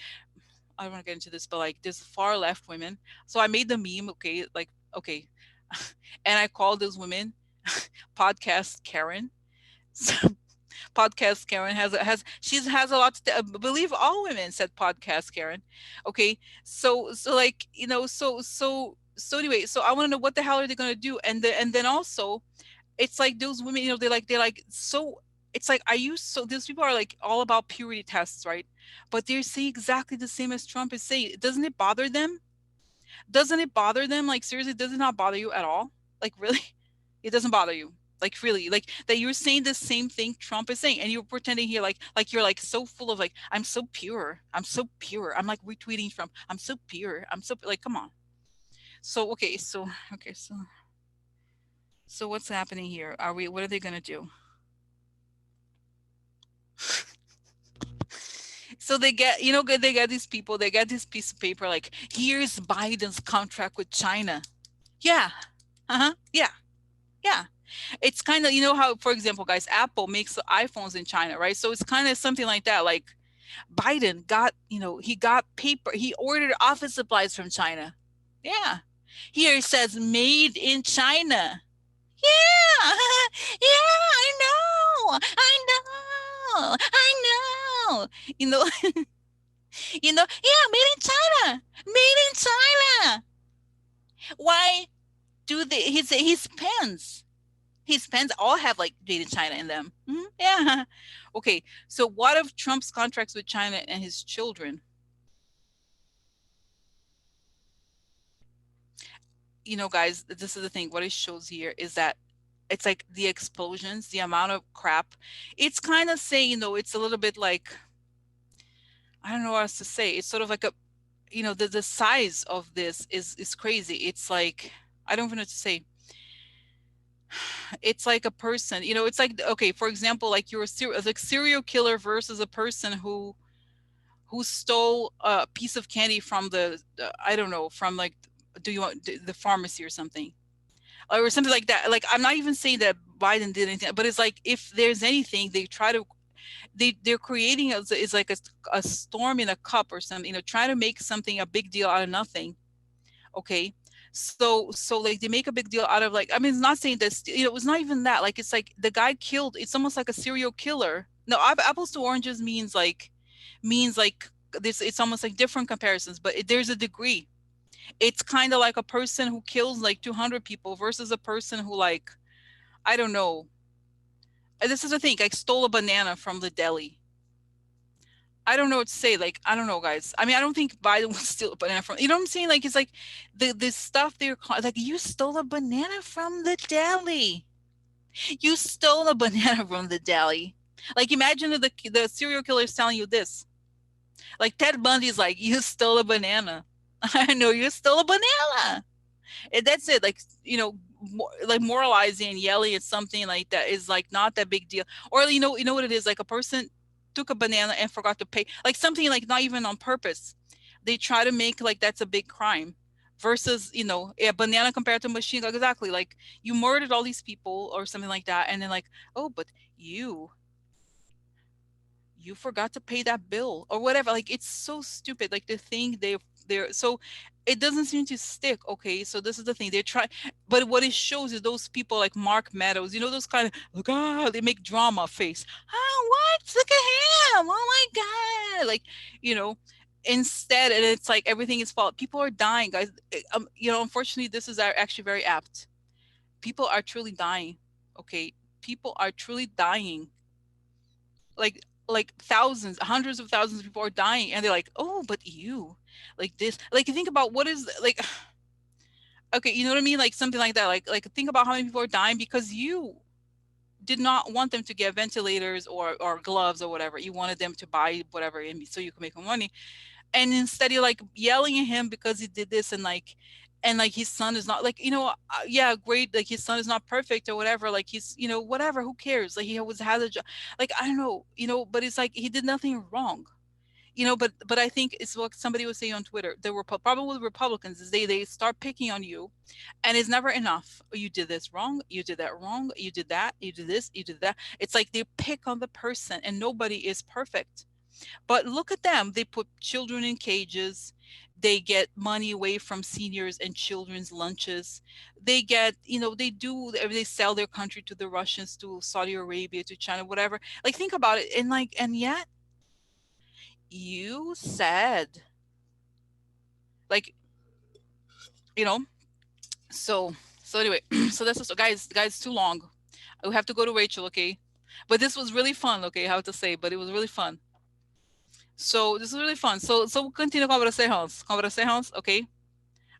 I don't want to get into this, but like there's far left women. So I made the meme, okay, like okay. And I called those women podcast Karen. So podcast Karen has a lot to believe all women said podcast Karen. Okay. So like, so anyway, so I want to know what the hell are they gonna do? And then also it's like those women, they're like so it's like are you so those people are like all about purity tests, right? But they're saying exactly the same as Trump is saying. Doesn't it bother them? Doesn't it bother them? Like seriously, does it not bother you at all? Like really? It doesn't bother you. Like really, like that you're saying the same thing Trump is saying, and you're pretending here like you're like so full of like I'm so pure, I'm so pure. I'm like retweeting Trump. I'm so pure. I'm so like come on. So so what's happening here? Are we? What are they gonna do? So they get, they get these people, they get this piece of paper like, here's Biden's contract with China. Yeah. Uh-huh. Yeah. Yeah. It's kind of, how, for example, guys, Apple makes iPhones in China, right? So it's kind of something like that. Like Biden got, he got paper, he ordered office supplies from China. Yeah. Here it says made in China. Yeah. Yeah, I know. I know. I know. You know, yeah, made in China. Made in China. Why do his pens? His pens all have like made in China in them. Yeah. Okay. So what of Trump's contracts with China and his children? Guys, this is the thing. What it shows here is that it's like the explosions, the amount of crap. It's kind of saying, it's a little bit like I don't know what else to say. It's sort of like the size of this is crazy. It's like I don't even know what to say. It's like a person, it's like okay, for example, like you're like serial killer versus a person who stole a piece of candy from the I don't know, from like do you want the pharmacy or something. Or something like that. Like I'm not even saying that Biden did anything, but it's like if there's anything they try to they're creating is like a storm in a cup or something, trying to make something a big deal out of nothing. Okay. So like they make a big deal out of like, I mean, it's not saying that, it was not even that, like, it's like the guy killed, it's almost like a serial killer. No, apples to oranges means like this, it's almost like different comparisons, but there's a degree. It's kind of like a person who kills like 200 people versus a person who like, I don't know. This is the thing, like stole a banana from the deli. I don't know what to say. Like, I don't know, guys. I mean, I don't think Biden would steal a banana from, what I'm saying? Like, it's like the stuff like, you stole a banana from the deli. You stole a banana from the deli. Like, imagine if the serial killer is telling you this. Like, Ted Bundy's like, you stole a banana. I know you stole a banana. And that's it. Like, like moralizing and yelling at something like that is like not that big deal. Or you know what it is, like a person took a banana and forgot to pay, like something like not even on purpose. They try to make like that's a big crime versus a banana compared to a machine gun. Exactly, like you murdered all these people or something like that, and then like, oh, but you forgot to pay that bill or whatever. Like it's so stupid, like the thing they're so it doesn't seem to stick. Okay, so this is the thing they try, but what it shows is those people like Mark Meadows, those kind of look, they make drama face. Oh, what, look at him, oh my god, like, you know instead, and it's like everything is fault. People are dying, guys. Unfortunately, this is actually very apt. People are truly dying. Okay, people are truly dying, like thousands, hundreds of thousands of people are dying, and they're like, oh, but you, like this, like you think about what is like, okay, you know what I mean, like something like that, like think about how many people are dying because you did not want them to get ventilators or gloves or whatever. You wanted them to buy whatever so you can make more money, and instead you're like yelling at him because he did this, and like and like his son is not like, yeah, great, like his son is not perfect or whatever, like he's, whatever, who cares, like he always has a job, like I don't know, but it's like he did nothing wrong. But I think it's what somebody was saying on Twitter. The problem with Republicans is they start picking on you, and it's never enough. You did this wrong. You did that wrong. You did that. You did this. You did that. It's like they pick on the person, and nobody is perfect. But look at them. They put children in cages. They get money away from seniors and children's lunches. They get, they sell their country to the Russians, to Saudi Arabia, to China, whatever. Like, think about it. And yet you said, like, you know, so, anyway, so that's just, guys, too long. We have to go to Rachel, okay? But this was really fun, okay? How to say, but it was really fun. So this is really fun. So we'll continue conversations, okay?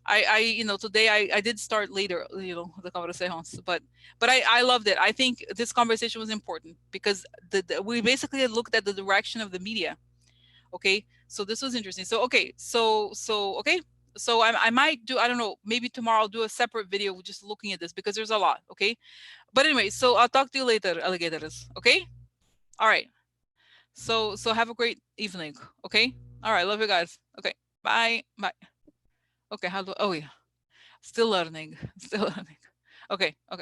Today I did start later, the conversations, but I loved it. I think this conversation was important because we basically looked at the direction of the media. Okay, so this was interesting. So okay, okay, so I might do, I don't know, maybe tomorrow I'll do a separate video just looking at this because there's a lot. Okay, but anyway, so I'll talk to you later, alligators. Okay, all right. So have a great evening. Okay, all right. Love you guys. Okay, bye. Okay, how do? Oh yeah, still learning, still learning. Okay, okay.